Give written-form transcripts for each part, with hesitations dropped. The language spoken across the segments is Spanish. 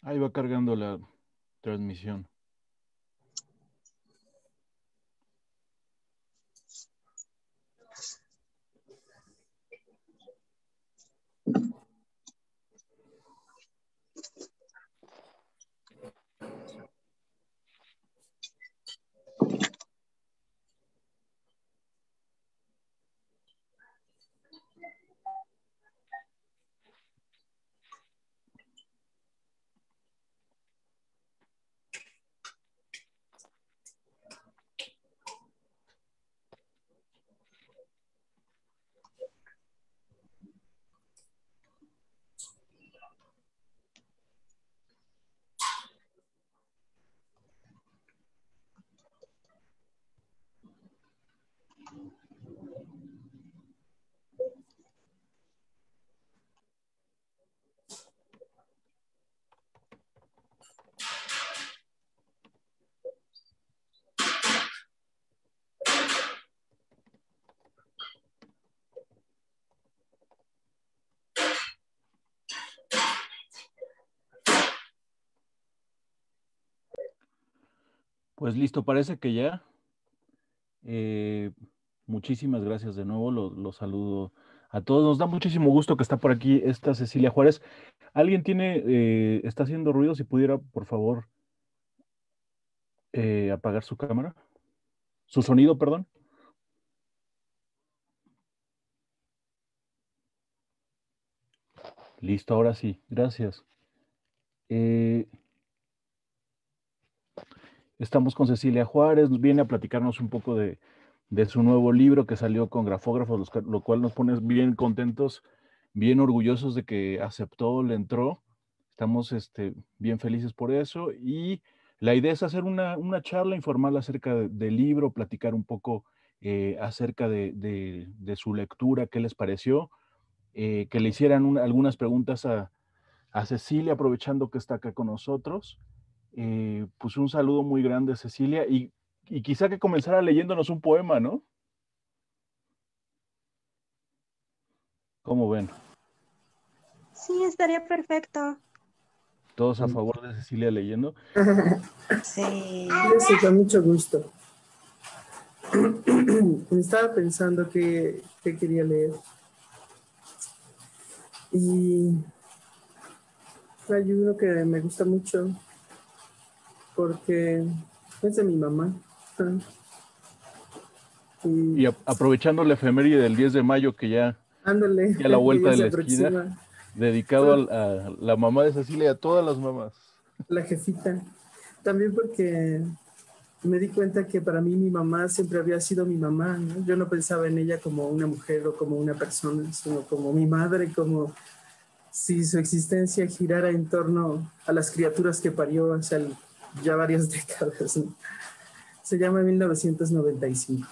Ahí va cargando la transmisión. Pues listo, parece que ya. Muchísimas gracias de nuevo, los saludo a todos. Nos da muchísimo gusto que está por aquí esta Cecilia Juárez. ¿Alguien está haciendo ruido? Si pudiera, por favor, apagar su cámara, su sonido, perdón. Listo, ahora sí, gracias. Estamos con Cecilia Juárez, nos viene a platicarnos un poco de su nuevo libro que salió con Grafógrafos, lo cual nos pone bien contentos, bien orgullosos de que aceptó, le entró. Estamos bien felices por eso y la idea es hacer una charla informal acerca del libro, platicar un poco acerca de su lectura, qué les pareció, que le hicieran algunas preguntas a Cecilia, aprovechando que está acá con nosotros. Pues un saludo muy grande, Cecilia, y quizá que comenzara leyéndonos un poema, ¿no? ¿Cómo ven? Sí, estaría perfecto. ¿Todos a favor de Cecilia leyendo? Sí. Sí, con mucho gusto. Estaba pensando que quería leer. Y hay uno que me gusta mucho porque es de mi mamá. Y aprovechando la efeméride del 10 de mayo, que ya ándale, a la que vuelta ya de se la esquina, aproxima. dedicado a la mamá de Cecilia y a todas las mamás. La jefita. También porque me di cuenta que para mí mi mamá siempre había sido mi mamá, ¿no? Yo no pensaba en ella como una mujer o como una persona, sino como mi madre, como si su existencia girara en torno a las criaturas que parió hace ya varias décadas, ¿no? Se llama 1995.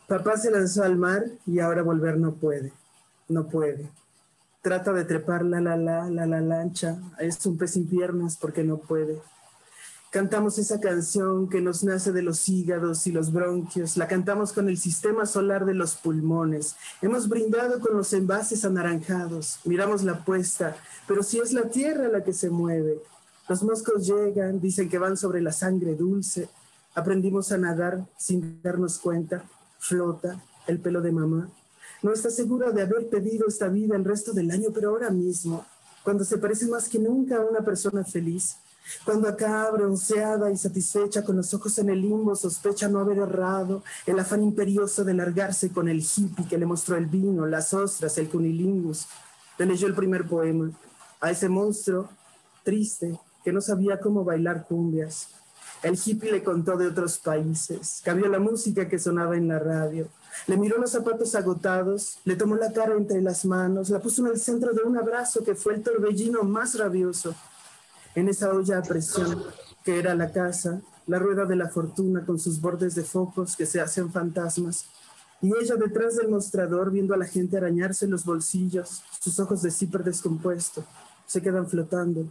Papá se lanzó al mar y ahora volver no puede. No puede. Trata de trepar la lancha. Es un pez sin piernas porque no puede. Cantamos esa canción que nos nace de los hígados y los bronquios. La cantamos con el sistema solar de los pulmones. Hemos brindado con los envases anaranjados. Miramos la puesta, pero si es la tierra la que se mueve. Los moscos llegan, dicen que van sobre la sangre dulce. Aprendimos a nadar sin darnos cuenta. Flota el pelo de mamá. No está segura de haber pedido esta vida el resto del año, pero ahora mismo, cuando se parece más que nunca a una persona feliz, cuando acá, bronceada y satisfecha, con los ojos en el limbo, sospecha no haber errado, el afán imperioso de largarse con el hippie que le mostró el vino, las ostras, el cunilingus. Le leyó el primer poema a ese monstruo triste que no sabía cómo bailar cumbias. El hippie le contó de otros países, cambió la música que sonaba en la radio, le miró los zapatos agotados, le tomó la cara entre las manos, la puso en el centro de un abrazo que fue el torbellino más rabioso. En esa olla a presión que era la casa, la rueda de la fortuna con sus bordes de focos que se hacen fantasmas, y ella detrás del mostrador viendo a la gente arañarse los bolsillos, sus ojos de zipper descompuesto, se quedan flotando.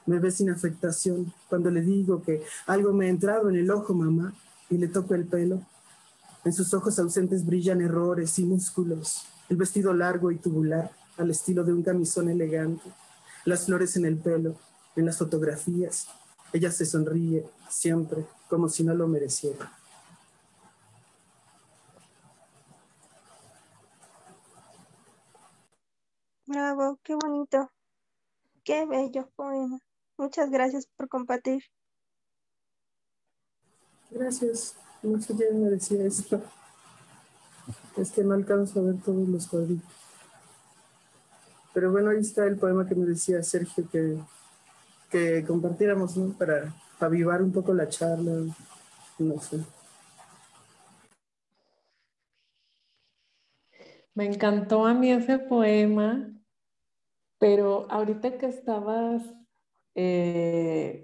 Me ve sin afectación cuando le digo que algo me ha entrado en el ojo, mamá, y le toco el pelo. En sus ojos ausentes brillan errores y músculos, el vestido largo y tubular, al estilo de un camisón elegante, las flores en el pelo. en las fotografías. Ella se sonríe siempre, como si no lo mereciera. Bravo, qué bonito, qué bello poema. Muchas gracias por compartir. Gracias, mucho ya me decía esto. Es que no alcanzo a ver todos los cuadritos. Pero bueno, ahí está el poema que me decía Sergio que compartiéramos, ¿no? Para avivar un poco la charla, no sé. Me encantó a mí ese poema, pero ahorita que estabas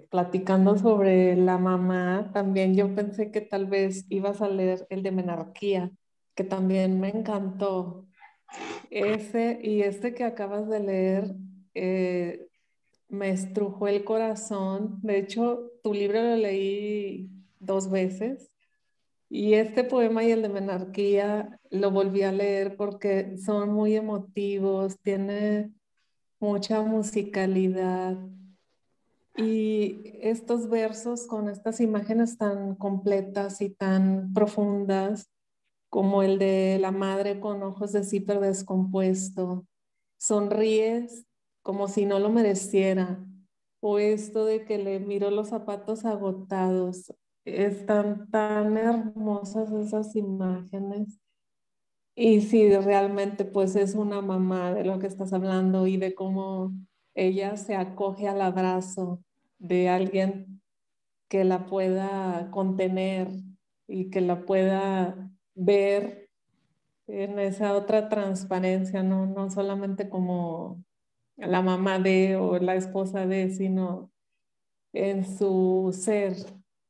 platicando sobre la mamá, también yo pensé que tal vez ibas a leer el de Menarquía, que también me encantó. Ese y este que acabas de leer me estrujó el corazón. De hecho, tu libro lo leí 2 veces. Y este poema y el de Menarquía lo volví a leer porque son muy emotivos, tiene mucha musicalidad y estos versos con estas imágenes tan completas y tan profundas como el de la madre con ojos de cíper descompuesto, sonríes como si no lo mereciera, o esto de que le miro los zapatos agotados. Están tan hermosas esas imágenes. Y si realmente pues es una mamá de lo que estás hablando y de cómo ella se acoge al abrazo de alguien que la pueda contener y que la pueda ver en esa otra transparencia, no, no solamente como la mamá de o la esposa de, sino en su ser,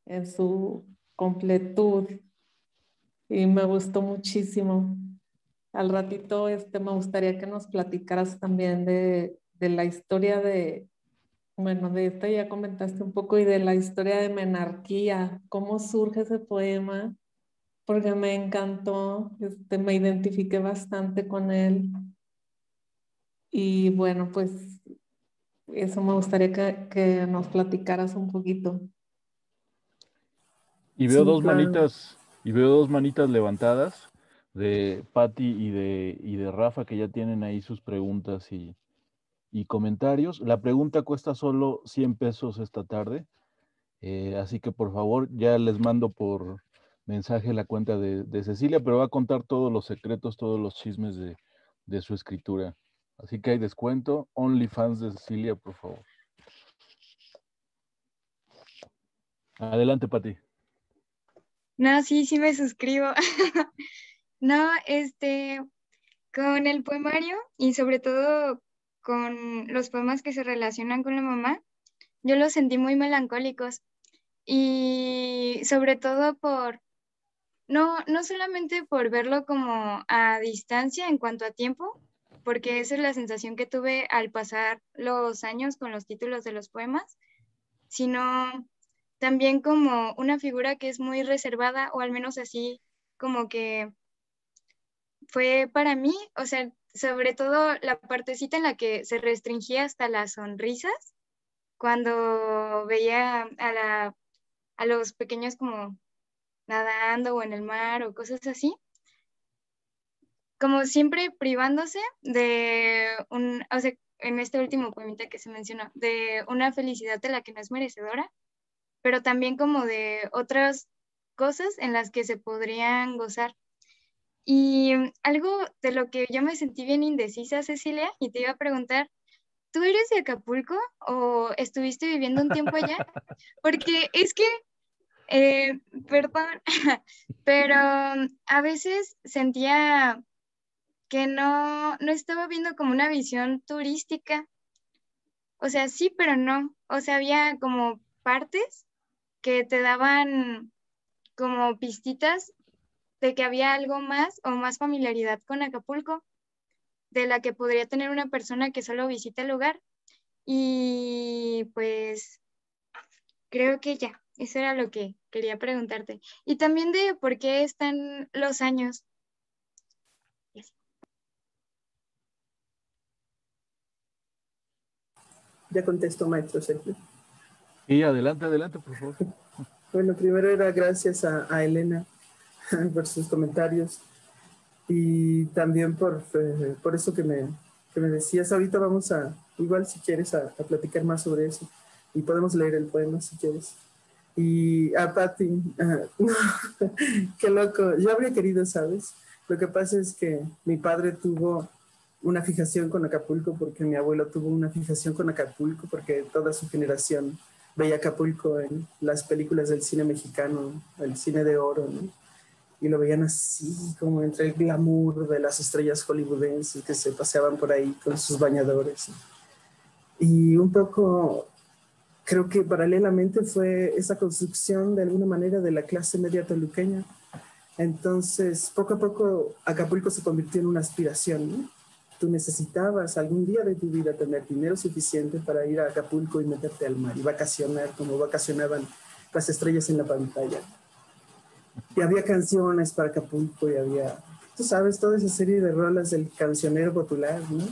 en su completud. Y me gustó muchísimo. Al ratito me gustaría que nos platicaras también de la historia de, bueno, de esta ya comentaste un poco y de la historia de Menarquía, cómo surge ese poema, porque me encantó, me identifiqué bastante con él. Y bueno, pues eso me gustaría que nos platicaras un poquito. Y veo Sí, claro. veo dos manitas levantadas de Patti y de Rafa que ya tienen ahí sus preguntas y comentarios. La pregunta cuesta solo 100 pesos esta tarde, así que por favor ya les mando por mensaje la cuenta de Cecilia, pero va a contar todos los secretos, todos los chismes de su escritura. Así que hay descuento. OnlyFans de Cecilia, por favor. Adelante, Patti. No, sí, sí me suscribo. No, con el poemario y sobre todo con los poemas que se relacionan con la mamá, yo los sentí muy melancólicos y sobre todo no solamente por verlo como a distancia en cuanto a tiempo, porque esa es la sensación que tuve al pasar los años con los títulos de los poemas, sino también como una figura que es muy reservada, o al menos así como que fue para mí, o sea, sobre todo la partecita en la que se restringía hasta las sonrisas, cuando veía a los pequeños como nadando o en el mar o cosas así, como siempre privándose o sea, en este último poemita que se mencionó, de una felicidad de la que no es merecedora, pero también como de otras cosas en las que se podrían gozar. Y algo de lo que yo me sentí bien indecisa, Cecilia, y te iba a preguntar, ¿tú eres de Acapulco o estuviste viviendo un tiempo allá? Porque es que, perdón, pero a veces sentía que no estaba viendo como una visión turística. O sea, sí, pero no. O sea, había como partes que te daban como pistitas de que había algo más o más familiaridad con Acapulco, de la que podría tener una persona que solo visita el lugar. Y pues creo que ya, eso era lo que quería preguntarte. Y también de por qué están los años. Ya contesto, maestro Sergio. Y adelante, adelante, por favor. Bueno, primero era gracias a Elena por sus comentarios y también por eso que me decías. Ahorita vamos igual si quieres, a platicar más sobre eso y podemos leer el poema si quieres. Y a Patti, no, qué loco, yo habría querido, ¿sabes? Lo que pasa es que mi padre tuvo una fijación con Acapulco porque mi abuelo tuvo una fijación con Acapulco porque toda su generación veía Acapulco en las películas del cine mexicano, el cine de oro, ¿no? Y lo veían así, como entre el glamour de las estrellas hollywoodenses que se paseaban por ahí con sus bañadores. Y un poco, creo que paralelamente fue esa construcción de alguna manera de la clase media toluqueña. Entonces, poco a poco, Acapulco se convirtió en una aspiración, ¿no? Tú necesitabas algún día de tu vida tener dinero suficiente para ir a Acapulco y meterte al mar y vacacionar como vacacionaban las estrellas en la pantalla. Y había canciones para Acapulco y había, tú sabes, toda esa serie de rolas del cancionero popular, ¿no?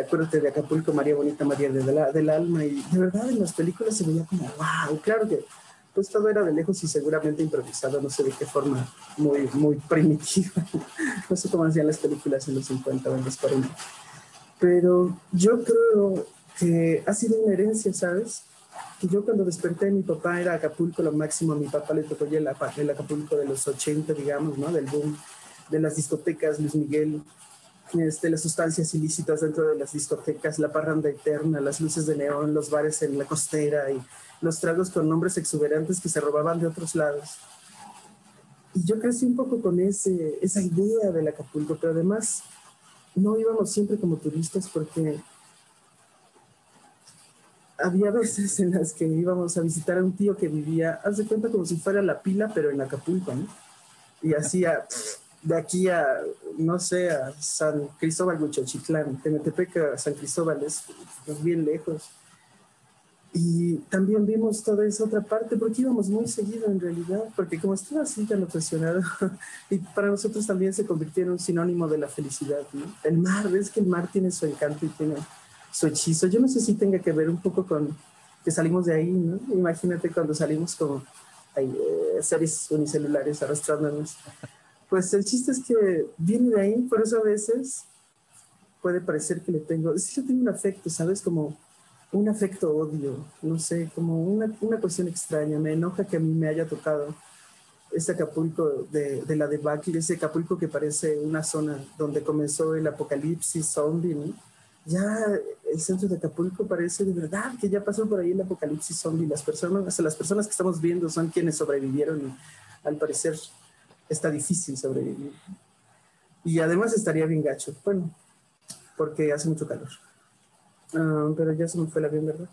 Acuérdate de Acapulco, María Bonita, María del Alma, y de verdad en las películas se veía como, wow, claro que pues todo era de lejos y seguramente improvisado, no sé de qué forma, muy, muy primitiva. No sé cómo hacían las películas en los 50 o en los 40. Pero yo creo que ha sido una herencia, ¿sabes? Que yo cuando desperté, mi papá era Acapulco lo máximo. A mi papá le tocó ya el Acapulco de los 80, digamos, ¿no? Del boom de las discotecas, Luis Miguel, las sustancias ilícitas dentro de las discotecas, la parranda eterna, las luces de neón, los bares en la costera y los tragos con nombres exuberantes que se robaban de otros lados. Y yo crecí un poco con esa idea del Acapulco, pero además no íbamos siempre como turistas porque había veces en las que íbamos a visitar a un tío que vivía, haz de cuenta como si fuera La Pila, pero en Acapulco, ¿no? Y hacía de aquí a, no sé, a San Cristóbal Huichochitlán, de Metepec a San Cristóbal es bien lejos. Y también vimos toda esa otra parte, porque íbamos muy seguido en realidad, porque como estaba así tan obsesionado, y para nosotros también se convirtió en un sinónimo de la felicidad, ¿no? El mar, es que el mar tiene su encanto y tiene su hechizo. Yo no sé si tenga que ver un poco con que salimos de ahí, ¿no? Imagínate cuando salimos como seres unicelulares arrastrándonos. Pues el chiste es que viene de ahí, por eso a veces puede parecer que le tengo un afecto, ¿sabes? Como un afecto-odio, no sé, como una cuestión extraña. Me enoja que a mí me haya tocado ese Acapulco de la debacle, ese Acapulco que parece una zona donde comenzó el apocalipsis zombie, ¿no? Ya el centro de Acapulco parece de verdad que ya pasó por ahí el apocalipsis zombie. Las personas que estamos viendo son quienes sobrevivieron y al parecer está difícil sobrevivir. Y además estaría bien gacho, bueno, porque hace mucho calor. Pero ya se me fue el avión, ¿verdad?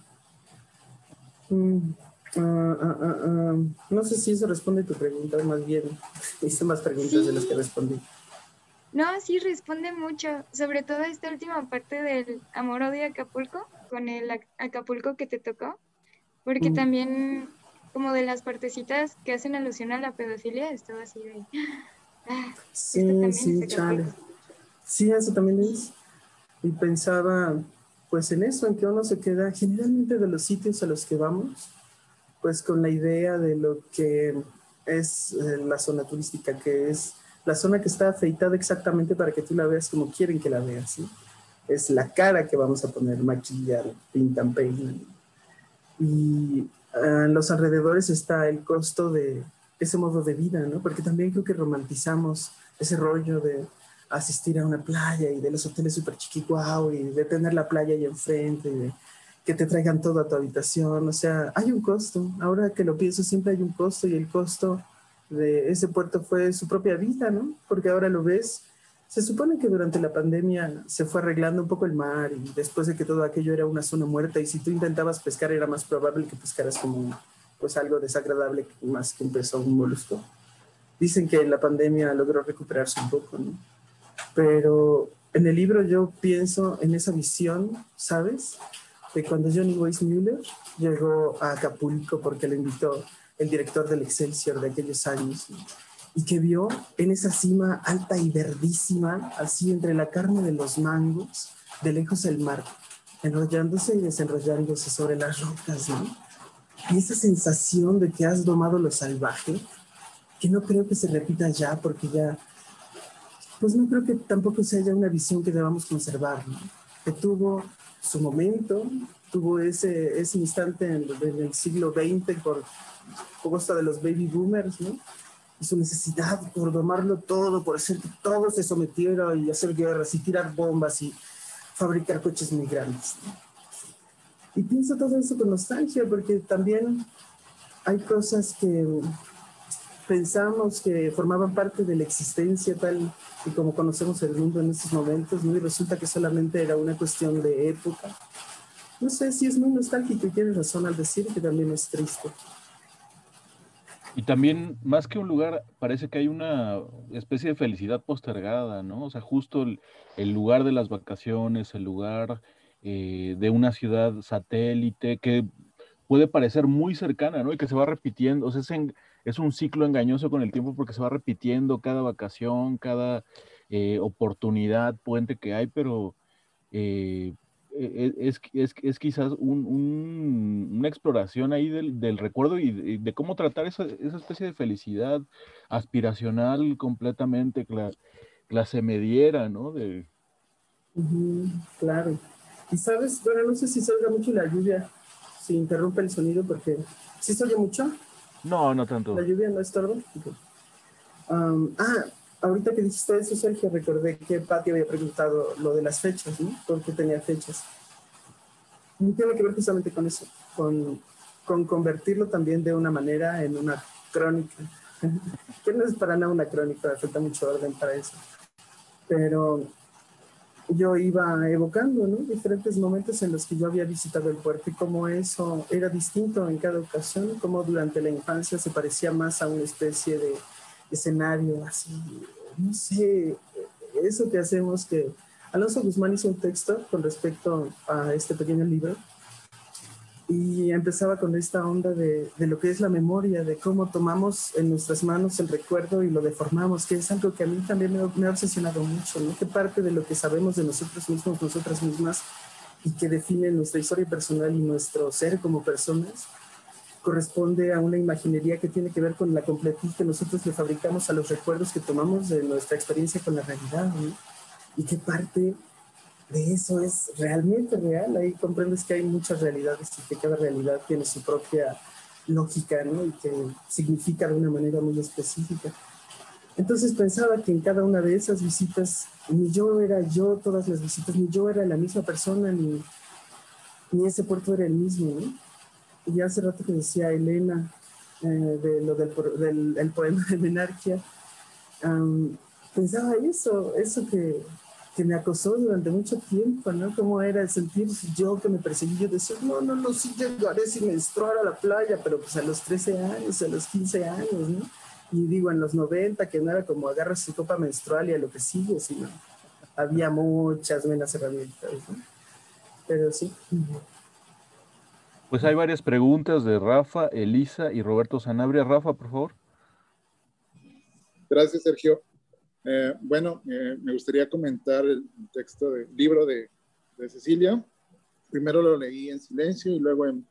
No sé si eso responde a tu pregunta, más bien hice más preguntas de las que respondí. No, sí responde mucho, sobre todo esta última parte del amor-odio de Acapulco, con el Acapulco que te tocó, porque también como de las partecitas que hacen alusión a la pedofilia, estaba así de... Sí, chale. Sí, eso también es. Y pensaba, pues en eso, en que uno se queda generalmente de los sitios a los que vamos, pues con la idea de lo que es la zona turística, que es la zona que está afeitada exactamente para que tú la veas como quieren que la veas, ¿sí? Es la cara que vamos a poner, maquillar, pintan, peinan. Y en los alrededores está el costo de ese modo de vida, ¿no? Porque también creo que romantizamos ese rollo de asistir a una playa y de los hoteles súper chiquihuahua y de tener la playa ahí enfrente y de que te traigan todo a tu habitación. O sea, hay un costo. Ahora que lo pienso, siempre hay un costo y el costo de ese puerto fue su propia vida, ¿no? Porque ahora lo ves. Se supone que durante la pandemia se fue arreglando un poco el mar y después de que todo aquello era una zona muerta y si tú intentabas pescar era más probable que pescaras como pues algo desagradable más que un pez o un molusco. Dicen que la pandemia logró recuperarse un poco, ¿no? Pero en el libro yo pienso en esa visión, ¿sabes? De cuando Johnny Weissmuller llegó a Acapulco porque lo invitó el director del Excelsior de aquellos años, ¿no? Y que vio en esa cima alta y verdísima, así entre la carne de los mangos, de lejos el mar, enrollándose y desenrollándose sobre las rocas, ¿no? Y esa sensación de que has domado lo salvaje, que no creo que se repita ya, porque ya, pues no creo que tampoco sea ya una visión que debamos conservar, ¿no? Que tuvo su momento, tuvo ese instante en el siglo XX por costa de los baby boomers, ¿no? Y su necesidad por domarlo todo, por hacer que todo se sometiera y hacer guerras y tirar bombas y fabricar coches muy grandes, ¿no? Y pienso todo eso con nostalgia, porque también hay cosas que pensamos que formaban parte de la existencia tal y como conocemos el mundo en estos momentos, ¿no? Y resulta que solamente era una cuestión de época. No sé si es muy nostálgico y tienes razón al decir que también es triste. Y también, más que un lugar, parece que hay una especie de felicidad postergada, ¿no? O sea, justo el lugar de las vacaciones, el lugar de una ciudad satélite, que puede parecer muy cercana, ¿no? Y que se va repitiendo. O sea, es un ciclo engañoso con el tiempo porque se va repitiendo cada vacación, cada oportunidad, puente que hay, pero eh, es quizás una exploración ahí del recuerdo y de cómo tratar esa especie de felicidad aspiracional completamente clase mediera, ¿no? Claro. Y sabes, bueno, no sé si se oiga mucho la lluvia, si interrumpe el sonido, porque ¿sí se oye mucho? No, no ¿La tanto. lluvia no estorba? Okay. Ahorita que dijiste eso, Sergio, recordé que Pati había preguntado lo de las fechas, ¿no? ¿Por qué tenía fechas? Y tiene que ver justamente con eso, con convertirlo también de una manera en una crónica. Que no es para nada una crónica, falta mucho orden para eso. Pero yo iba evocando, ¿no? Diferentes momentos en los que yo había visitado el puerto y cómo eso era distinto en cada ocasión, cómo durante la infancia se parecía más a una especie de escenario así, no sé, eso que hacemos que Alonso Guzmán hizo un texto con respecto a este pequeño libro y empezaba con esta onda de lo que es la memoria, de cómo tomamos en nuestras manos el recuerdo y lo deformamos, que es algo que a mí también me ha obsesionado mucho, ¿no? Que parte de lo que sabemos de nosotros mismos, nosotras mismas, y que define nuestra historia personal y nuestro ser como personas, corresponde a una imaginería que tiene que ver con la completud que nosotros le fabricamos a los recuerdos que tomamos de nuestra experiencia con la realidad, ¿no? Y qué parte de eso es realmente real. Ahí comprendes que hay muchas realidades y que cada realidad tiene su propia lógica, ¿no? Y que significa de una manera muy específica. Entonces pensaba que en cada una de esas visitas, ni yo era yo todas las visitas, ni yo era la misma persona, ni ese puerto era el mismo, ¿no? Y hace rato que decía Elena de lo del poema de Menarquia, pensaba eso que me acosó durante mucho tiempo, ¿no? Cómo era el sentir yo que me perseguí, yo decía, no, sí llegaré sin menstruar a la playa, pero pues a los 13 años, a los 15 años, ¿no? Y digo, en los 90, que no era como agarras tu copa menstrual y a lo que sigue, sino había muchas menos herramientas, ¿no? Pero sí. Pues hay varias preguntas de Rafa, Elisa y Roberto Sanabria. Rafa, por favor. Gracias, Sergio. Me gustaría comentar el texto del libro de Cecilia. Primero lo leí en silencio y luego en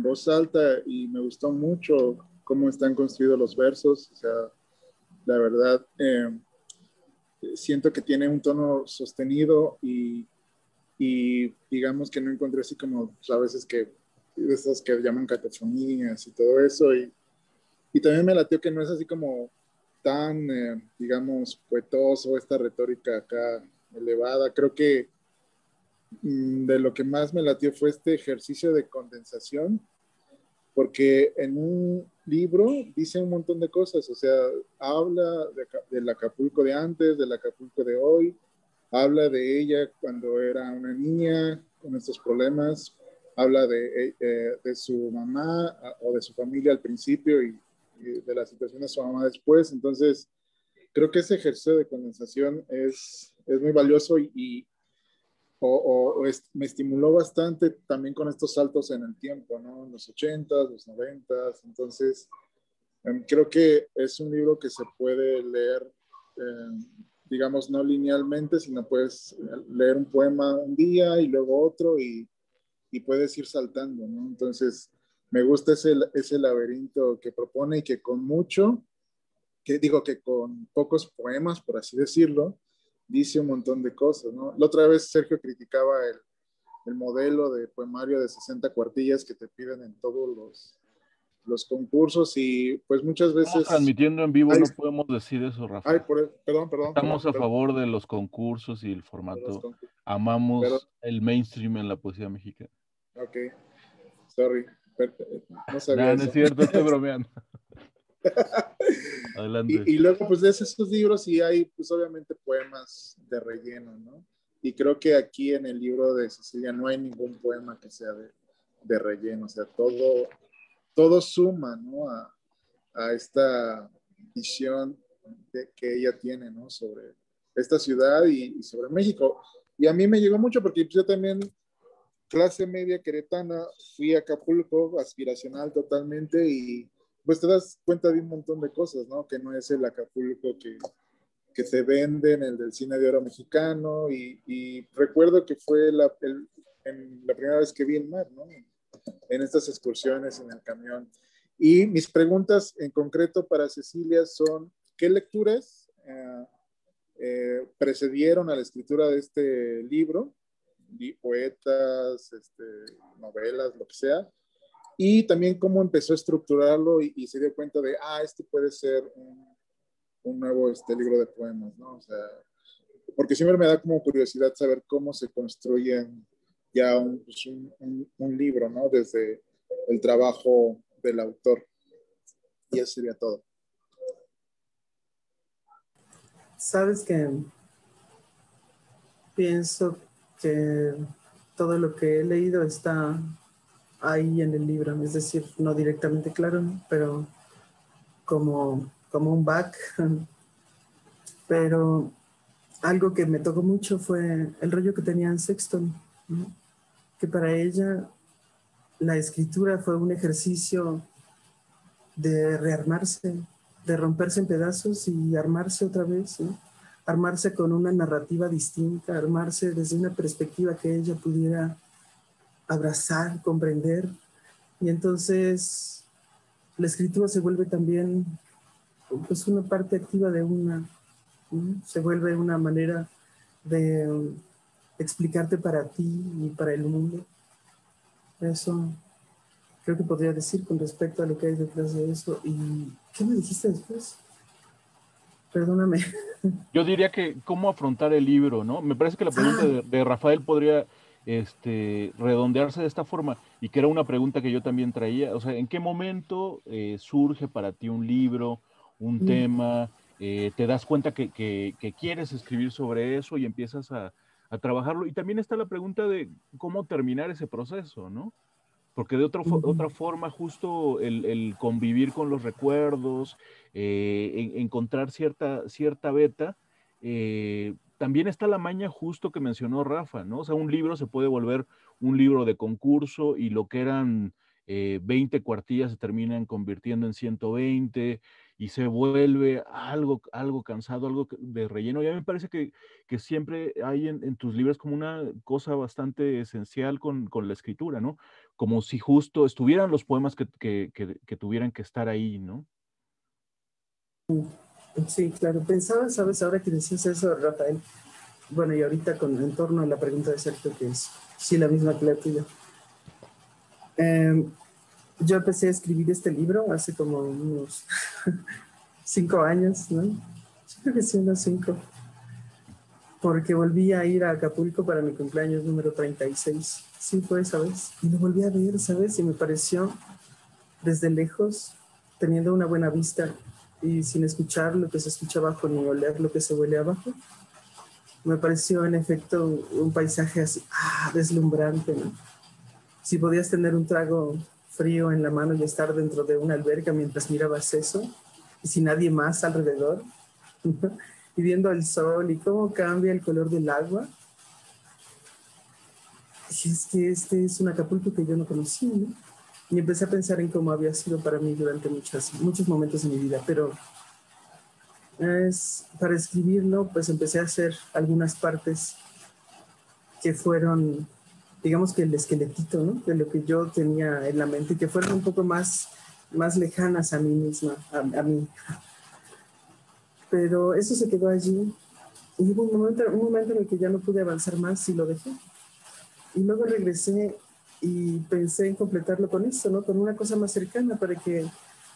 voz alta y me gustó mucho cómo están construidos los versos. O sea, la verdad, siento que tiene un tono sostenido y digamos que no encontré así como pues, a veces que de esas que llaman catafonías y todo eso. Y también me latió que no es así como tan, digamos, poetoso, esta retórica acá elevada. Creo que de lo que más me latió fue este ejercicio de condensación, porque en un libro dice un montón de cosas, o sea, habla del Acapulco de antes, del Acapulco de hoy, habla de ella cuando era una niña con estos problemas, habla de su mamá o de su familia al principio y de la situación de su mamá después. Entonces, creo que ese ejercicio de condensación es muy valioso me estimuló bastante también con estos saltos en el tiempo, ¿no? En los 80s, los 90s. Entonces, creo que es un libro que se puede leer digamos, no linealmente, sino puedes leer un poema un día y luego otro y puedes ir saltando, ¿no? Entonces, me gusta ese laberinto que propone y que con mucho, que digo que con pocos poemas, por así decirlo, dice un montón de cosas, ¿no? La otra vez Sergio criticaba el modelo de poemario de 60 cuartillas que te piden en todos los concursos y pues muchas Estamos veces... transmitiendo en vivo, Ay, no podemos decir eso, ay, Rafa. Estamos a perdón, favor de los concursos y el de los formato. concursos, perdón, Amamos el mainstream en la poesía mexicana. ok, sorry, no sabía No, no es eso. cierto, estoy bromeando. Adelante. Y luego, pues, de esos libros y hay, pues, obviamente poemas de relleno, ¿no? Y creo que aquí en el libro de Cecilia no hay ningún poema que sea de relleno, o sea, todo suma, ¿no? A esta visión que ella tiene, ¿no? Sobre esta ciudad y sobre México. Y a mí me llegó mucho porque yo también, clase media queretana, fui a Acapulco, aspiracional totalmente, y pues te das cuenta de un montón de cosas, ¿no? Que no es el Acapulco que te venden, el del cine de oro mexicano, y recuerdo que fue la primera vez que vi el mar, ¿no? En estas excursiones en el camión. Y mis preguntas en concreto para Cecilia son, ¿qué lecturas precedieron a la escritura de este libro? Poetas, novelas, lo que sea, y también cómo empezó a estructurarlo y se dio cuenta de, este puede ser un nuevo libro de poemas, ¿no? O sea, porque siempre me da como curiosidad saber cómo se construyen ya un libro, ¿no? Desde el trabajo del autor. Y eso sería todo. Sabes que pienso que todo lo que he leído está ahí en el libro, es decir, no directamente claro, ¿no? Pero como un back. Pero algo que me tocó mucho fue el rollo que tenía en Sexton, ¿no? Que para ella la escritura fue un ejercicio de rearmarse, de romperse en pedazos y armarse otra vez, ¿no? Armarse con una narrativa distinta, armarse desde una perspectiva que ella pudiera abrazar, comprender. Y entonces la escritura se vuelve también, pues, una parte activa de una, ¿no? Se vuelve una manera de explicarte para ti y para el mundo. Eso creo que podría decir con respecto a lo que hay detrás de eso. ¿Y qué me dijiste después? Perdóname. Yo diría que cómo afrontar el libro, ¿no? Me parece que la pregunta de Rafael podría redondearse de esta forma y que era una pregunta que yo también traía. O sea, ¿en qué momento surge para ti un libro, un tema? ¿Te das cuenta que quieres escribir sobre eso y empiezas a trabajarlo? Y también está la pregunta de cómo terminar ese proceso, ¿no? Porque de otra forma, justo el convivir con los recuerdos, encontrar cierta beta, también está la maña justo que mencionó Rafa, ¿no? O sea, un libro se puede volver un libro de concurso y lo que eran 20 cuartillas se terminan convirtiendo en 120 y se vuelve algo cansado, algo de relleno. Y a mí me parece que siempre hay en tus libros como una cosa bastante esencial con la escritura, ¿no? Como si justo estuvieran los poemas que tuvieran que estar ahí, ¿no? Sí, claro. Pensaba, sabes, ahora que decías eso, Rafael, bueno, y ahorita en torno a la pregunta de Sergio, que es sí la misma que la tuya. Yo empecé a escribir este libro hace como unos 5 años, ¿no? Yo creo que sí, unos 5. Porque volví a ir a Acapulco para mi cumpleaños número 36. Sí, fue esa vez. Y lo volví a ver, ¿sabes? Y me pareció, desde lejos, teniendo una buena vista y sin escuchar lo que se escucha abajo ni oler lo que se huele abajo, me pareció en efecto un paisaje así, deslumbrante, ¿no? Si podías tener un trago frío en la mano y estar dentro de una alberca mientras mirabas eso, y sin nadie más alrededor, y viendo el sol y cómo cambia el color del agua. Y es que este es un Acapulco que yo no conocí, ¿no? Y empecé a pensar en cómo había sido para mí durante muchos momentos de mi vida, pero Para escribirlo, pues empecé a hacer algunas partes que fueron, digamos que el esqueletito, ¿no? De lo que yo tenía en la mente, y que fueron un poco más lejanas a mí misma, a mí. Pero eso se quedó allí. Y hubo un momento en el que ya no pude avanzar más y lo dejé. Y luego regresé y pensé en completarlo con esto, ¿no? Con una cosa más cercana, para que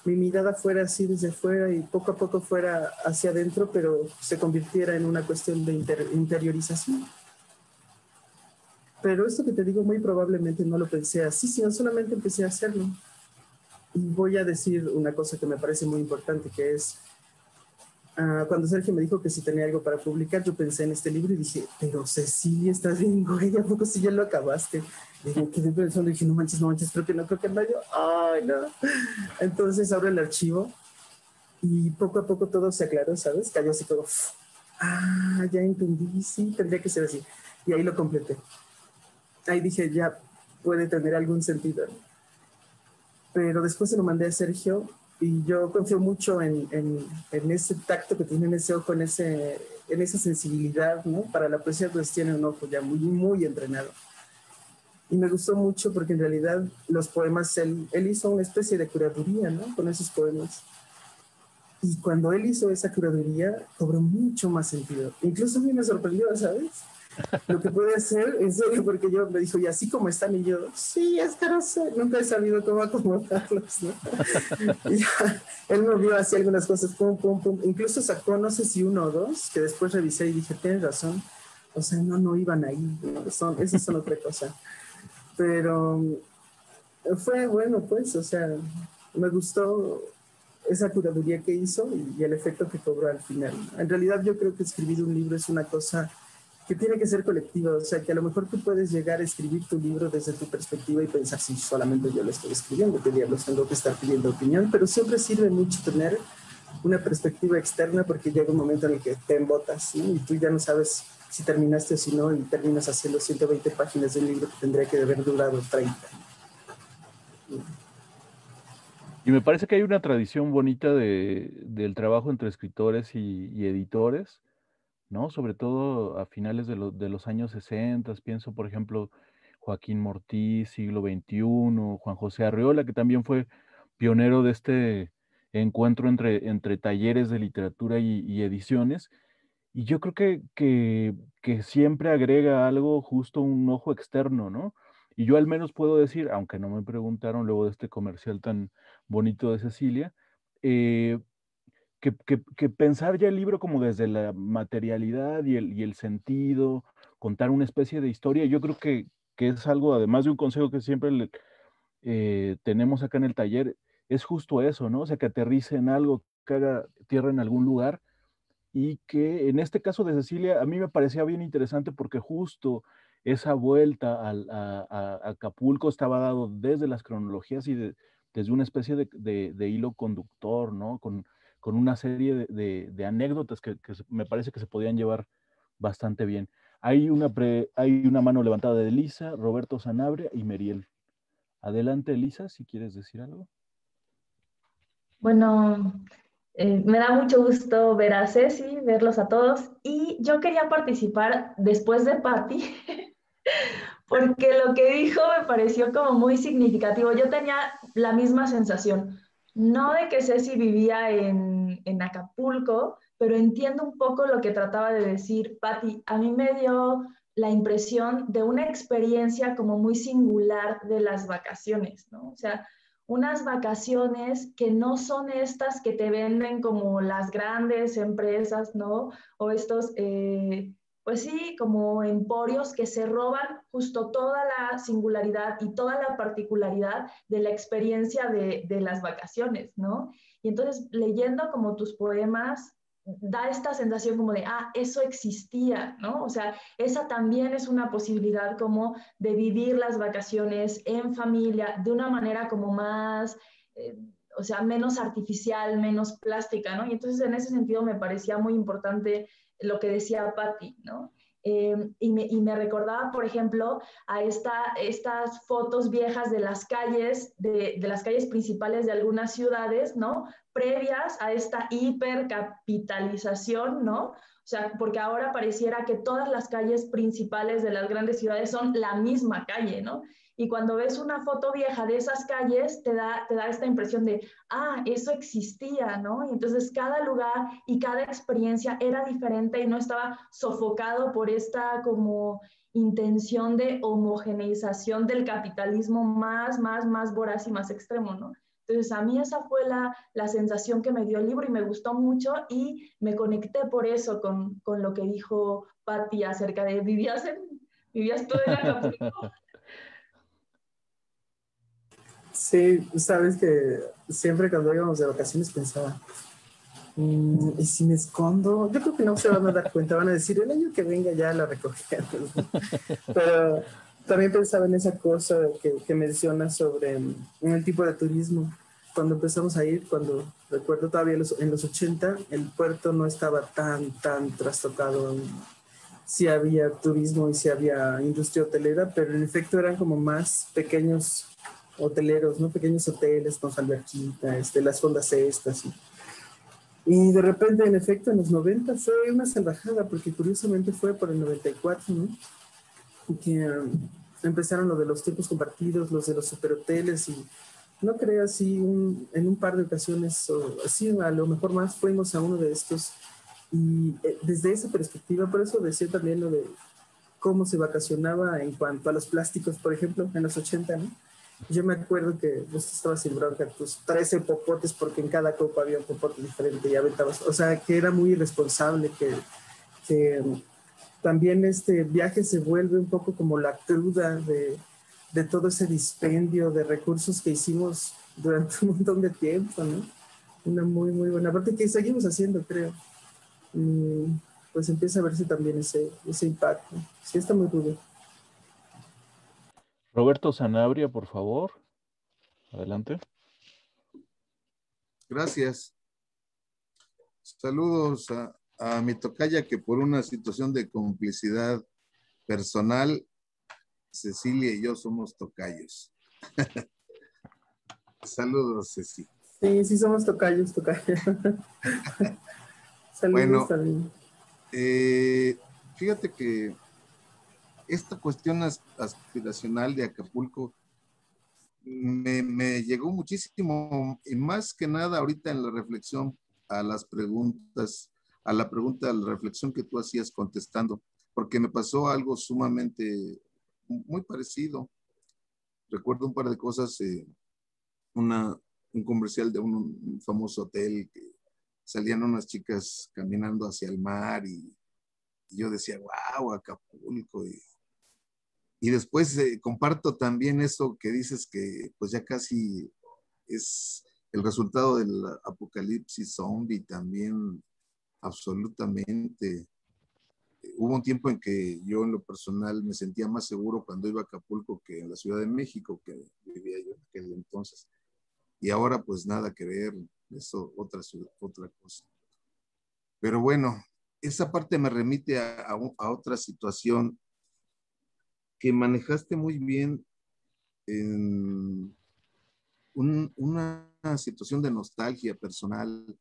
mi mirada fuera así desde fuera y poco a poco fuera hacia adentro, pero se convirtiera en una cuestión de interiorización. Pero esto que te digo, muy probablemente no lo pensé así, sino solamente empecé a hacerlo. Y voy a decir una cosa que me parece muy importante, que es, cuando Sergio me dijo que si tenía algo para publicar, yo pensé en este libro y dije, pero Cecilia, estás bien, güey, ¿a poco si ya lo acabaste? Y me quedé pensando y dije, no manches, creo que no. Ay, no. Entonces abro el archivo y poco a poco todo se aclaró, ¿sabes? Cayó así como, ya entendí, sí, tendría que ser así. Y ahí lo completé. Ahí dije, ya puede tener algún sentido. Pero después se lo mandé a Sergio y yo confío mucho en ese tacto que tiene, en ese ojo, en esa sensibilidad, ¿no? Para la poesía, pues tiene un ojo ya muy, muy entrenado. Y me gustó mucho porque en realidad los poemas, él hizo una especie de curaduría, ¿no? Con esos poemas. Y cuando él hizo esa curaduría, cobró mucho más sentido. Incluso a mí me sorprendió, ¿sabes? Lo que puede hacer, en serio, porque yo me dijo, y así como están, y yo, sí, es que no sé, nunca he sabido cómo acomodarlos, ¿no? Y ya, él me vio así algunas cosas, pum, pum, pum, incluso sacó, no sé si uno o dos, que después revisé y dije, tienes razón, o sea, no iban ahí, ¿no? Esas son otra cosa. Pero fue bueno, pues, o sea, me gustó esa curaduría que hizo y el efecto que cobró al final. En realidad yo creo que escribir un libro es una cosa que tiene que ser colectiva, o sea, que a lo mejor tú puedes llegar a escribir tu libro desde tu perspectiva y pensar, si solamente yo lo estoy escribiendo, que diablos tengo que estar pidiendo opinión, pero siempre sirve mucho tener una perspectiva externa, porque llega un momento en el que te embotas, ¿no? Y tú ya no sabes si terminaste o si no, y terminas haciendo 120 páginas de un libro que tendría que haber durado 30. Y me parece que hay una tradición bonita del trabajo entre escritores y editores, ¿no? Sobre todo a finales de los años 60, pienso, por ejemplo, Joaquín Mortiz, siglo XXI, Juan José Arreola, que también fue pionero de este encuentro entre talleres de literatura y ediciones. Y yo creo que siempre agrega algo, justo un ojo externo, ¿no? Y yo al menos puedo decir, aunque no me preguntaron luego de este comercial tan bonito de Cecilia, eh, que pensar ya el libro como desde la materialidad y el sentido, contar una especie de historia, yo creo que es algo, además de un consejo que siempre tenemos acá en el taller, es justo eso, ¿no? O sea, que aterrice en algo, que haga tierra en algún lugar, y que en este caso de Cecilia a mí me parecía bien interesante porque justo esa vuelta a Acapulco estaba dado desde las cronologías desde una especie de hilo conductor, ¿no? Con una serie de anécdotas que me parece que se podían llevar bastante bien. Hay una mano levantada de Elisa, Roberto Sanabria y Meriel. Adelante, Elisa, si quieres decir algo. Bueno, me da mucho gusto ver a Ceci, verlos a todos. Y yo quería participar después de Patti, porque lo que dijo me pareció como muy significativo. Yo tenía la misma sensación, no de que Ceci vivía en Acapulco, pero entiendo un poco lo que trataba de decir Patti. A mí me dio la impresión de una experiencia como muy singular de las vacaciones, ¿no? O sea, unas vacaciones que no son estas que te venden como las grandes empresas, ¿no? O estos, pues sí, como emporios que se roban justo toda la singularidad y toda la particularidad de la experiencia de las vacaciones, ¿no? Y entonces, leyendo como tus poemas, da esta sensación como de, eso existía, ¿no? O sea, esa también es una posibilidad como de vivir las vacaciones en familia de una manera como más, o sea, menos artificial, menos plástica, ¿no? Y entonces en ese sentido me parecía muy importante lo que decía Patti, ¿no? Y me recordaba, por ejemplo, a estas fotos viejas de las calles, de las calles principales de algunas ciudades, ¿no? previas a esta hipercapitalización, ¿no? O sea, porque ahora pareciera que todas las calles principales de las grandes ciudades son la misma calle, ¿no? Y cuando ves una foto vieja de esas calles, te da esta impresión de, ah, eso existía, ¿no? Y entonces cada lugar y cada experiencia era diferente y no estaba sofocado por esta como intención de homogeneización del capitalismo más voraz y más extremo, ¿no? Entonces a mí esa fue la sensación que me dio el libro y me gustó mucho y me conecté por eso con lo que dijo Patti acerca de vivías todo en Acapulco. Sí, sabes que siempre cuando íbamos de vacaciones pensaba, ¿y si me escondo? Yo creo que no se van a dar cuenta, van a decir, el año que venga ya la recogemos. Pero también pensaba en esa cosa que mencionas sobre el tipo de turismo. Cuando empezamos a ir, cuando recuerdo todavía en los 80, el puerto no estaba tan trastocado. Sí había turismo y sí había industria hotelera, pero en efecto eran como más pequeños hoteleros, ¿no? Pequeños hoteles con su alberquita, las fondas estas. Y de repente, en efecto, en los 90 fue una salvajada, porque curiosamente fue por el 94, ¿no? Y que empezaron lo de los tiempos compartidos, los de los superhoteles, y no creas, sí, en un par de ocasiones, o así a lo mejor más, fuimos a uno de estos. Y desde esa perspectiva, por eso decía también lo de cómo se vacacionaba en cuanto a los plásticos, por ejemplo, en los 80, ¿no? Yo me acuerdo que vos estabas sin bronca, tus 13 popotes, porque en cada copa había un popote diferente y aventabas. O sea, que era muy irresponsable, que también este viaje se vuelve un poco como la cruda de todo ese dispendio de recursos que hicimos durante un montón de tiempo, ¿no? Una muy buena parte que seguimos haciendo, creo. Y pues empieza a verse también ese impacto. Sí, está muy rudo. Roberto Sanabria, por favor. Adelante. Gracias. Saludos a mi tocaya, que por una situación de complicidad personal, Cecilia y yo somos tocayos. Saludos, Ceci. Sí, somos tocayos. Saludos bueno, también. Fíjate que esta cuestión aspiracional de Acapulco me llegó muchísimo, y más que nada ahorita en la reflexión a las preguntas, a la reflexión que tú hacías contestando, porque me pasó algo sumamente muy parecido. Recuerdo un par de cosas, un comercial de un famoso hotel, que salían unas chicas caminando hacia el mar y yo decía, wow, Acapulco. Y después comparto también eso que dices, que pues ya casi es el resultado del apocalipsis zombie también, absolutamente. Hubo un tiempo en que yo en lo personal me sentía más seguro cuando iba a Acapulco que en la Ciudad de México, que vivía yo en aquel entonces. Y ahora pues nada que ver, eso otra cosa. Pero bueno, esa parte me remite a otra situación que manejaste muy bien en una situación de nostalgia personal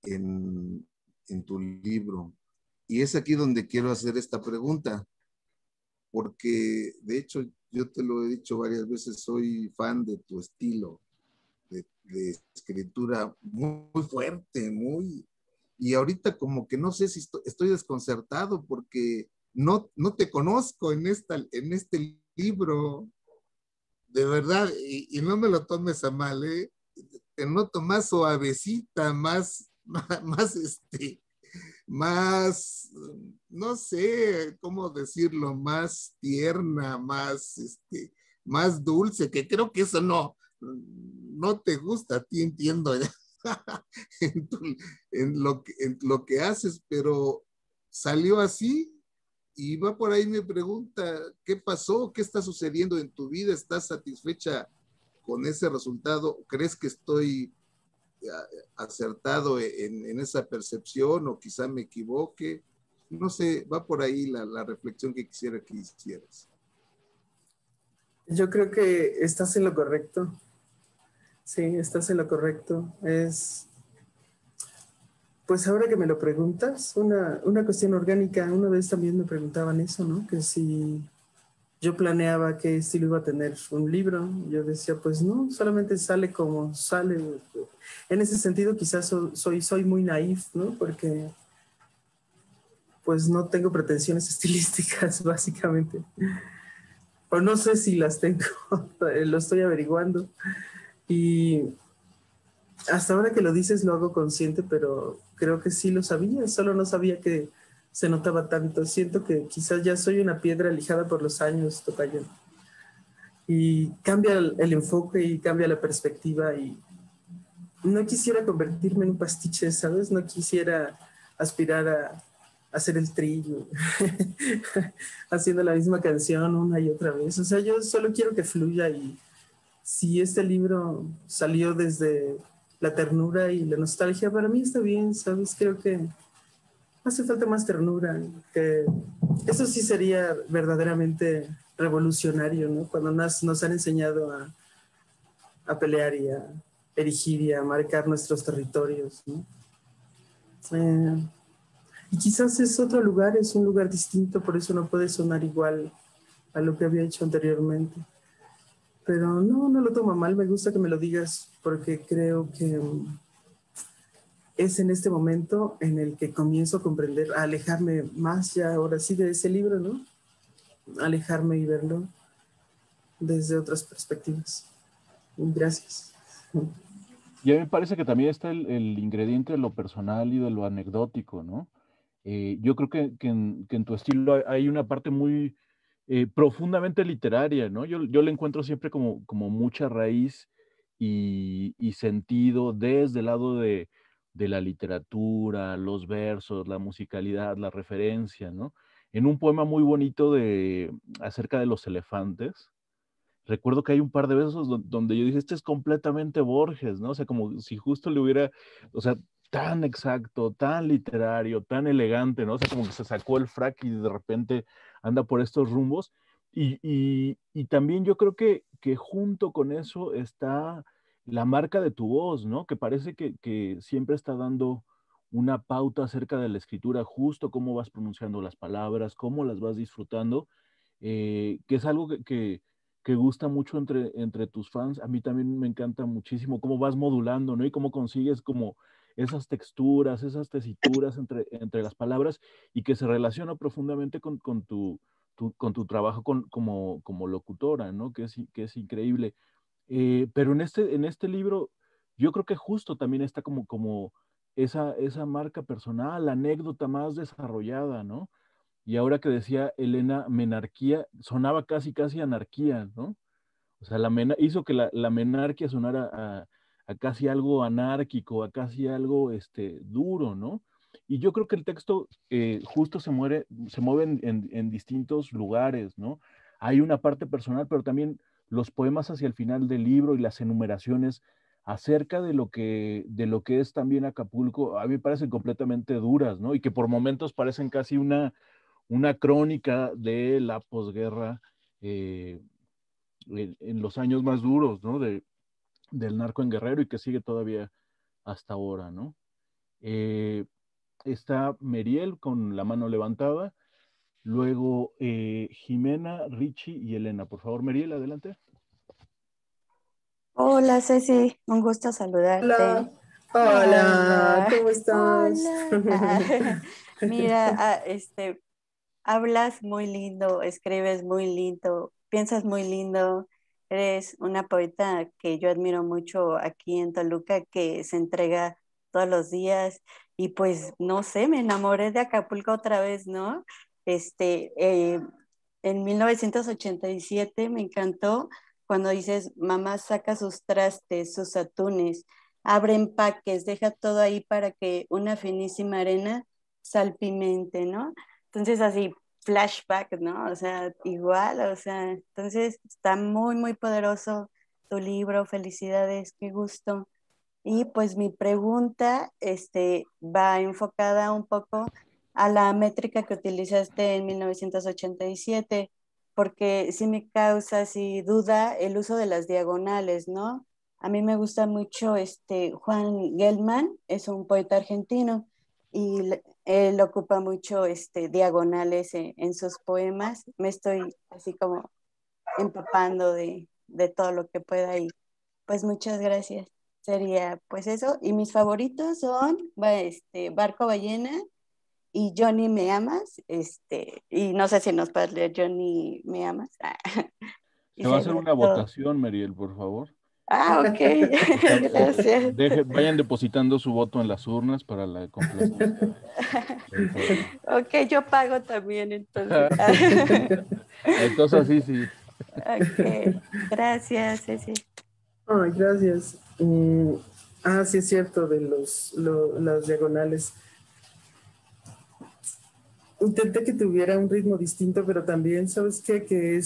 en tu libro. Y es aquí donde quiero hacer esta pregunta, porque de hecho yo te lo he dicho varias veces, soy fan de tu estilo de escritura muy fuerte, y ahorita como que no sé si estoy desconcertado porque no te conozco en este libro, de verdad, y no me lo tomes a mal, te noto más suavecita, más, no sé cómo decirlo, más tierna, más dulce, que creo que eso no te gusta a ti, entiendo, en lo que haces, pero salió así. Y va por ahí mi pregunta, ¿qué pasó? ¿Qué está sucediendo en tu vida? ¿Estás satisfecha con ese resultado? ¿Crees que estoy acertado en esa percepción o quizá me equivoque? No sé, va por ahí la reflexión que quisiera que hicieras. Yo creo que estás en lo correcto. Sí, estás en lo correcto. Es Pues ahora que me lo preguntas, una cuestión orgánica, una vez también me preguntaban eso, ¿no? Que si yo planeaba qué estilo iba a tener un libro. Yo decía, pues no, solamente sale como sale. En ese sentido quizás soy muy naif, ¿no? Porque pues no tengo pretensiones estilísticas, básicamente. O no sé si las tengo, lo estoy averiguando. Y hasta ahora que lo dices lo hago consciente, pero creo que sí lo sabía, solo no sabía que se notaba tanto. Siento que quizás ya soy una piedra lijada por los años, tocayo. Y cambia el enfoque y cambia la perspectiva y no quisiera convertirme en un pastiche, ¿sabes? No quisiera aspirar a hacer el trillo, haciendo la misma canción una y otra vez. O sea, yo solo quiero que fluya y si este libro salió desde la ternura y la nostalgia, para mí está bien, ¿sabes? Creo que hace falta más ternura, que eso sí sería verdaderamente revolucionario, ¿no? Cuando nos han enseñado a pelear y a erigir y a marcar nuestros territorios, ¿no? Y quizás es otro lugar, es un lugar distinto, por eso no puede sonar igual a lo que había hecho anteriormente. Pero no lo tomo mal, me gusta que me lo digas porque creo que es en este momento en el que comienzo a comprender, a alejarme más ya ahora sí de ese libro, ¿no? Alejarme y verlo desde otras perspectivas. Gracias. Y a mí me parece que también está el ingrediente de lo personal y de lo anecdótico, ¿no? Yo creo que en tu estilo hay una parte muy profundamente literaria, ¿no? Yo le encuentro siempre como mucha raíz y sentido desde el lado de la literatura, los versos, la musicalidad, la referencia, ¿no? En un poema muy bonito acerca de los elefantes, recuerdo que hay un par de besos donde yo dije, este es completamente Borges, ¿no? O sea, como si justo le hubiera, o sea, tan exacto, tan literario, tan elegante, ¿no? O sea, como que se sacó el frac y de repente anda por estos rumbos. Y también yo creo que junto con eso está la marca de tu voz, ¿no? Que parece que siempre está dando una pauta acerca de la escritura, justo cómo vas pronunciando las palabras, cómo las vas disfrutando, que es algo que gusta mucho entre tus fans. A mí también me encanta muchísimo cómo vas modulando, ¿no? Y cómo consigues como esas texturas, esas tesituras entre las palabras y que se relaciona profundamente con tu trabajo como locutora, ¿no? Que es increíble. Pero en este libro, yo creo que justo también está como esa marca personal, la anécdota más desarrollada, ¿no? Y ahora que decía Elena, menarquía, sonaba casi anarquía, ¿no? O sea, hizo que la menarquía sonara a casi algo anárquico, a casi algo duro, ¿no? Y yo creo que el texto justo se mueve en distintos lugares, ¿no? Hay una parte personal, pero también los poemas hacia el final del libro y las enumeraciones acerca de lo que es también Acapulco, a mí me parecen completamente duras, ¿no? Y que por momentos parecen casi una crónica de la posguerra en los años más duros, ¿no? Del narco en Guerrero y que sigue todavía hasta ahora, ¿no? Está Meriel con la mano levantada, luego Jimena, Richie y Elena. Por favor, Meriel, adelante. Hola Ceci, un gusto saludarte. Hola, Hola, ¿cómo estás? hola. Mira, hablas muy lindo, escribes muy lindo, piensas muy lindo. Eres una poeta que yo admiro mucho aquí en Toluca, que se entrega todos los días. Y pues, no sé, me enamoré de Acapulco otra vez, ¿no? Este, eh, en 1987 me encantó cuando dices, mamá saca sus trastes, sus atunes, abre empaques, deja todo ahí para que una finísima arena salpimente, ¿no? Entonces así, flashback, ¿no? O sea, igual, o sea, entonces está muy, muy poderoso tu libro, felicidades, qué gusto. Y pues mi pregunta, va enfocada un poco a la métrica que utilizaste en 1987, porque sí me causa así duda el uso de las diagonales, ¿no? A mí me gusta mucho Juan Gelman, es un poeta argentino, él ocupa mucho diagonales en sus poemas. Me estoy así como empapando de todo lo que pueda y pues muchas gracias. Sería pues eso. Y mis favoritos son Barco Ballena y Johnny Me Amas. Y no sé si nos puedes leer Johnny Me Amas. Y Se va a hacer sería una todo. votación, Mariel, por favor. Ok, gracias. Vayan depositando su voto en las urnas para la complacencia del poema. Ok, yo pago también entonces. Entonces, así sí. Ok, gracias, Ceci. Ay, gracias. Sí es cierto, de las diagonales. Intenté que tuviera un ritmo distinto, pero también, ¿sabes qué? Que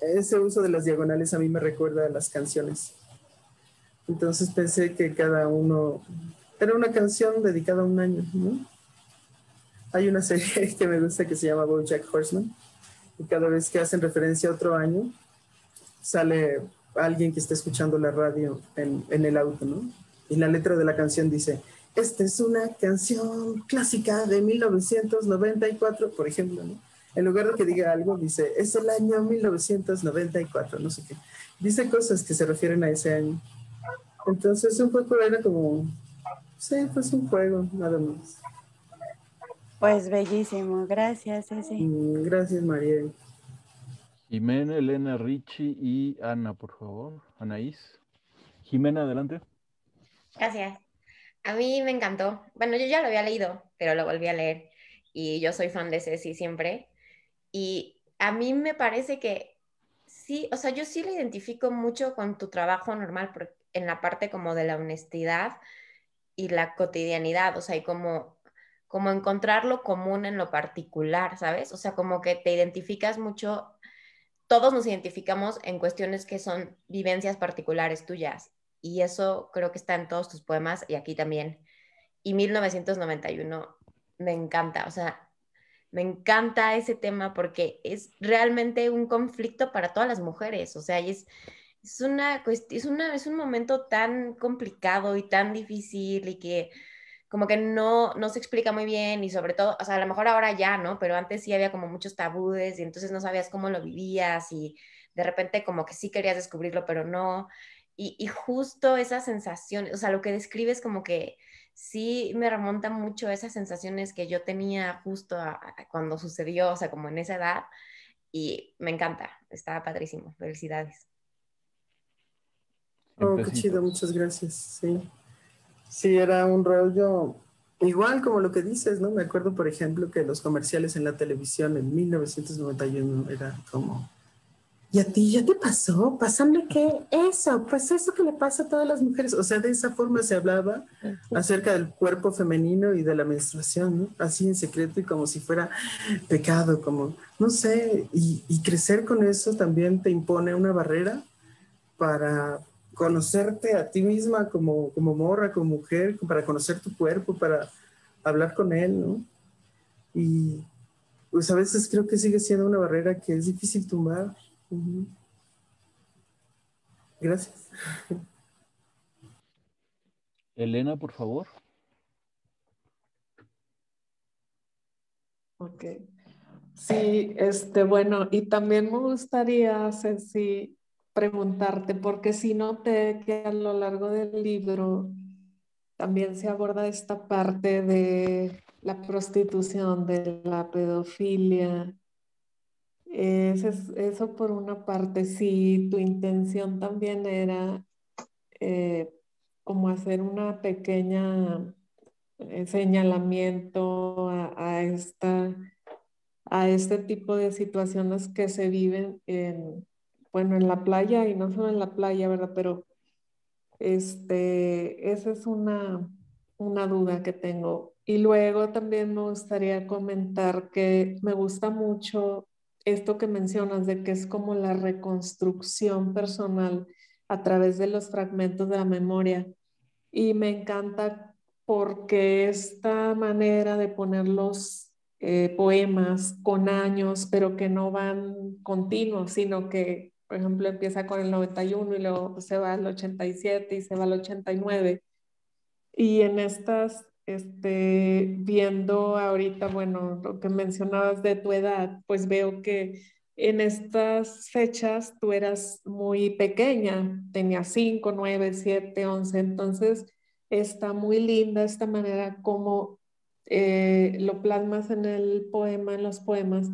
ese uso de las diagonales a mí me recuerda a las canciones. Entonces pensé que cada uno era una canción dedicada a un año, ¿no? Hay una serie que me gusta que se llama BoJack Horseman, y cada vez que hacen referencia a otro año, sale alguien que está escuchando la radio en el auto, ¿no? Y la letra de la canción dice, esta es una canción clásica de 1994, por ejemplo, ¿no? En lugar de que diga algo, dice, es el año 1994, no sé qué. Dice cosas que se refieren a ese año. Entonces un poco era como, sí, pues un juego, nada más. Pues bellísimo, gracias, Ceci. Gracias, María. Jimena, Elena, Richie y Ana, por favor. Anaís. Jimena, adelante. Gracias. A mí me encantó. Bueno, yo ya lo había leído, pero lo volví a leer. Y yo soy fan de Ceci siempre. Y a mí me parece que sí, o sea, yo sí lo identifico mucho con tu trabajo normal en la parte como de la honestidad y la cotidianidad, o sea, y como encontrar lo común en lo particular, ¿sabes? O sea, como que te identificas mucho, todos nos identificamos en cuestiones que son vivencias particulares tuyas. Y eso creo que está en todos tus poemas y aquí también. Y 1991 me encanta, o sea, me encanta ese tema porque es realmente un conflicto para todas las mujeres, o sea, es un momento tan complicado y tan difícil y que como que no se explica muy bien y sobre todo, o sea, a lo mejor ahora ya, ¿no? Pero antes sí había como muchos tabúes y entonces no sabías cómo lo vivías y de repente como que sí querías descubrirlo, pero no. Y justo esa sensación, o sea, lo que describes como que sí me remonta mucho a esas sensaciones que yo tenía justo cuando sucedió, o sea, como en esa edad y me encanta, estaba padrísimo, felicidades. Oh, qué chido, muchas gracias, sí. Sí, era un rollo igual como lo que dices, ¿no? Me acuerdo, por ejemplo, que los comerciales en la televisión en 1991 era como, ¿y a ti ya te pasó? ¿Pasando qué? Eso, pues eso que le pasa a todas las mujeres. O sea, de esa forma se hablaba acerca del cuerpo femenino y de la menstruación, ¿no? Así en secreto y como si fuera pecado, como, no sé, y crecer con eso también te impone una barrera para conocerte a ti misma como morra, como mujer, para conocer tu cuerpo, para hablar con él, ¿no? Y pues a veces creo que sigue siendo una barrera que es difícil tumbar. Gracias. Elena, por favor. Ok. Sí, bueno, y también me gustaría, Ceci, preguntarte, porque si noté que a lo largo del libro también se aborda esta parte de la prostitución, de la pedofilia. Eso por una parte, si tu intención también era como hacer una pequeña señalamiento a este tipo de situaciones que se viven bueno, en la playa y no solo en la playa, ¿verdad? Pero esa es una duda que tengo. Y luego también me gustaría comentar que me gusta mucho esto que mencionas de que es como la reconstrucción personal a través de los fragmentos de la memoria. Y me encanta porque esta manera de poner los poemas con años, pero que no van continuos, sino que, por ejemplo, empieza con el 91 y luego se va al 87 y se va al 89. Y en estas, viendo ahorita, bueno, lo que mencionabas de tu edad, pues veo que en estas fechas tú eras muy pequeña, tenías 5, 9, 7, 11, entonces está muy linda esta manera como lo plasmas en el poema, en los poemas,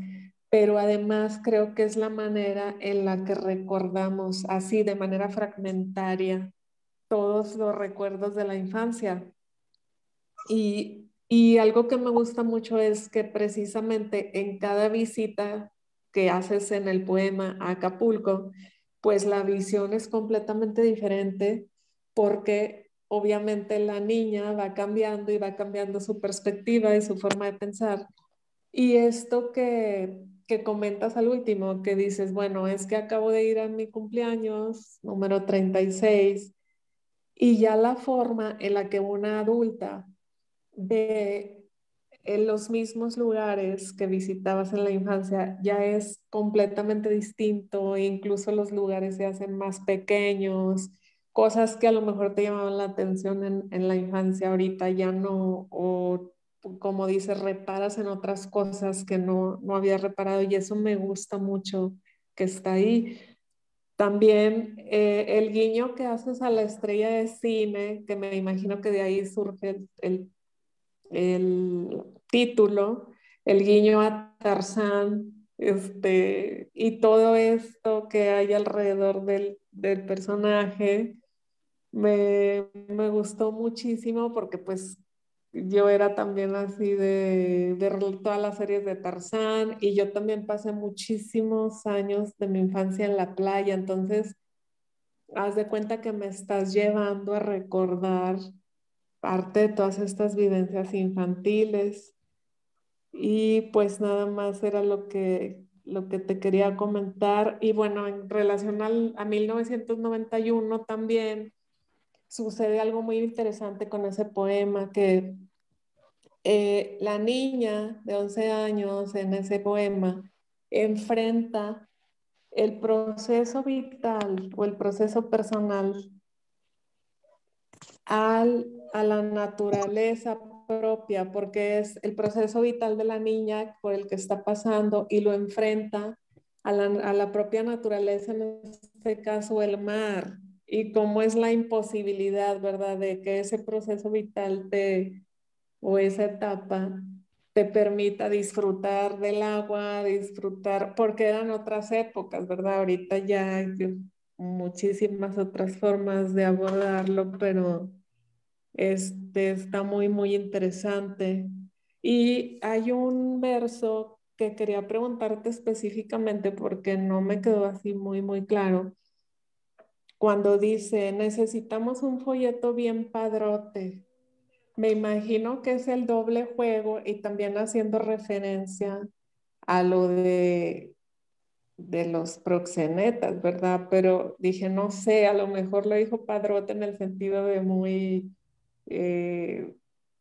pero además creo que es la manera en la que recordamos así de manera fragmentaria todos los recuerdos de la infancia. Y algo que me gusta mucho es que precisamente en cada visita que haces en el poema a Acapulco, pues la visión es completamente diferente porque obviamente la niña va cambiando y va cambiando su perspectiva y su forma de pensar. Y esto que comentas al último, que dices, bueno, es que acabo de ir a mi cumpleaños número 36 y ya la forma en la que una adulta ve en los mismos lugares que visitabas en la infancia ya es completamente distinto, e incluso los lugares se hacen más pequeños, cosas que a lo mejor te llamaban la atención en la infancia ahorita ya no, o como dices, reparas en otras cosas que no había reparado y eso me gusta mucho que está ahí. También el guiño que haces a la estrella de cine, que me imagino que de ahí surge el título, el guiño a Tarzán, y todo esto que hay alrededor del personaje, me gustó muchísimo porque pues yo era también así de ver todas las series de Tarzán y yo también pasé muchísimos años de mi infancia en la playa, entonces haz de cuenta que me estás llevando a recordar parte de todas estas vivencias infantiles y pues nada más era lo que te quería comentar. Y bueno, en relación a 1991 también sucede algo muy interesante con ese poema, que la niña de 11 años en ese poema enfrenta el proceso vital o el proceso personal a la naturaleza propia, porque es el proceso vital de la niña por el que está pasando y lo enfrenta a la propia naturaleza, en este caso el mar, y cómo es la imposibilidad, ¿verdad?, de que ese proceso vital o esa etapa te permita disfrutar del agua, disfrutar, porque eran otras épocas, ¿verdad? Ahorita ya hay muchísimas otras formas de abordarlo, pero está muy, muy interesante. Y hay un verso que quería preguntarte específicamente porque no me quedó así muy, muy claro. Cuando dice, necesitamos un folleto bien padrote. Me imagino que es el doble juego y también haciendo referencia a lo de los proxenetas, ¿verdad? Pero dije, no sé, a lo mejor lo dijo padrote en el sentido de muy eh,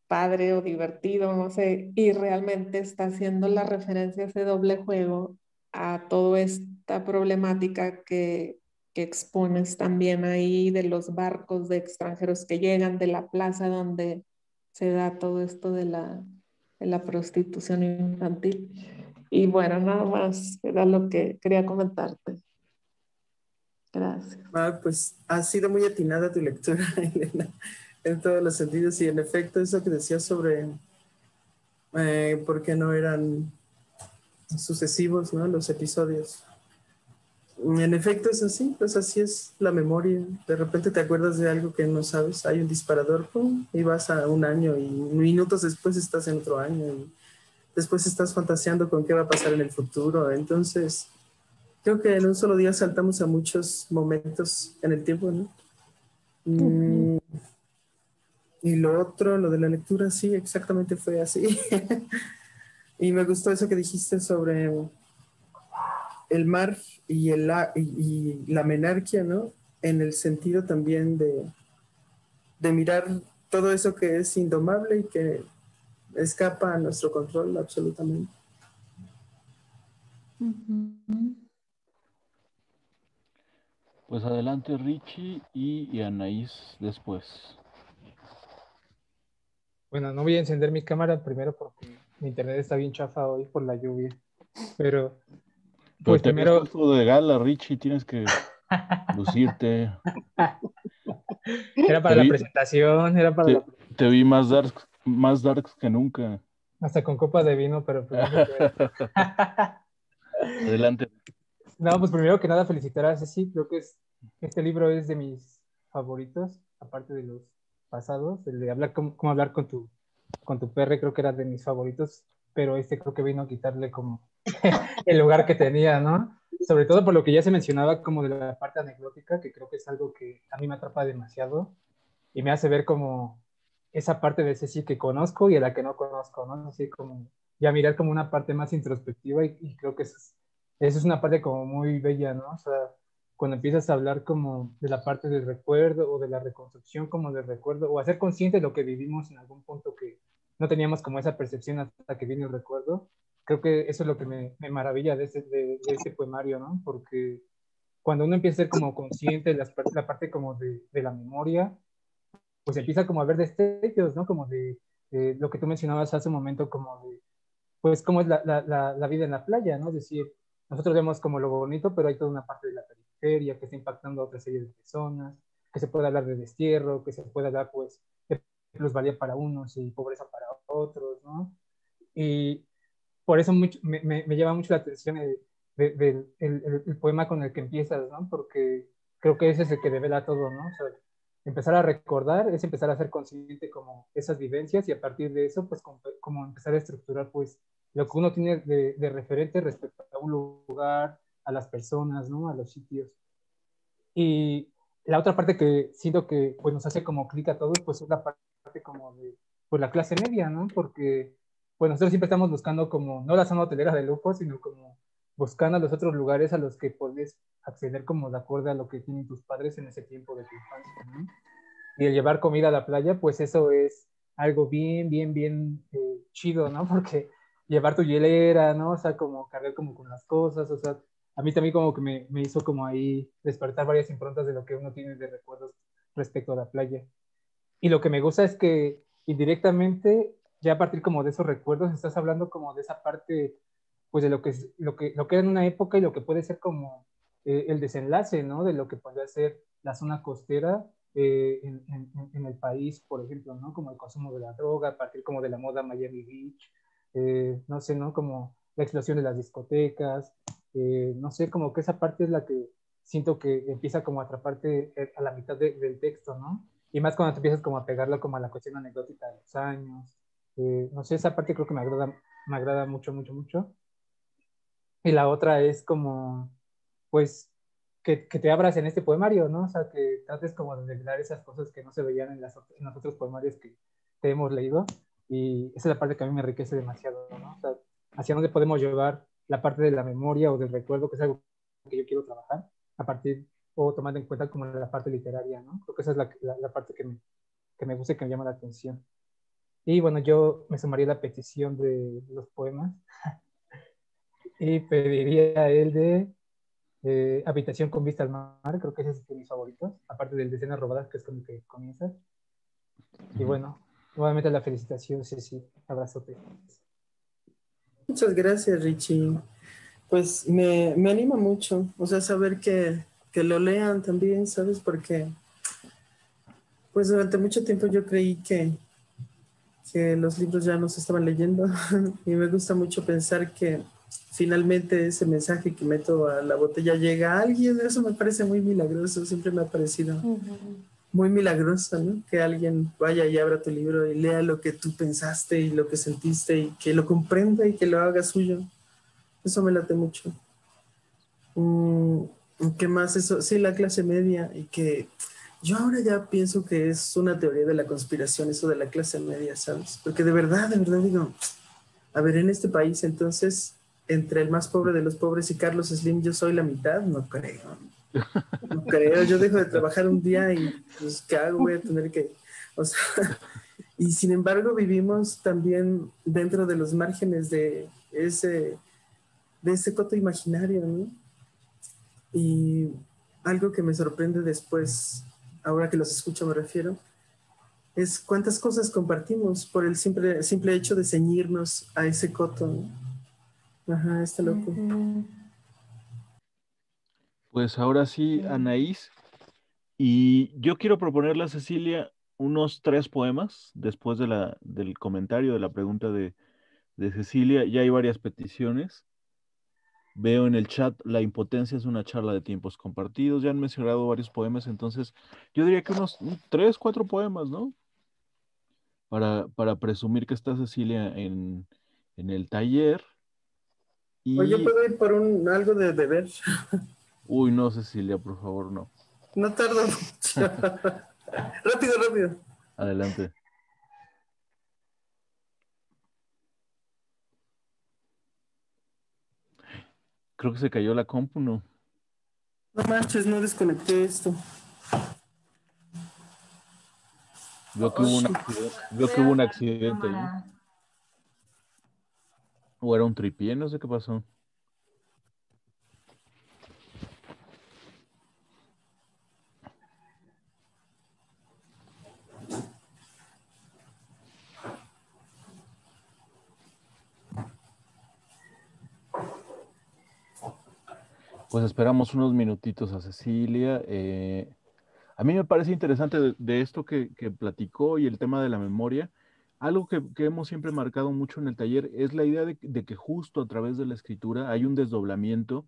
padre o divertido, no sé, y realmente está haciendo la referencia a ese doble juego, a toda esta problemática que expones también ahí de los barcos de extranjeros que llegan, de la plaza donde se da todo esto de la prostitución infantil. Y bueno, nada más era lo que quería comentarte. Gracias. Pues ha sido muy atinada tu lectura, Elena, en todos los sentidos. Y en efecto, eso que decías sobre por qué no eran sucesivos, ¿no?, los episodios. En efecto es así, pues así es la memoria. De repente te acuerdas de algo que no sabes. Hay un disparador, ¡pum!, y vas a un año y minutos después estás en otro año y después estás fantaseando con qué va a pasar en el futuro. Entonces, creo que en un solo día saltamos a muchos momentos en el tiempo, ¿no? Y lo otro, lo de la lectura, sí, exactamente fue así. Y me gustó eso que dijiste sobre el mar y la menarquia, ¿no? En el sentido también de mirar todo eso que es indomable y que escapa a nuestro control absolutamente. Pues adelante Richie y Anaís después. Bueno, no voy a encender mi cámara primero porque mi internet está bien chafa hoy por la lluvia. Pero, Pero pues te habías primero, puesto de gala, Richie, tienes que lucirte. era Te para la vi, presentación, era para la te vi presentación. más darks que nunca. Hasta con copa de vino, pero pues no se puede. Adelante. No, pues primero que nada felicitar a Ceci, creo que este libro es de mis favoritos, aparte de los pasados, el de hablar cómo hablar con tu perro, creo que era de mis favoritos, pero este creo que vino a quitarle como el lugar que tenía, ¿no? Sobre todo por lo que ya se mencionaba como de la parte anecdótica, que creo que es algo que a mí me atrapa demasiado y me hace ver como esa parte de Ceci que conozco y a la que no conozco, ¿no? Así como ya mirar como una parte más introspectiva y creo que eso es una parte como muy bella, ¿no? O sea, cuando empiezas a hablar como de la parte del recuerdo o de la reconstrucción como del recuerdo o hacer consciente de lo que vivimos en algún punto que no teníamos como esa percepción hasta que viene el recuerdo, creo que eso es lo que me maravilla de este poemario, ¿no? Porque cuando uno empieza a ser como consciente de la parte como de la memoria, pues empieza como a ver destellos, ¿no? Como de lo que tú mencionabas hace un momento, como de, pues, cómo es la vida en la playa, ¿no? Es decir, nosotros vemos como lo bonito, pero hay toda una parte de la periferia que está impactando a otra serie de personas, que se puede hablar de destierro, que se puede hablar, pues, de plusvalía para unos y pobreza para otros, ¿no? Y por eso me llama mucho la atención el poema con el que empiezas, ¿no? Porque creo que ese es el que devela todo, ¿no? O sea, empezar a recordar es empezar a ser consciente como esas vivencias y a partir de eso, pues como empezar a estructurar, pues, lo que uno tiene de referente respecto a un lugar, a las personas, ¿no? A los sitios. Y la otra parte que siento que pues, nos hace como clic a todos, pues es la parte como de pues, la clase media, ¿no? Porque pues nosotros siempre estamos buscando como, no la zona hotelera de lujo, sino como buscando los otros lugares a los que puedes acceder como de acuerdo a lo que tienen tus padres en ese tiempo de tu infancia, ¿no? Y el llevar comida a la playa, pues eso es algo bien chido, ¿no? Porque llevar tu hielera, ¿no? O sea, como cargar como con las cosas, o sea, a mí también como que me hizo como ahí despertar varias improntas de lo que uno tiene de recuerdos respecto a la playa. Y lo que me gusta es que indirectamente, ya a partir como de esos recuerdos, estás hablando como de esa parte, pues de lo que era en una época y lo que puede ser como el desenlace, ¿no? De lo que podría ser la zona costera en el país, por ejemplo, ¿no? Como el consumo de la droga, a partir como de la moda Miami Beach, no sé, ¿no? Como la explosión de las discotecas, no sé, como que esa parte es la que siento que empieza como a atraparte a la mitad del texto, ¿no? Y más cuando te empiezas como a pegarlo como a la cuestión anecdótica de los años. No sé, esa parte creo que me agrada mucho. Y la otra es como, pues, que te abras en este poemario, ¿no? O sea, que trates como de revelar esas cosas que no se veían en los otros poemarios que hemos leído. Y esa es la parte que a mí me enriquece demasiado, ¿no? O sea, hacia dónde podemos llevar la parte de la memoria o del recuerdo, que es algo que yo quiero trabajar, a partir o tomando en cuenta como la parte literaria, ¿no? Creo que esa es la parte que me gusta y que me llama la atención. Y bueno, yo me sumaría a la petición de los poemas y pediría el de Habitación con vista al mar, creo que ese es de mis favoritos, aparte del de Escenas robadas, que es con el que comienza. Y bueno, nuevamente la felicitación, sí, abrazote. Muchas gracias, Richie. Pues me anima mucho, o sea, saber que lo lean también, ¿sabes? Porque pues durante mucho tiempo yo creí que los libros ya no se estaban leyendo y me gusta mucho pensar que finalmente ese mensaje que meto a la botella llega a alguien. Eso me parece muy milagroso, siempre me ha parecido muy milagroso, ¿no? Que alguien vaya y abra tu libro y lea lo que tú pensaste y lo que sentiste y que lo comprenda y que lo haga suyo. Eso me late mucho. ¿Qué más? Eso, sí, la clase media y que yo ahora ya pienso que es una teoría de la conspiración eso de la clase media, ¿sabes? Porque de verdad digo, a ver, en este país entonces, entre el más pobre de los pobres y Carlos Slim, yo soy la mitad, no creo, yo dejo de trabajar un día y pues, ¿qué hago? Voy a tener que, o sea, y sin embargo vivimos también dentro de los márgenes de ese coto imaginario, ¿no? Y algo que me sorprende después, ahora que los escucho me refiero, es cuántas cosas compartimos por el simple hecho de ceñirnos a ese coto, ¿no? Ajá, está loco. Pues ahora sí, Anaís, y yo quiero proponerle a Cecilia unos 3 poemas después del comentario, de la pregunta de Cecilia. Ya hay varias peticiones. Veo en el chat, la impotencia es una charla de tiempos compartidos. Ya han mencionado varios poemas, entonces yo diría que unos 3, 4 poemas, ¿no? Para presumir que está Cecilia en el taller. O yo Y, puedo ir por algo de beber. uy, no, Cecilia, por favor, no. No tardo mucho. Rápido, rápido. Adelante. Creo que se cayó la compu, ¿no? No manches, no desconecté esto. Veo que hubo un accidente ahí. O era un tripié, no sé qué pasó. Pues esperamos unos minutitos a Cecilia. A mí me parece interesante de esto que platicó y el tema de la memoria. Algo que hemos siempre marcado mucho en el taller es la idea de que justo a través de la escritura hay un desdoblamiento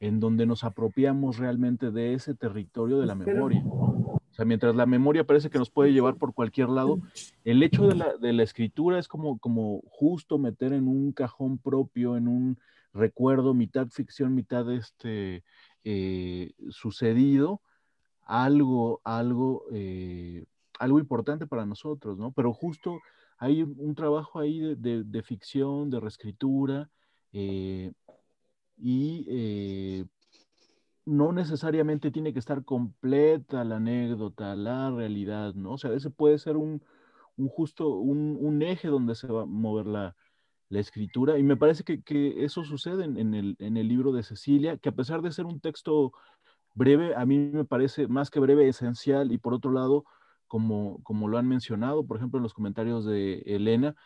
en donde nos apropiamos realmente de ese territorio de la memoria, ¿no? O sea, mientras la memoria parece que nos puede llevar por cualquier lado, el hecho de la escritura es como justo meter en un cajón propio, en un recuerdo, mitad ficción, mitad sucedido, algo importante para nosotros, ¿no? Pero justo hay un trabajo ahí de ficción, de reescritura, y no necesariamente tiene que estar completa la anécdota, la realidad, ¿no? O sea, ese puede ser un eje donde se va a mover la escritura, y me parece que eso sucede en el libro de Cecilia, que a pesar de ser un texto breve, a mí me parece más que breve, esencial, y por otro lado, como lo han mencionado, por ejemplo, en los comentarios de Elena,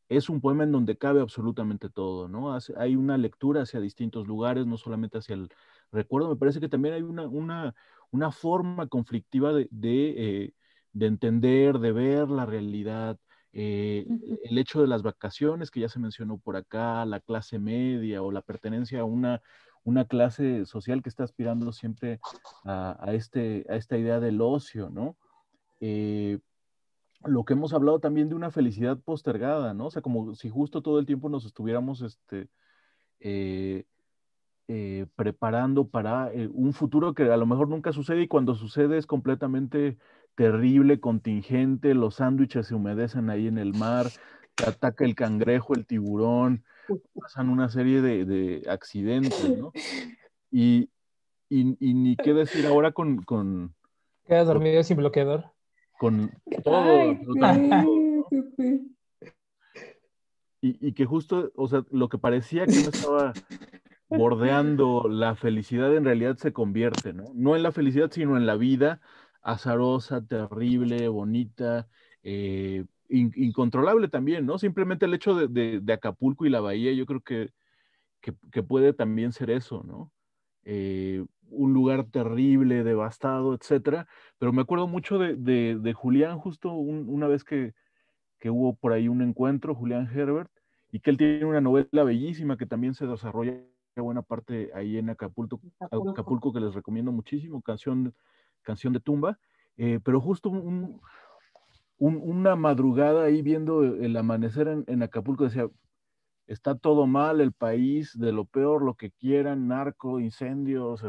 es un poema en donde cabe absolutamente todo, ¿no? Hay una lectura hacia distintos lugares, no solamente hacia el recuerdo. Me parece que también hay una forma conflictiva de entender, de ver la realidad. El hecho de las vacaciones, que ya se mencionó por acá, la clase media o la pertenencia a una clase social que está aspirando siempre a esta idea del ocio, ¿no? Lo que hemos hablado también de una felicidad postergada, ¿no? O sea, como si justo todo el tiempo nos estuviéramos eh, preparando para un futuro que a lo mejor nunca sucede, y cuando sucede es completamente terrible, contingente, los sándwiches se humedecen ahí en el mar, te ataca el cangrejo, el tiburón, pasan una serie de accidentes, ¿no? Y ni qué decir ahora Quedas dormido sin bloqueador. con todo, absolutamente todo. Y que justo, o sea, lo que parecía que no estaba bordeando la felicidad en realidad se convierte, ¿no? No en la felicidad, sino en la vida azarosa, terrible, bonita, incontrolable también, ¿no? Simplemente el hecho de Acapulco y la bahía, yo creo que puede también ser eso, ¿no? Un lugar terrible, devastado, etcétera. Pero me acuerdo mucho de Julián, justo una vez que hubo por ahí un encuentro, Julián Herbert, y que él tiene una novela bellísima que también se desarrolla buena parte ahí en Acapulco, que les recomiendo muchísimo, Canción de Tumba, pero justo una madrugada ahí viendo el amanecer en Acapulco, decía, está todo mal, el país, de lo peor, lo que quieran, narco, incendios,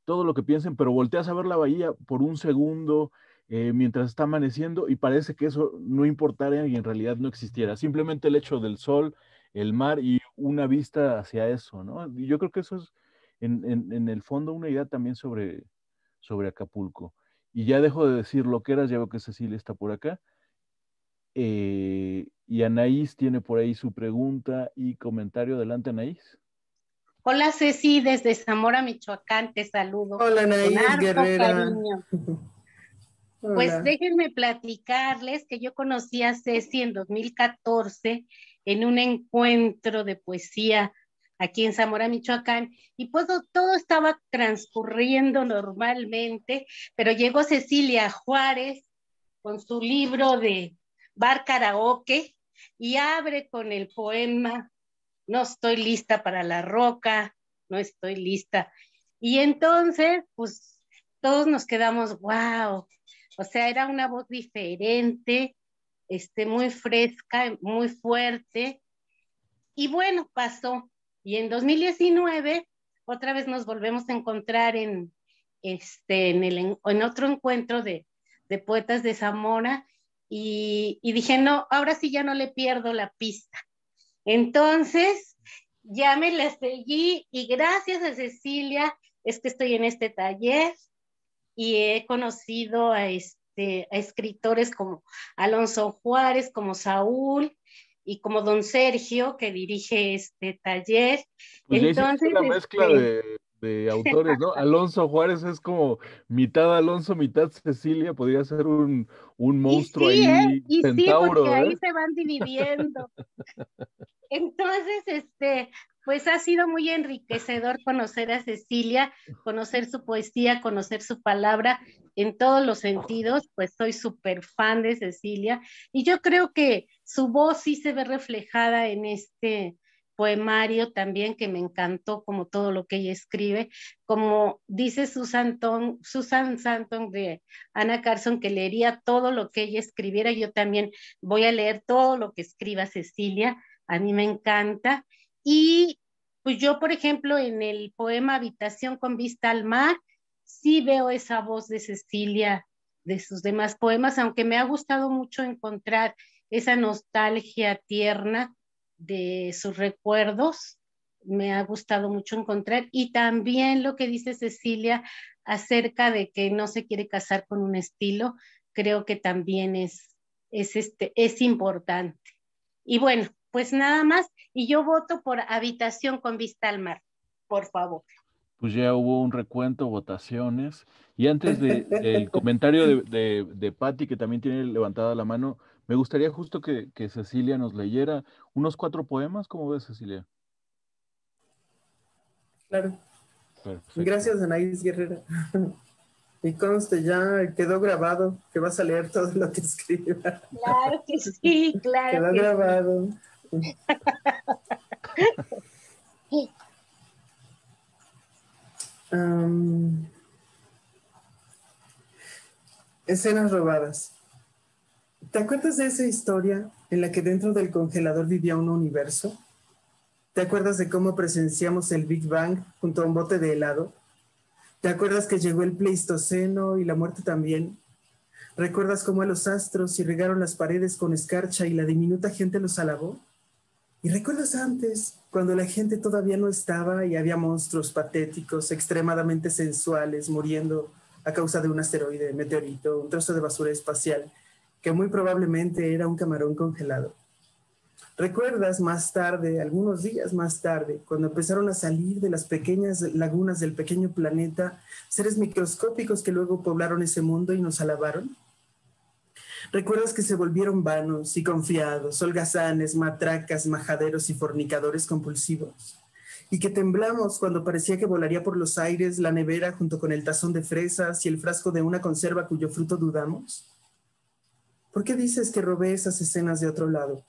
todo lo que piensen, pero volteas a ver la bahía por un segundo mientras está amaneciendo y parece que eso no importara y en realidad no existiera. Simplemente el hecho del sol, el mar y una vista hacia eso, ¿no? Y yo creo que eso es en el fondo una idea también sobre Acapulco. Y ya dejo de decir lo que eras, ya veo que Cecilia está por acá. Y Anaís tiene por ahí su pregunta y comentario. Adelante, Anaís. Hola Ceci, desde Zamora, Michoacán, te saludo. Hola Anaís con harto Guerrera. cariño. Pues Hola. déjenme platicarles que yo conocí a Ceci en 2014 en un encuentro de poesía aquí en Zamora, Michoacán, y pues todo estaba transcurriendo normalmente, pero llegó Cecilia Juárez con su libro de Bar Karaoke y abre con el poema No estoy lista para la roca, no estoy lista. Y entonces, pues todos nos quedamos, wow, o sea, era una voz diferente, muy fresca, muy fuerte. Y bueno, pasó. Y en 2019, otra vez nos volvemos a encontrar en otro encuentro de poetas de Zamora. Y dije, no, ahora sí ya no le pierdo la pista. Entonces, ya me la seguí y gracias a Cecilia es que estoy en este taller y he conocido a escritores como Alonso Juárez, como Saúl y como don Sergio, que dirige este taller. Pues ya hiciste Entonces, una mezcla de autores, ¿no? Alonso Juárez es como mitad Alonso, mitad Cecilia, podría ser un y monstruo sí, ahí, y sí, porque centauro, ahí ¿eh? se van dividiendo. Entonces, pues ha sido muy enriquecedor conocer a Cecilia, conocer su poesía, conocer su palabra en todos los sentidos, pues soy súper fan de Cecilia y yo creo que su voz sí se ve reflejada en este poemario también que me encantó como todo lo que ella escribe, como dice Susan Sontag de Anna Carson que leería todo lo que ella escribiera, yo también voy a leer todo lo que escriba Cecilia, a mí me encanta. Y pues yo, por ejemplo, en el poema Habitación con vista al mar, sí veo esa voz de Cecilia de sus demás poemas, aunque me ha gustado mucho encontrar esa nostalgia tierna de sus recuerdos, me ha gustado mucho encontrar, y también lo que dice Cecilia acerca de que no se quiere casar con un estilo, creo que también es importante. Y bueno, pues nada más, y yo voto por Habitación con vista al mar, por favor. Pues ya hubo un recuento, votaciones. Y antes del comentario de Patti, que también tiene levantada la mano, me gustaría justo que Cecilia nos leyera unos 4 poemas. ¿Cómo ves, Cecilia? Claro. Perfecto. Gracias, Anaís Guerrera. Y conste, ya quedó grabado que vas a leer todo lo que escriba. Claro que sí, claro Quedó que grabado. Sí. Escenas robadas. ¿Te acuerdas de esa historia en la que dentro del congelador vivía un universo? ¿Te acuerdas de cómo presenciamos el Big Bang junto a un bote de helado? ¿Te acuerdas que llegó el Pleistoceno y la muerte también? ¿Recuerdas cómo a los astros irrigaron las paredes con escarcha y la diminuta gente los alabó? ¿Y recuerdas antes, cuando la gente todavía no estaba y había monstruos patéticos, extremadamente sensuales, muriendo a causa de un asteroide, meteorito, un trozo de basura espacial, que muy probablemente era un camarón congelado? ¿Recuerdas más tarde, algunos días más tarde, cuando empezaron a salir de las pequeñas lagunas del pequeño planeta seres microscópicos que luego poblaron ese mundo y nos alabaron? ¿Recuerdas que se volvieron vanos y confiados, holgazanes, matracas, majaderos y fornicadores compulsivos? Y que temblamos cuando parecía que volaría por los aires la nevera junto con el tazón de fresas y el frasco de una conserva cuyo fruto dudamos? ¿Por qué dices que robé esas escenas de otro lado?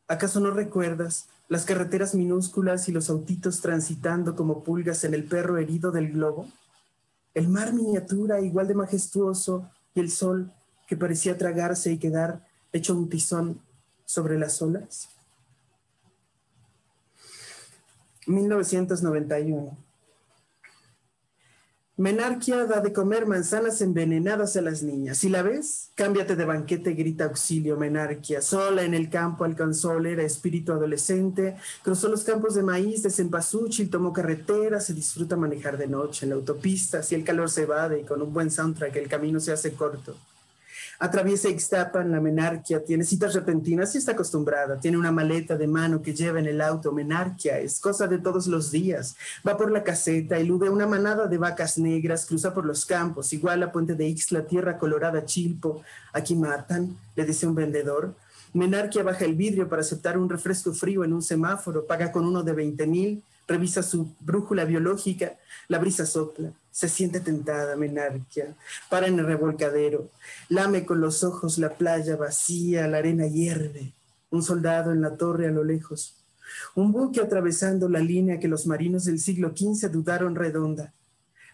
¿Acaso no recuerdas las carreteras minúsculas y los autitos transitando como pulgas en el perro herido del globo? El mar miniatura igual de majestuoso y el sol que parecía tragarse y quedar hecho un tizón sobre las olas. 1991. Menarquia da de comer manzanas envenenadas a las niñas. Si la ves, cámbiate de banquete, grita auxilio, Menarquia. Sola en el campo alcanzó era espíritu adolescente, cruzó los campos de maíz de cempasúchil, tomó carretera, se disfruta manejar de noche en la autopista, si el calor se evade y con un buen soundtrack el camino se hace corto. Atraviesa Ixtapan, la Menarquia, tiene citas repentinas y está acostumbrada. Tiene una maleta de mano que lleva en el auto. Menarquia es cosa de todos los días. Va por la caseta, elude una manada de vacas negras, cruza por los campos, igual a Puente de Ixtla, Tierra Colorada, Chilpo. Aquí matan, le dice un vendedor. Menarquia baja el vidrio para aceptar un refresco frío en un semáforo, paga con uno de 20,000, revisa su brújula biológica, la brisa sopla, se siente tentada. Menarquia para en el revolcadero, lame con los ojos la playa vacía, la arena hierve, un soldado en la torre a lo lejos, un buque atravesando la línea que los marinos del siglo XV dudaron redonda.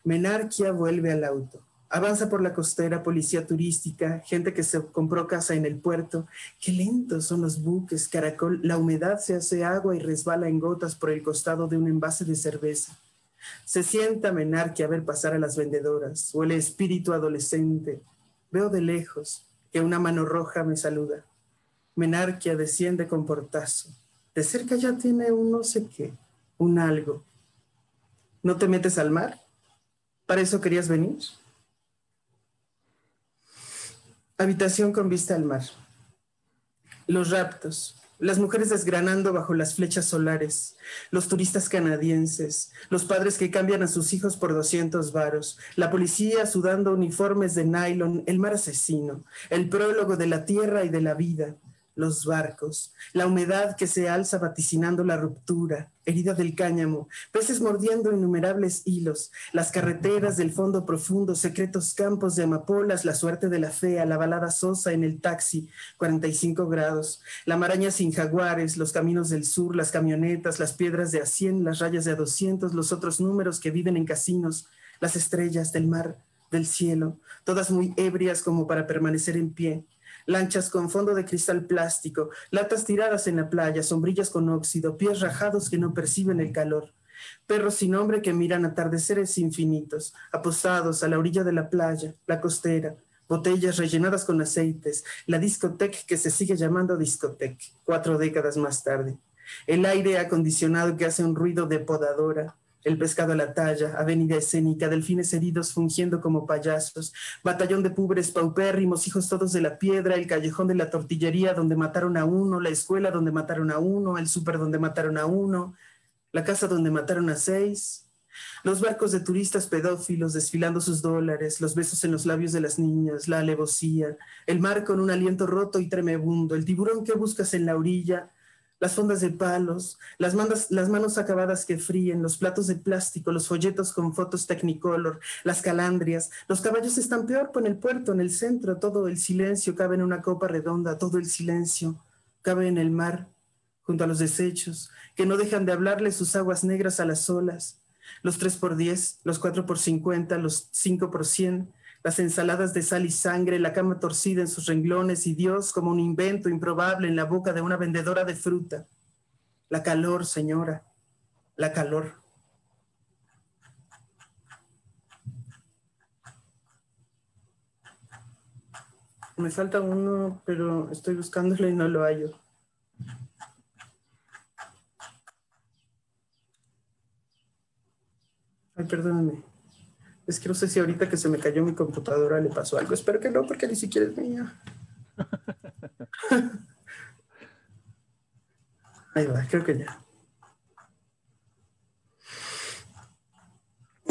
Menarquia vuelve al auto. Avanza por la costera, policía turística, gente que se compró casa en el puerto. Qué lentos son los buques, caracol. La humedad se hace agua y resbala en gotas por el costado de un envase de cerveza. Se sienta Menarquia a ver pasar a las vendedoras. Huele espíritu adolescente. Veo de lejos que una mano roja me saluda. Menarquia desciende con portazo. De cerca ya tiene un no sé qué, un algo. ¿No te metes al mar? ¿Para eso querías venir? Habitación con vista al mar. Los raptos, las mujeres desgranando bajo las flechas solares, los turistas canadienses, los padres que cambian a sus hijos por 200 varos, la policía sudando uniformes de nylon, el mar asesino, el prólogo de la tierra y de la vida, los barcos, la humedad que se alza vaticinando la ruptura, herida del cáñamo, peces mordiendo innumerables hilos, las carreteras del fondo profundo, secretos campos de amapolas, la suerte de la fea, la balada sosa en el taxi, 45 grados, la maraña sin jaguares, los caminos del sur, las camionetas, las piedras de A100, las rayas de A200, los otros números que viven en casinos, las estrellas del mar, del cielo, todas muy ebrias como para permanecer en pie. Lanchas con fondo de cristal plástico, latas tiradas en la playa, sombrillas con óxido, pies rajados que no perciben el calor. Perros sin nombre que miran atardeceres infinitos, apostados a la orilla de la playa, la costera, botellas rellenadas con aceites, la discoteca que se sigue llamando discoteca, 4 décadas más tarde. El aire acondicionado que hace un ruido de podadora. El pescado a la talla, avenida escénica, delfines heridos fungiendo como payasos, batallón de pobres paupérrimos, hijos todos de la piedra, el callejón de la tortillería donde mataron a uno, la escuela donde mataron a uno, el súper donde mataron a uno, la casa donde mataron a 6, los barcos de turistas pedófilos desfilando sus dólares, los besos en los labios de las niñas, la alevosía, el mar con un aliento roto y tremebundo, el tiburón que buscas en la orilla, las fondas de palos, las manos acabadas que fríen, los platos de plástico, los folletos con fotos Technicolor, las calandrias, los caballos están peor en el puerto, en el centro, todo el silencio cabe en una copa redonda, todo el silencio cabe en el mar, junto a los desechos, que no dejan de hablarle sus aguas negras a las olas, los 3x10, los 4x50, los 5x100, las ensaladas de sal y sangre, la cama torcida en sus renglones y Dios como un invento improbable en la boca de una vendedora de fruta. La calor, señora, la calor. Me falta uno, pero estoy buscándolo y no lo hallo. Ay, perdóname. Es que no sé si ahorita que se me cayó mi computadora le pasó algo. Espero que no, porque ni siquiera es mía. Ahí va, creo que ya.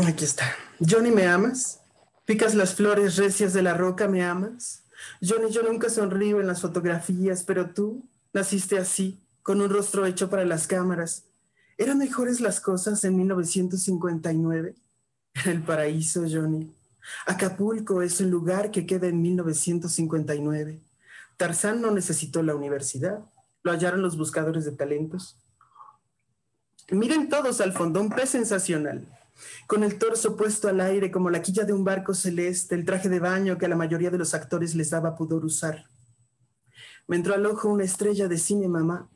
Aquí está. Johnny, ¿me amas? ¿Picas las flores recias de la roca? ¿Me amas? Johnny, yo nunca sonrío en las fotografías, pero tú naciste así, con un rostro hecho para las cámaras. ¿Eran mejores las cosas en 1959? Era el paraíso, Johnny. Acapulco es un lugar que queda en 1959. Tarzán no necesitó la universidad. Lo hallaron los buscadores de talentos. Miren todos al fondo, un pez sensacional. Con el torso puesto al aire como la quilla de un barco celeste, el traje de baño que a la mayoría de los actores les daba pudor usar. Me entró al ojo una estrella de cine, mamá.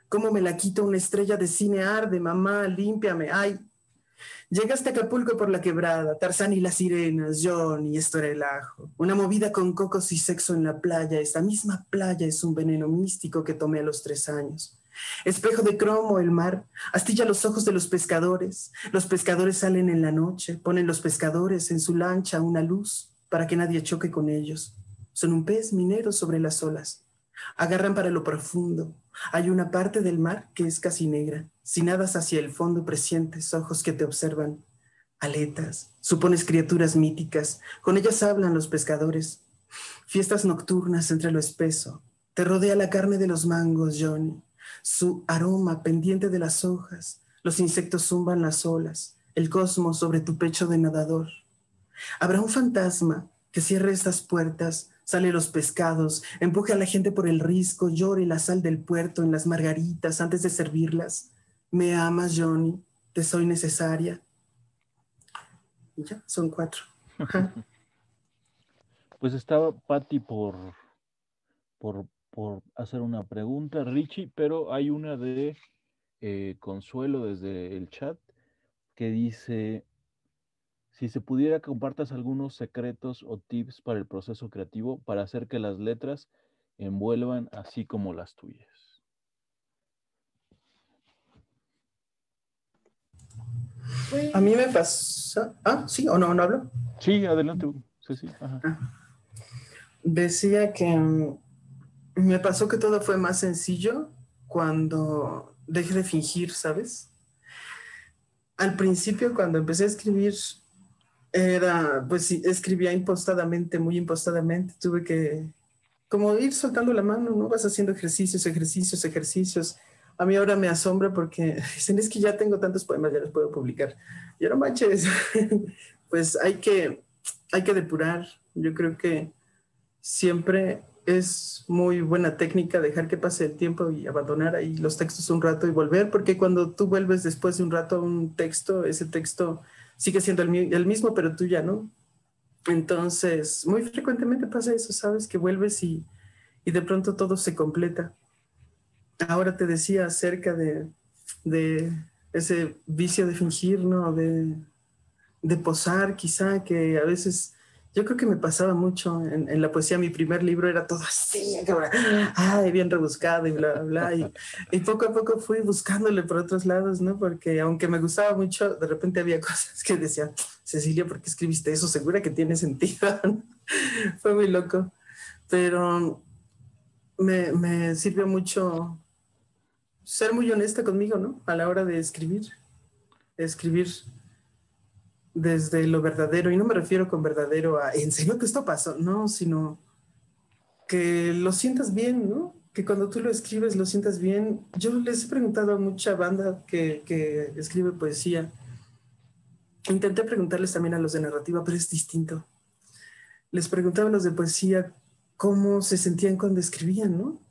¿Cómo me la quito? Una estrella de cine arde, mamá, límpiame. Ay. Llegaste a Acapulco por la quebrada, Tarzán y las sirenas, Johnny, esto era el ajo. Una movida con cocos y sexo en la playa. Esta misma playa es un veneno místico que tomé a los 3 años. Espejo de cromo, el mar, astilla los ojos de los pescadores. Los pescadores salen en la noche, ponen los pescadores en su lancha una luz para que nadie choque con ellos. Son un pez minero sobre las olas. Agarran para lo profundo. Hay una parte del mar que es casi negra. Si nadas hacia el fondo presientes ojos que te observan. Aletas, supones criaturas míticas. Con ellas hablan los pescadores. Fiestas nocturnas entre lo espeso. Te rodea la carne de los mangos, Johnny. Su aroma pendiente de las hojas. Los insectos zumban las olas. El cosmos sobre tu pecho de nadador. Habrá un fantasma que cierre estas puertas, sale los pescados, empuje a la gente por el risco, llore la sal del puerto en las margaritas antes de servirlas. Me amas, Johnny, te soy necesaria. Y ya, son 4. Pues estaba Patti por hacer una pregunta, Richie, pero hay una de Consuelo desde el chat que dice, si se pudiera compartas algunos secretos o tips para el proceso creativo para hacer que las letras envuelvan así como las tuyas. A mí me pasa... ¿sí o no hablo? Sí, adelante. Sí. Ajá. Decía que me pasó que todo fue más sencillo cuando dejé de fingir, ¿sabes? Al principio, cuando empecé a escribir, pues sí, escribía impostadamente, muy impostadamente. Tuve que como ir soltando la mano, ¿no? Vas haciendo ejercicios. A mí ahora me asombra porque dicen, es que ya tengo tantos poemas, ya los puedo publicar. Y no manches, pues hay que depurar. Yo creo que siempre es muy buena técnica dejar que pase el tiempo y abandonar ahí los textos un rato y volver, porque cuando tú vuelves después de un rato a un texto, ese texto sigue siendo el mismo, pero tú ya no. Entonces, muy frecuentemente pasa eso, ¿sabes? Que vuelves y de pronto todo se completa. Ahora te decía acerca de ese vicio de fingir, ¿no? De posar, quizá, que a veces yo creo que me pasaba mucho en la poesía. Mi primer libro era todo así, bien rebuscado y bla, bla, bla. Y poco a poco fui buscándole por otros lados, ¿no? Porque aunque me gustaba mucho, de repente había cosas que decía, Cecilia, ¿por qué escribiste eso? Segura que tiene sentido. Fue muy loco. Pero me sirvió mucho ser muy honesta conmigo, ¿no? A la hora de escribir desde lo verdadero, y no me refiero con verdadero a, ¿en serio que esto pasó? No, sino que lo sientas bien, ¿no? Que cuando tú lo escribes lo sientas bien. Yo les he preguntado a mucha banda que escribe poesía. Intenté preguntarles también a los de narrativa, pero es distinto. Les preguntaba a los de poesía cómo se sentían cuando escribían, ¿no?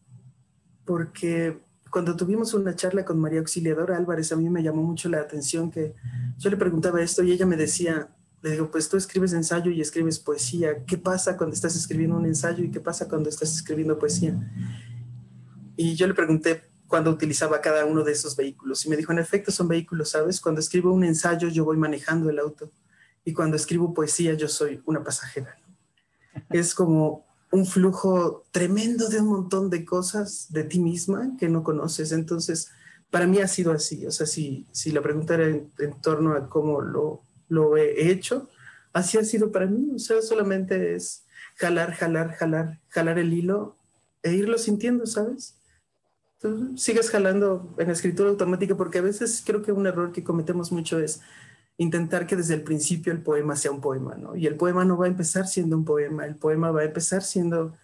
Porque cuando tuvimos una charla con María Auxiliadora Álvarez, a mí me llamó mucho la atención que yo le preguntaba esto y ella me decía, le digo, pues tú escribes ensayo y escribes poesía. ¿Qué pasa cuando estás escribiendo un ensayo y qué pasa cuando estás escribiendo poesía? Y yo le pregunté cuándo utilizaba cada uno de esos vehículos y me dijo, en efecto son vehículos, ¿sabes? Cuando escribo un ensayo yo voy manejando el auto y cuando escribo poesía yo soy una pasajera. Es como un flujo tremendo de un montón de cosas de ti misma que no conoces. Entonces, para mí ha sido así. O sea, si la pregunta era en torno a cómo lo he hecho, así ha sido para mí. O sea, solamente es jalar el hilo e irlo sintiendo, ¿sabes? Tú sigues jalando en escritura automática porque a veces creo que un error que cometemos mucho es intentar que desde el principio el poema sea un poema, ¿no? Y el poema no va a empezar siendo un poema, el poema va a empezar siendo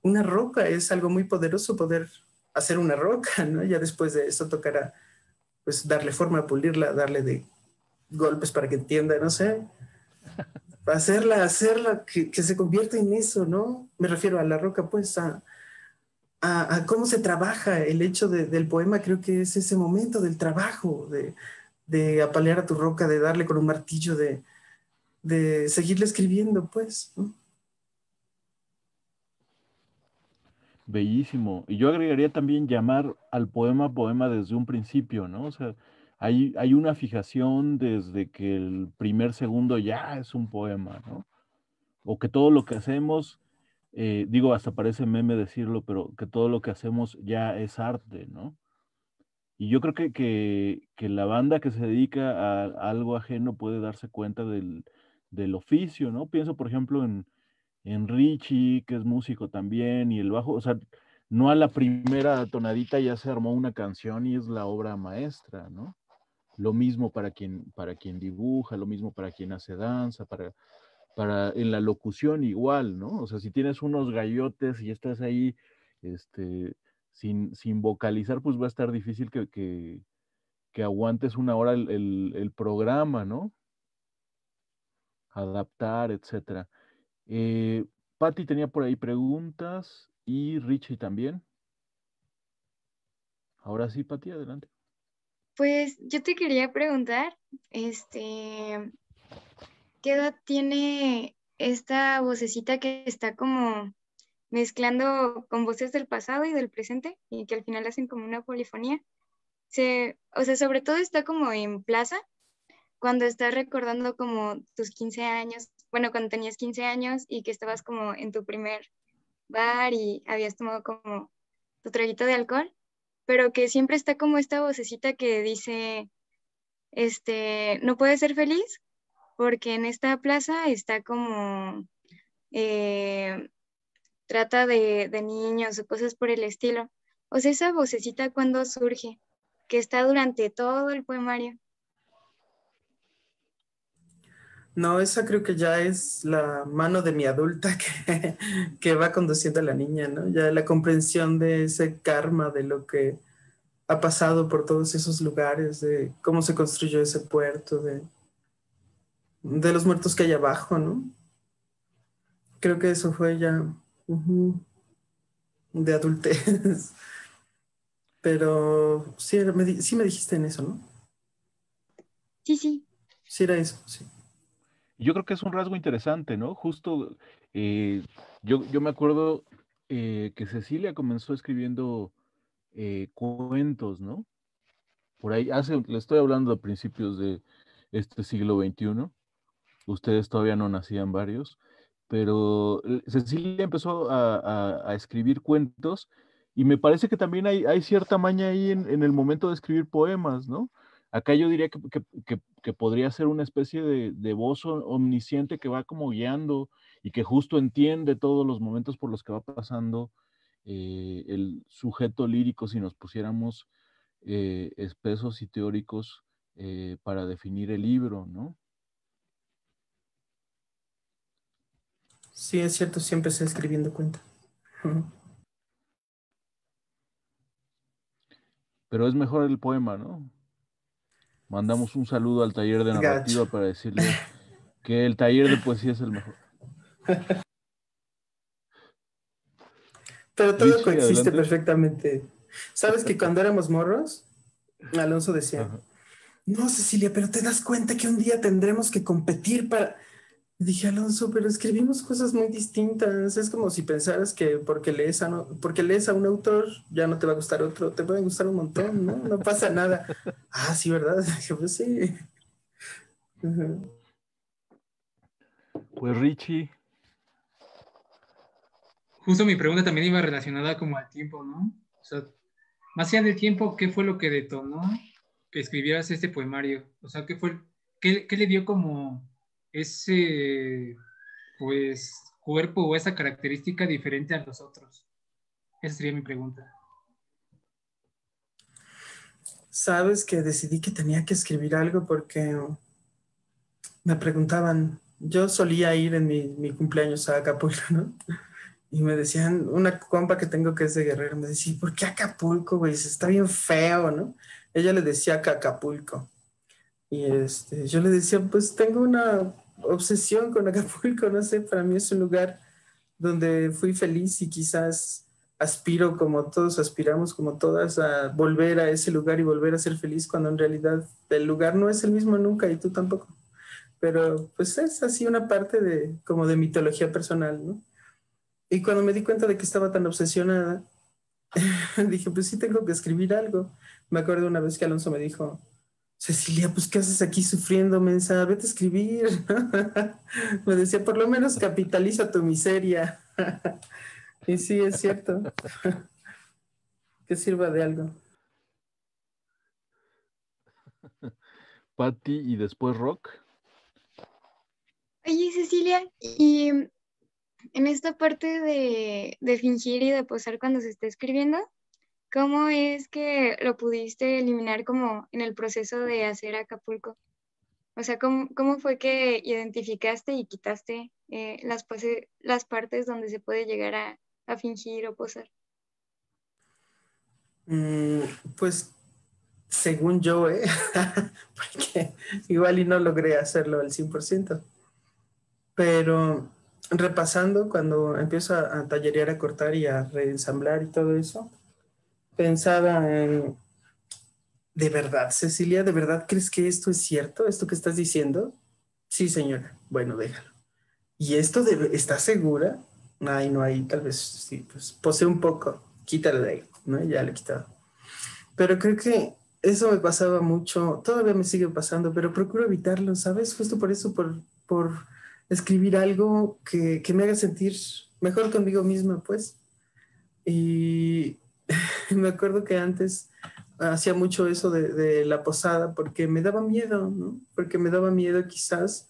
una roca. Es algo muy poderoso poder hacer una roca, ¿no? Ya después de eso tocará, pues, darle forma, pulirla, darle de golpes para que entienda, no sé, hacerla, que se convierta en eso, ¿no? Me refiero a la roca, pues, a cómo se trabaja el hecho del poema. Creo que es ese momento del trabajo, de apalear a tu roca, de darle con un martillo, de seguirle escribiendo, pues, ¿no? Bellísimo. Y yo agregaría también llamar al poema poema desde un principio, ¿no? O sea, hay una fijación desde que el primer segundo ya es un poema, ¿no? O que todo lo que hacemos, digo, hasta parece meme decirlo, pero que todo lo que hacemos ya es arte, ¿no? Y yo creo que la banda que se dedica a algo ajeno puede darse cuenta del oficio, ¿no? Pienso, por ejemplo, en Richie, que es músico también, y el bajo, o sea, no a la primera tonadita ya se armó una canción y es la obra maestra, ¿no? Lo mismo para quien dibuja, lo mismo para quien hace danza, en la locución igual, ¿no? O sea, si tienes unos gallotes y estás ahí, sin vocalizar, pues va a estar difícil que aguantes una hora el programa, ¿no? Adaptar, etcétera. Patti tenía por ahí preguntas y Richie también. Ahora sí, Patti, adelante. Pues yo te quería preguntar, ¿qué edad tiene esta vocecita que está como mezclando con voces del pasado y del presente y que al final hacen como una polifonía? O sea, sobre todo está como en plaza, cuando estás recordando como tus 15 años, bueno, cuando tenías 15 años y que estabas como en tu primer bar y habías tomado como tu traguito de alcohol, pero que siempre está como esta vocecita que dice, no puedes ser feliz porque en esta plaza está como, eh, trata de niños o cosas por el estilo. O sea, esa vocecita cuando surge, que está durante todo el poemario. No, esa creo que ya es la mano de mi adulta que va conduciendo a la niña, ¿no? Ya la comprensión de ese karma, de lo que ha pasado por todos esos lugares, de cómo se construyó ese puerto, de los muertos que hay abajo, ¿no? Creo que eso fue ya de adultez. Pero sí, sí me dijiste en eso, ¿no? Sí, sí. Sí era eso, sí. Yo creo que es un rasgo interesante, ¿no? Justo, yo me acuerdo que Cecilia comenzó escribiendo cuentos, ¿no? Por ahí, le estoy hablando de principios de este siglo XXI, ustedes todavía no nacían varios, pero Cecilia empezó a escribir cuentos y me parece que también hay cierta maña ahí en el momento de escribir poemas, ¿no? Acá yo diría que podría ser una especie de voz omnisciente que va como guiando y que justo entiende todos los momentos por los que va pasando el sujeto lírico si nos pusiéramos espesos y teóricos para definir el libro, ¿no? Sí, es cierto, sí empecé escribiendo cuentos. Pero es mejor el poema, ¿no? Mandamos un saludo al taller de narrativa Gacho. para decirle que el taller de poesía es el mejor. Pero todo Richie, coexiste adelante. perfectamente. ¿Sabes que cuando éramos morros, Alonso decía, Ajá. no, Cecilia, pero te das cuenta que un día tendremos que competir para... Y dije, Alonso, pero escribimos cosas muy distintas. Es como si pensaras que porque lees a un autor ya no te va a gustar otro, te pueden gustar un montón, ¿no? No pasa nada. Ah, sí, ¿verdad? Dije, pues sí. Pues Richie. Justo mi pregunta también iba relacionada como al tiempo, ¿no? O sea, más allá del tiempo, ¿qué fue lo que detonó que escribieras este poemario? O sea, qué le dio como ese, pues, cuerpo o esa característica diferente a los otros? Esa sería mi pregunta. Sabes que decidí que tenía que escribir algo porque me preguntaban, yo solía ir en mi cumpleaños a Acapulco, ¿no? Y me decían, una compa que tengo que es de Guerrero, me decía, ¿por qué Acapulco, güey? Está bien feo, ¿no? Ella le decía que Acapulco. Y yo le decía, pues tengo una obsesión con Acapulco, no sé, para mí es un lugar donde fui feliz y quizás aspiro, como todos aspiramos, como todas, a volver a ese lugar y volver a ser feliz cuando en realidad el lugar no es el mismo nunca y tú tampoco. Pero pues es así una parte como de mitología personal, ¿no? Y cuando me di cuenta de que estaba tan obsesionada, dije, pues sí tengo que escribir algo. Me acuerdo una vez que Alonso me dijo, Cecilia, pues ¿qué haces aquí sufriendo, mensa? Vete a escribir. Me decía, por lo menos capitaliza tu miseria. Y sí, es cierto. Que sirva de algo. Patti y después Rock. Oye, Cecilia, y en esta parte de fingir y de posar cuando se está escribiendo, ¿cómo es que lo pudiste eliminar como en el proceso de hacer Acapulco? O sea, ¿cómo fue que identificaste y quitaste las partes donde se puede llegar a fingir o posar? Pues según yo, porque igual y no logré hacerlo al 100%, pero repasando, cuando empiezo a tallerear, a cortar y a reensamblar y todo eso, pensaba en, ¿de verdad, Cecilia? ¿De verdad crees que esto es cierto? ¿Esto que estás diciendo? Sí, señora. Bueno, déjalo. ¿Y esto estás segura? Ay, no, ahí tal vez sí, pues posee un poco. Quítale de ahí, ¿no? Ya le he quitado. Pero creo que eso me pasaba mucho, todavía me sigue pasando, pero procuro evitarlo, ¿sabes? Justo por eso, por escribir algo que me haga sentir mejor conmigo misma, pues. Y me acuerdo que antes hacía mucho eso de la posada porque me daba miedo, ¿no? Porque me daba miedo quizás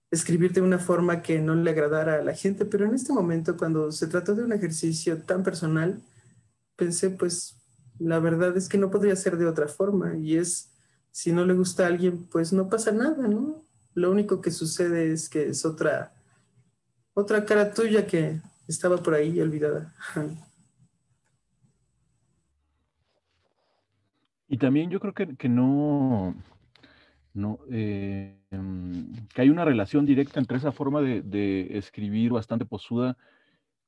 escribir de una forma que no le agradara a la gente, pero en este momento, cuando se trató de un ejercicio tan personal, pensé, pues, la verdad es que no podría ser de otra forma, y es, si no le gusta a alguien, pues no pasa nada, ¿no? Lo único que sucede es que es otra cara tuya que estaba por ahí olvidada. Y también yo creo que no, que hay una relación directa entre esa forma de escribir bastante posuda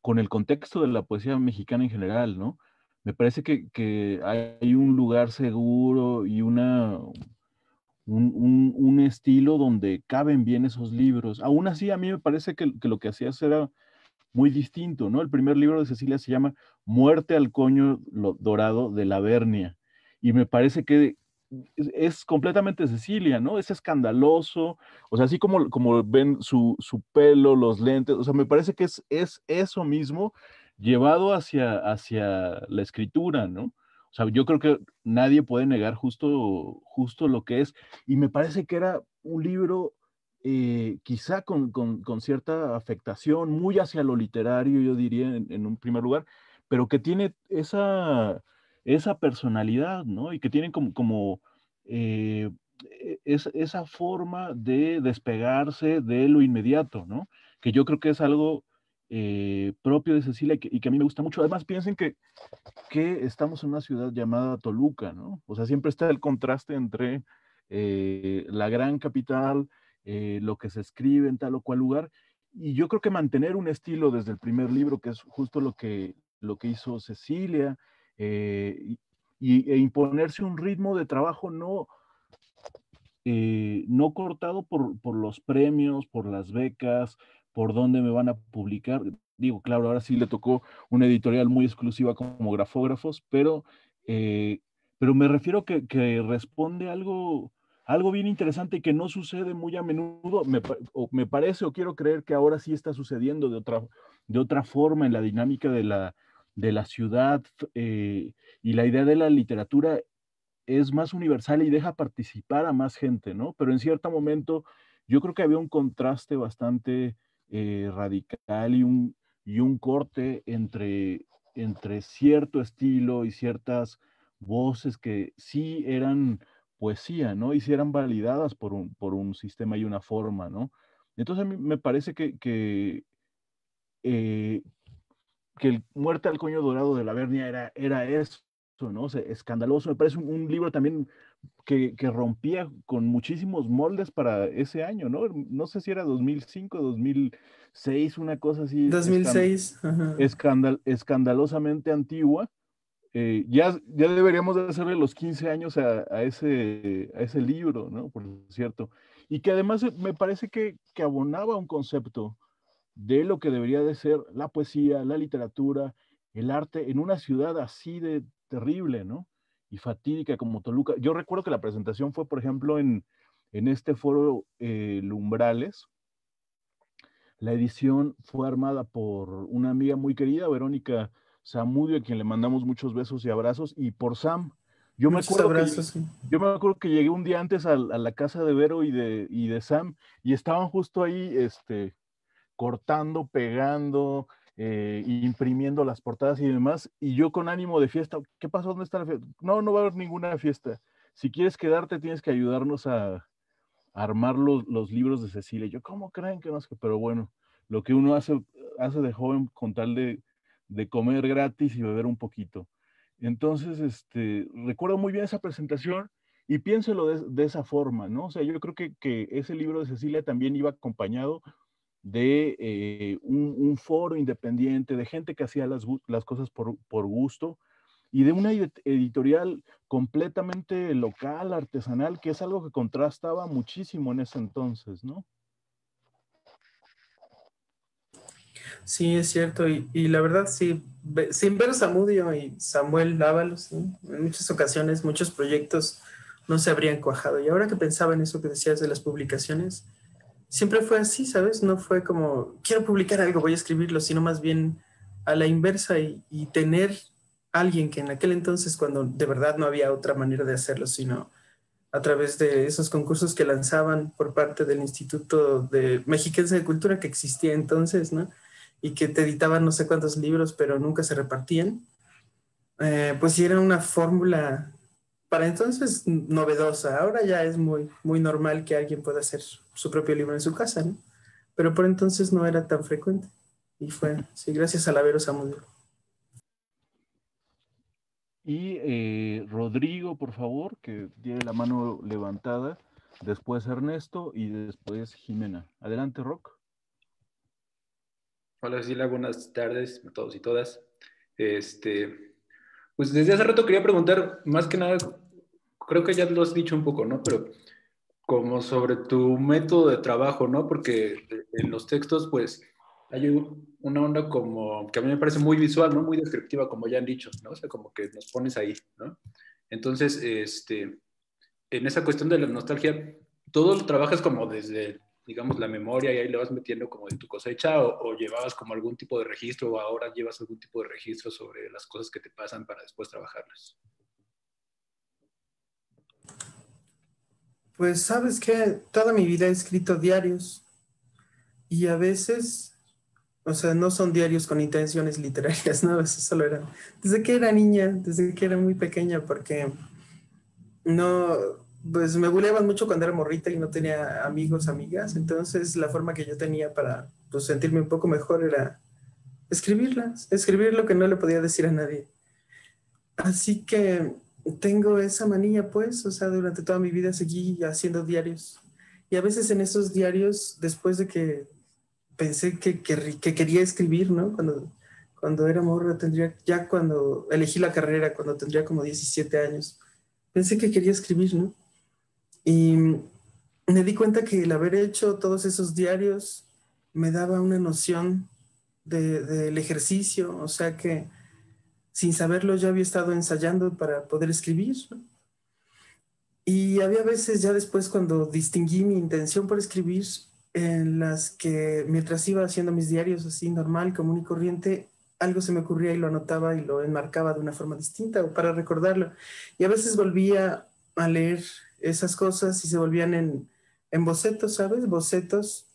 con el contexto de la poesía mexicana en general, ¿no? Me parece que hay un lugar seguro y un estilo donde caben bien esos libros. Aún así, a mí me parece que lo que hacías era muy distinto, ¿no? El primer libro de Cecilia se llama Muerte al coño dorado de la Vernia. Y me parece que es completamente Cecilia, ¿no? Es escandaloso, o sea, así como ven su pelo, los lentes, o sea, me parece que es eso mismo llevado hacia la escritura, ¿no? O sea, yo creo que nadie puede negar justo lo que es. Y me parece que era un libro quizá con cierta afectación, muy hacia lo literario, yo diría, en un primer lugar, pero que tiene esa personalidad, ¿no? Y que tienen como esa forma de despegarse de lo inmediato, ¿no? Que yo creo que es algo propio de Cecilia y que a mí me gusta mucho. Además, piensen que estamos en una ciudad llamada Toluca, ¿no? O sea, siempre está el contraste entre la gran capital, lo que se escribe en tal o cual lugar, y yo creo que mantener un estilo desde el primer libro, que es justo lo que hizo Cecilia, e imponerse un ritmo de trabajo no cortado por los premios, por las becas, por dónde me van a publicar. Digo, claro, ahora sí le tocó una editorial muy exclusiva como Grafógrafos, pero me refiero que responde algo bien interesante y que no sucede muy a menudo. Me parece o quiero creer que ahora sí está sucediendo de otra forma en la dinámica de la ciudad, y la idea de la literatura es más universal y deja participar a más gente, ¿no? Pero en cierto momento yo creo que había un contraste bastante radical y un corte entre cierto estilo y ciertas voces que sí eran poesía, ¿no? Y sí eran validadas por un sistema y una forma, ¿no? Entonces a mí me parece eh, que el Muerte al coño dorado de la Vernia era eso, ¿no? O sea, escandaloso. Me parece un libro también que rompía con muchísimos moldes para ese año, ¿no? No sé si era 2005, 2006, una cosa así 2006, ajá. Escandalosamente antigua. Ya deberíamos de hacerle los 15 años a ese libro, ¿no? Por cierto. Y que además me parece que abonaba un concepto de lo que debería de ser la poesía, la literatura, el arte en una ciudad así de terrible, ¿no? Y fatídica como Toluca. Yo recuerdo que la presentación fue, por ejemplo, en este foro Lumbrales. La edición fue armada por una amiga muy querida, Verónica Zamudio, a quien le mandamos muchos besos y abrazos, y por Sam. Yo me Muchos acuerdo abrazos, sí. yo me acuerdo que llegué un día antes a la casa de Vero y de Sam, y estaban justo ahí, cortando, pegando, imprimiendo las portadas y demás, y yo con ánimo de fiesta, ¿qué pasó? ¿Dónde está la fiesta? No, no va a haber ninguna fiesta. Si quieres quedarte, tienes que ayudarnos a armar los libros de Cecilia. Yo, ¿cómo creen que no sé? Pero bueno, lo que uno hace de joven con tal de comer gratis y beber un poquito. Entonces, recuerdo muy bien esa presentación y piénselo de esa forma, ¿no? O sea, yo creo que ese libro de Cecilia también iba acompañado de un foro independiente, de gente que hacía las cosas por gusto, y de una editorial completamente local, artesanal, que es algo que contrastaba muchísimo en ese entonces, ¿no? Sí, es cierto, y la verdad, sí, sin ver a Zamudio y Samuel Ábalos, ¿sí? En muchas ocasiones, muchos proyectos no se habrían cuajado. Y ahora que pensaba en eso que decías de las publicaciones, siempre fue así, ¿sabes? No fue como, quiero publicar algo, voy a escribirlo, sino más bien a la inversa y tener alguien que en aquel entonces, cuando de verdad no había otra manera de hacerlo, sino a través de esos concursos que lanzaban por parte del Instituto Mexiquense de Cultura que existía entonces, ¿no? Y que te editaban no sé cuántos libros, pero nunca se repartían, pues sí era una fórmula para entonces novedosa. Ahora ya es muy, muy normal que alguien pueda hacer su propio libro en su casa, ¿no? Pero por entonces no era tan frecuente. Y fue, sí, gracias a Lavero Zamudio. Y Rodrigo, por favor, que tiene la mano levantada, después Ernesto y después Jimena. Adelante, Rock. Hola Cecilia, buenas tardes a todos y todas. Pues desde hace rato quería preguntar, más que nada, creo que ya lo has dicho un poco, ¿no? Pero como sobre tu método de trabajo, ¿no? Porque en los textos, pues, hay una onda como que a mí me parece muy visual, ¿no? Muy descriptiva, como ya han dicho, ¿no? O sea, como que nos pones ahí, ¿no? Entonces, en esa cuestión de la nostalgia, todo lo trabajas como desde, digamos, la memoria y ahí le vas metiendo como de tu cosecha o llevabas como algún tipo de registro o ahora llevas algún tipo de registro sobre las cosas que te pasan para después trabajarlas. Pues sabes que toda mi vida he escrito diarios y a veces, o sea, no son diarios con intenciones literarias, ¿no? A veces solo eran, desde que era niña, desde que era muy pequeña, porque no, pues me buleaban mucho cuando era morrita y no tenía amigos, amigas, entonces la forma que yo tenía para pues, sentirme un poco mejor era escribirlas, escribir lo que no le podía decir a nadie. Así que tengo esa manía, pues, o sea, durante toda mi vida seguí haciendo diarios. Y a veces en esos diarios, después de que pensé que quería escribir, ¿no? Cuando era morra, cuando elegí la carrera, cuando tendría como 17 años, pensé que quería escribir, ¿no? Y me di cuenta que el haber hecho todos esos diarios me daba una noción del ejercicio, o sea que sin saberlo ya había estado ensayando para poder escribir, ¿no? Y había veces ya después cuando distinguí mi intención por escribir, en las que mientras iba haciendo mis diarios así normal, común y corriente, algo se me ocurría y lo anotaba y lo enmarcaba de una forma distinta o para recordarlo. Y a veces volvía a leer esas cosas y se volvían en bocetos, ¿sabes? Bocetos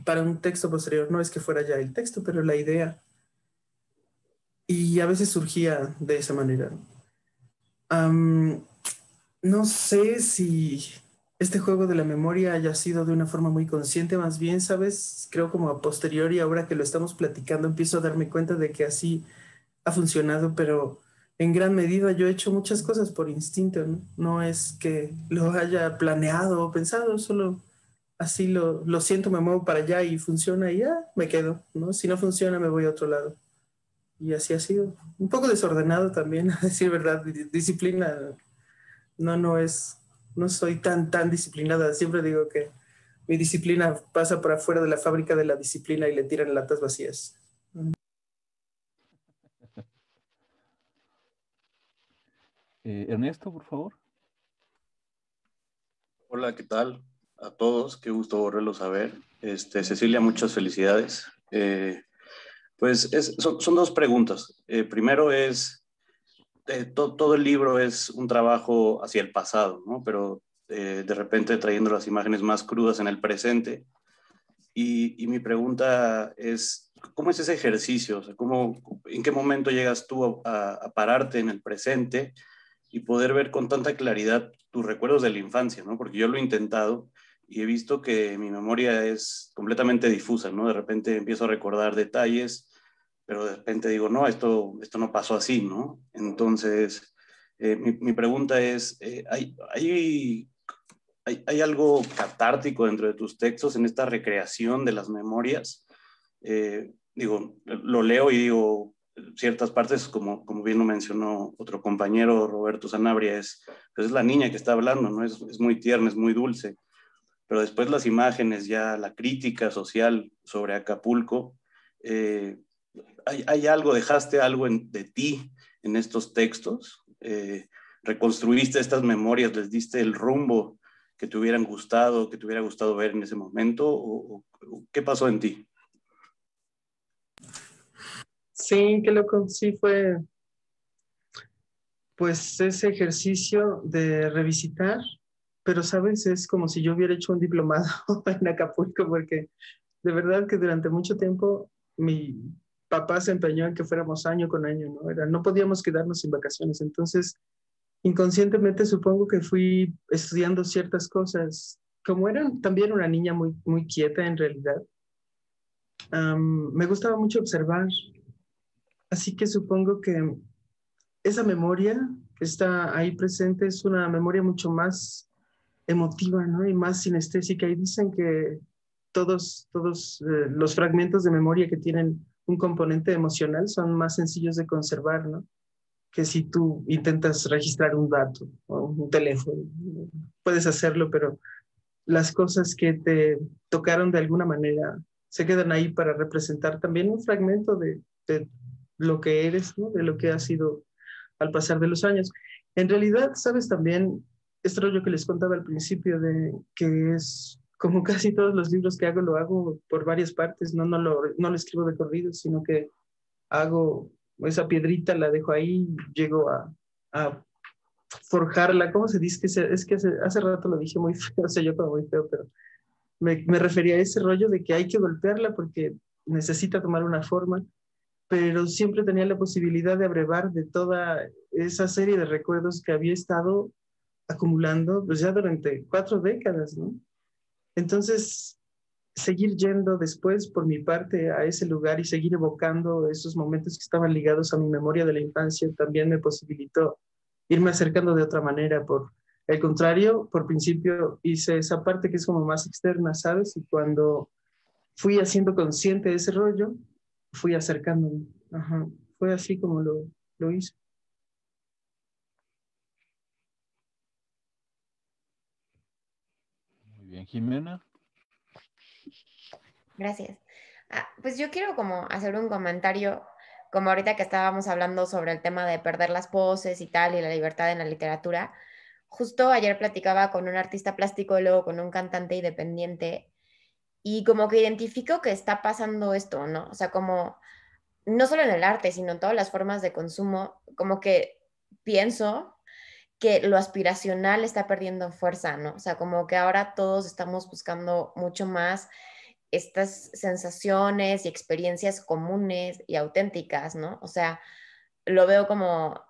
para un texto posterior. No es que fuera ya el texto, pero la idea. Y a veces surgía de esa manera. No sé si este juego de la memoria haya sido de una forma muy consciente, más bien, ¿sabes? Creo como a posteriori, ahora que lo estamos platicando, empiezo a darme cuenta de que así ha funcionado, pero en gran medida yo he hecho muchas cosas por instinto, ¿no? No es que lo haya planeado o pensado, solo así lo siento, me muevo para allá y funciona y ya me quedo, ¿no? Si no funciona, me voy a otro lado. Y así ha sido. Un poco desordenado también, a decir verdad, disciplina. No soy tan disciplinada. Siempre digo que mi disciplina pasa por afuera de la fábrica de la disciplina y le tiran latas vacías. Ernesto, por favor. Hola, ¿qué tal? A todos, qué gusto volverlos a ver. Cecilia, muchas felicidades. Pues son dos preguntas. Primero es, todo el libro es un trabajo hacia el pasado, ¿no? Pero de repente trayendo las imágenes más crudas en el presente, Y mi pregunta es, ¿cómo es ese ejercicio? O sea, ¿en qué momento llegas tú a pararte en el presente y poder ver con tanta claridad tus recuerdos de la infancia, ¿no? Porque yo lo he intentado y he visto que mi memoria es completamente difusa, ¿no? De repente empiezo a recordar detalles, pero de repente digo, no, esto no pasó así, ¿no? Entonces, mi pregunta es, ¿hay algo catártico dentro de tus textos en esta recreación de las memorias? Digo, lo leo y digo, ciertas partes, como bien lo mencionó otro compañero, Roberto Sanabria, pues es la niña que está hablando, ¿no? Es muy tierna, es muy dulce, pero después las imágenes, ya la crítica social sobre Acapulco, ¿hay algo, dejaste algo de ti en estos textos? ¿Reconstruiste estas memorias, les diste el rumbo que te hubiera gustado ver en ese momento? ¿O qué pasó en ti? Sí, qué loco. Sí, fue pues ese ejercicio de revisitar, pero sabes, es como si yo hubiera hecho un diplomado en Acapulco, porque de verdad que durante mucho tiempo mi papá se empeñó en que fuéramos año con año, ¿no? No podíamos quedarnos sin vacaciones. Entonces, inconscientemente supongo que fui estudiando ciertas cosas. Como era también una niña muy, muy quieta en realidad, me gustaba mucho observar. Así que supongo que esa memoria que está ahí presente es una memoria mucho más emotiva, ¿no? Y más sinestésica. Y dicen que todos los fragmentos de memoria que tienen un componente emocional son más sencillos de conservar, ¿no? Que si tú intentas registrar un dato o un teléfono, puedes hacerlo, pero las cosas que te tocaron de alguna manera se quedan ahí para representar también un fragmento de lo que eres, ¿no? De lo que has sido al pasar de los años. En realidad, sabes también, este rollo que les contaba al principio, de que es como casi todos los libros que hago, lo hago por varias partes, no lo escribo de corrido, sino que hago esa piedrita, la dejo ahí, llego a forjarla. ¿Cómo se dice? Es que hace rato lo dije muy feo, o sea, yo como muy feo, pero me refería a ese rollo de que hay que golpearla porque necesita tomar una forma, pero siempre tenía la posibilidad de abrevar de toda esa serie de recuerdos que había estado acumulando pues ya durante 4 décadas, ¿no? Entonces, seguir yendo después por mi parte a ese lugar y seguir evocando esos momentos que estaban ligados a mi memoria de la infancia también me posibilitó irme acercando de otra manera. Por el contrario, por principio hice esa parte que es como más externa, ¿sabes? Y cuando fui haciendo consciente de ese rollo, fui acercándome. Ajá. Fue así como lo hice. Muy bien, Jimena. Gracias. Pues yo quiero como hacer un comentario, como ahorita que estábamos hablando sobre el tema de perder las poses y tal, y la libertad en la literatura. Justo ayer platicaba con un artista plástico y luego con un cantante independiente, y como que identifico que está pasando esto, ¿no? O sea, como no solo en el arte, sino en todas las formas de consumo, como que pienso que lo aspiracional está perdiendo fuerza, ¿no? O sea, como que ahora todos estamos buscando mucho más estas sensaciones y experiencias comunes y auténticas, ¿no? O sea, lo veo como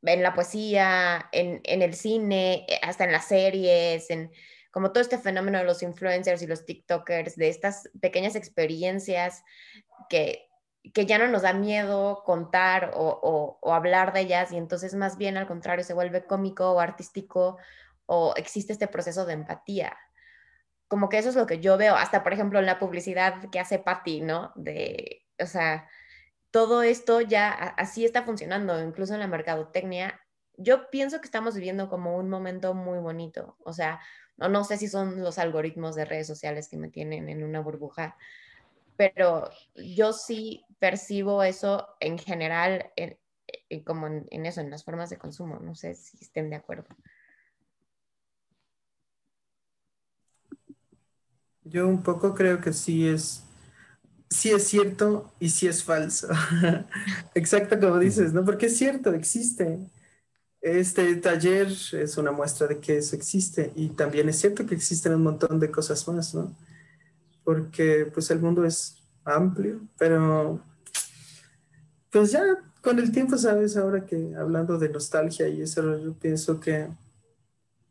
en la poesía, en el cine, hasta en las series, en como todo este fenómeno de los influencers y los TikTokers, de estas pequeñas experiencias que ya no nos da miedo contar o hablar de ellas, y entonces más bien al contrario se vuelve cómico o artístico, o existe este proceso de empatía. Como que eso es lo que yo veo, hasta por ejemplo en la publicidad que hace Patty, ¿no? O sea, todo esto ya así está funcionando, incluso en la mercadotecnia. Yo pienso que estamos viviendo como un momento muy bonito, o sea, no sé si son los algoritmos de redes sociales que me tienen en una burbuja, pero yo sí percibo eso en general, como en eso, en las formas de consumo. No sé si estén de acuerdo. Yo un poco creo que sí es cierto y sí es falso. Exacto como dices, ¿no? Porque es cierto, existe. Este taller es una muestra de que eso existe, y también es cierto que existen un montón de cosas más, ¿no? porque pues el mundo es amplio, pero pues ya con el tiempo, sabes, ahora que hablando de nostalgia y eso, yo pienso que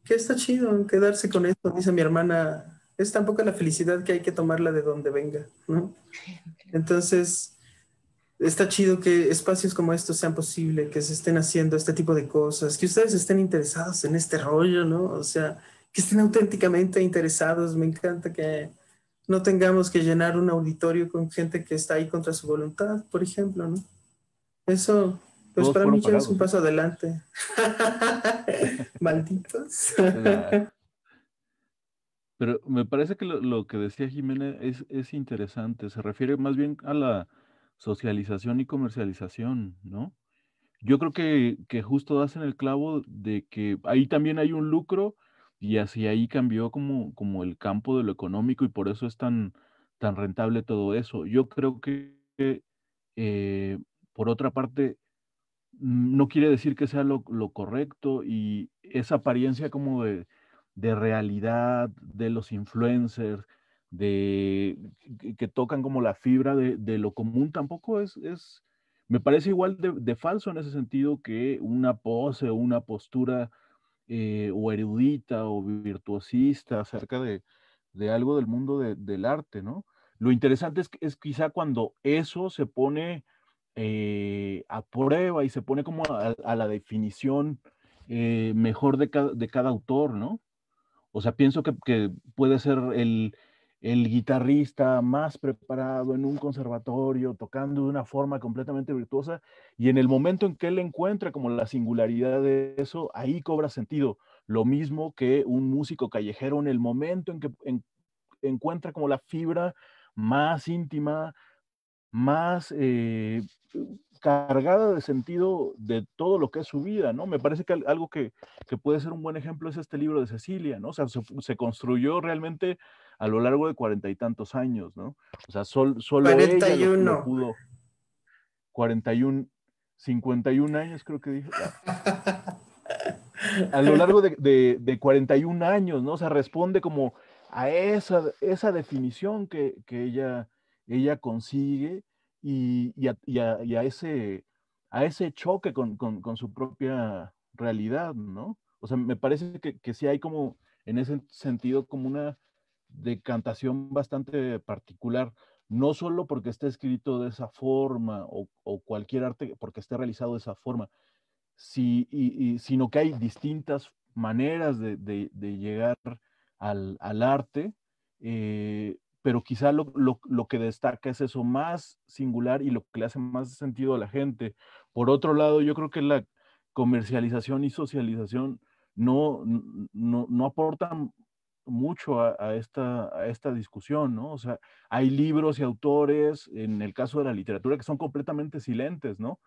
está chido quedarse con esto, dice mi hermana, es tampoco la felicidad que hay que tomarla de donde venga, ¿no? Entonces, está chido que espacios como estos sean posibles, que se estén haciendo este tipo de cosas, que ustedes estén interesados en este rollo, ¿no? O sea, que estén auténticamente interesados. Me encanta que no tengamos que llenar un auditorio con gente que está ahí contra su voluntad, por ejemplo, ¿no? Eso, pues Todos para mí fueron ya es un pagados, ¿eh? paso adelante. Malditos. Nah. Pero me parece que lo que decía Jimena es interesante. Se refiere más bien a la socialización y comercialización, ¿no? Yo creo que justo das en el clavo de que ahí también hay un lucro y hacia ahí cambió como el campo de lo económico y por eso es tan rentable todo eso. Yo creo que, eh, por otra parte, no quiere decir que sea lo correcto y esa apariencia como de realidad de los influencers, que tocan como la fibra de lo común, tampoco me parece igual de falso en ese sentido que una pose o una postura o erudita o virtuosista acerca de algo del mundo del arte, ¿no? Lo interesante es quizá cuando eso se pone a prueba y se pone como a la definición mejor de cada autor, ¿no? O sea, pienso que puede ser el guitarrista más preparado en un conservatorio, tocando de una forma completamente virtuosa, y en el momento en que él encuentra como la singularidad de eso, ahí cobra sentido. Lo mismo que un músico callejero en el momento en que encuentra como la fibra más íntima, más cargada de sentido de todo lo que es su vida, ¿no? Me parece que algo que puede ser un buen ejemplo es este libro de Cecilia, ¿no? O sea, se construyó realmente a lo largo de 40 y tantos años, ¿no? O sea, solo ella lo 41. pudo, 41, 51 años creo que dije. A lo largo de 41 años, ¿no? O sea, responde como a esa definición que ella consigue y a ese choque con su propia realidad, ¿no? O sea, me parece que sí hay como, en ese sentido, como una decantación bastante particular, no solo porque esté escrito de esa forma o cualquier arte porque esté realizado de esa forma, sino que hay distintas maneras de llegar al arte, pero quizá lo que destaca es eso más singular y lo que le hace más sentido a la gente. Por otro lado, yo creo que la comercialización y socialización no aportan mucho a esta discusión, ¿no? O sea, hay libros y autores, en el caso de la literatura, que son completamente silentes, ¿no?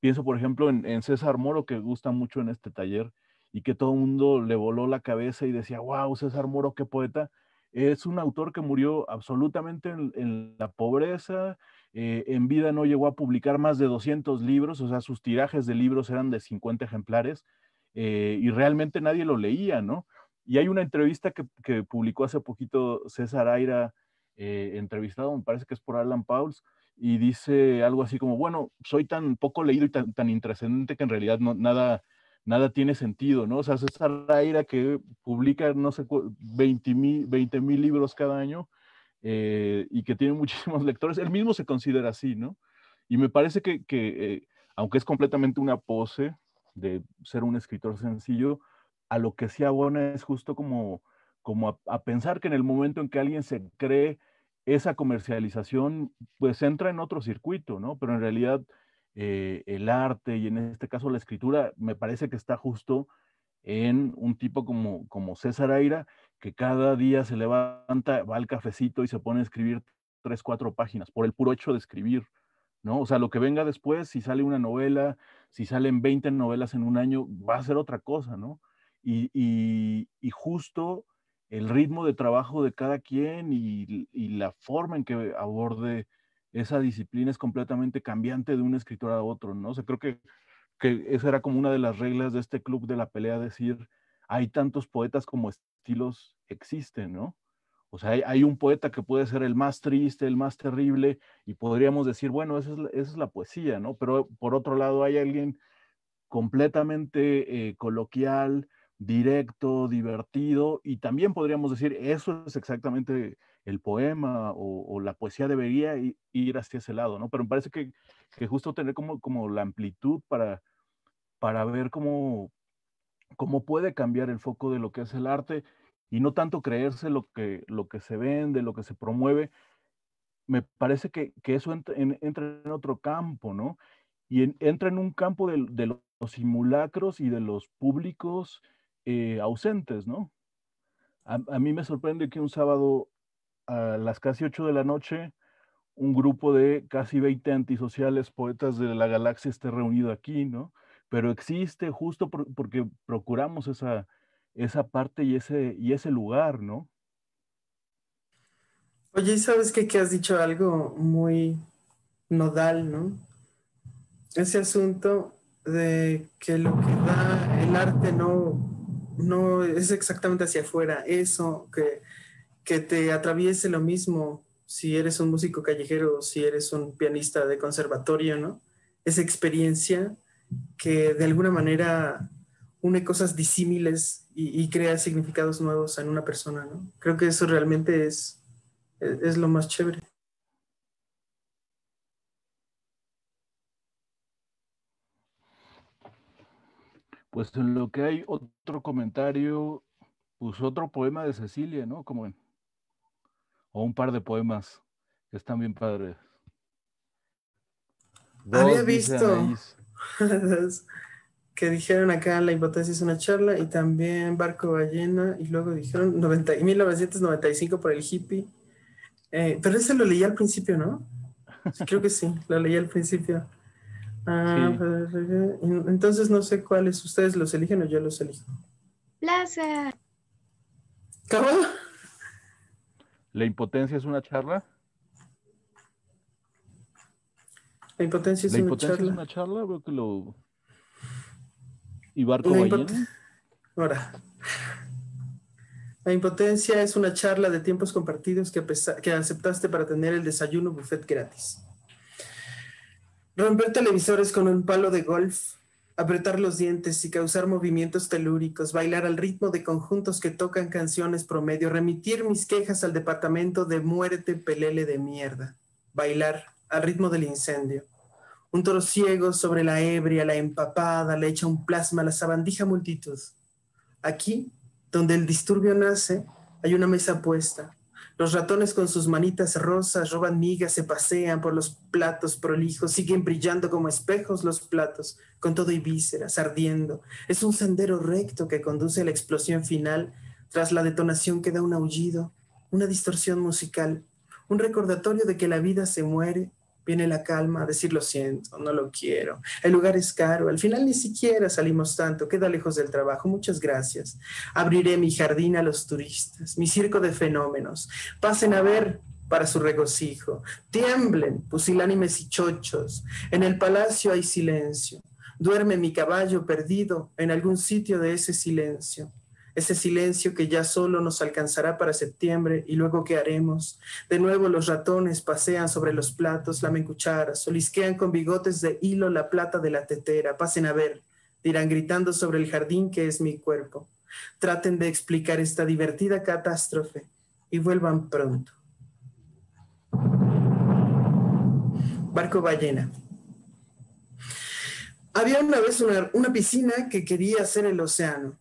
Pienso, por ejemplo, en César Moro, que gusta mucho en este taller, y que todo el mundo le voló la cabeza y decía, wow, César Moro, qué poeta. Es un autor que murió absolutamente en la pobreza, en vida no llegó a publicar más de 200 libros, o sea, sus tirajes de libros eran de 50 ejemplares, y realmente nadie lo leía, ¿no? Y hay una entrevista que publicó hace poquito César Aira, entrevistado, me parece que es por Alan Pauls, y dice algo así como, bueno, soy tan poco leído y tan intrascendente que en realidad nada tiene sentido, ¿no? O sea, César Aira que publica, no sé, 20,000 libros cada año y que tiene muchísimos lectores, él mismo se considera así, ¿no? Y me parece que aunque es completamente una pose de ser un escritor sencillo, a lo que sí abona es justo como a pensar que en el momento en que alguien se cree esa comercialización, pues entra en otro circuito, ¿no? Pero en realidad el arte y en este caso la escritura me parece que está justo en un tipo como César Aira, que cada día se levanta, va al cafecito y se pone a escribir 3, 4 páginas por el puro hecho de escribir, ¿no? O sea, lo que venga después, si sale una novela, si salen 20 novelas en un año, va a ser otra cosa, ¿no? Y justo el ritmo de trabajo de cada quien y la forma en que aborde esa disciplina es completamente cambiante de un escritor a otro, ¿no? O sea, creo que esa era como una de las reglas de este club de la pelea, decir, hay tantos poetas como estilos existen, ¿no? O sea, hay un poeta que puede ser el más triste, el más terrible, y podríamos decir, bueno, esa es la poesía, ¿no? Pero por otro lado hay alguien completamente coloquial, directo, divertido, y también podríamos decir, eso es exactamente el poema o la poesía debería ir hacia ese lado, ¿no? Pero me parece que justo tener como la amplitud para ver cómo puede cambiar el foco de lo que es el arte y no tanto creerse lo que se vende, lo que se promueve. Me parece que eso entra en otro campo, ¿no? Y entra en un campo de los simulacros y de los públicos ausentes, ¿no? A mí me sorprende que un sábado a las casi 8 de la noche, un grupo de casi 20 antisociales poetas de la galaxia esté reunido aquí, ¿no? Pero existe justo porque procuramos esa parte y ese lugar, ¿no? Oye, ¿y sabes qué? Que has dicho algo muy nodal, ¿no? Ese asunto de que lo que da el arte no es exactamente hacia afuera, eso, que te atraviese lo mismo si eres un músico callejero o si eres un pianista de conservatorio, ¿no? Esa experiencia que de alguna manera une cosas disímiles y crea significados nuevos en una persona, ¿no? Creo que eso realmente es lo más chévere. Pues en lo que hay otro comentario, pues otro poema de Cecilia, ¿no? O un par de poemas que están bien padres. Había Dice visto Anaís. que dijeron acá La impotencia es una charla y también Barco Ballena y luego dijeron 1995 por el hippie. Pero ese lo leí al principio, ¿no? Sí, creo que sí, lo leí al principio. Sí. Entonces no sé cuáles ustedes los eligen o yo los elijo. Plaza. ¿Cómo? ¿La impotencia es una charla? La impotencia es ¿La una impotencia charla. es una charla? Veo que lo... ¿Y Barco Ballena? Ahora. La impotencia es una charla de tiempos compartidos que aceptaste para tener el desayuno buffet gratis. Romper televisores con un palo de golf, apretar los dientes y causar movimientos telúricos, bailar al ritmo de conjuntos que tocan canciones promedio, remitir mis quejas al departamento de muérete pelele de mierda, bailar al ritmo del incendio. Un toro ciego sobre la ebria, la empapada, le echa un plasma a la sabandija multitud. Aquí, donde el disturbio nace, hay una mesa puesta. Los ratones con sus manitas rosas roban migas, se pasean por los platos prolijos, siguen brillando como espejos los platos, con todo y vísceras, ardiendo. Es un sendero recto que conduce a la explosión final. Tras la detonación queda un aullido, una distorsión musical, un recordatorio de que la vida se muere. Viene la calma a decir lo siento, no lo quiero. El lugar es caro, al final ni siquiera salimos tanto, queda lejos del trabajo, muchas gracias. Abriré mi jardín a los turistas, mi circo de fenómenos. Pasen a ver para su regocijo. Tiemblen, pusilánimes y chochos. En el palacio hay silencio. Duerme mi caballo perdido en algún sitio de ese silencio. Ese silencio que ya solo nos alcanzará para septiembre, y luego ¿qué haremos? De nuevo los ratones pasean sobre los platos, lamen cucharas, olisquean con bigotes de hilo la plata de la tetera. Pasen a ver, dirán gritando sobre el jardín que es mi cuerpo. Traten de explicar esta divertida catástrofe y vuelvan pronto. Barco Ballena. Había una vez una piscina que quería ser el océano.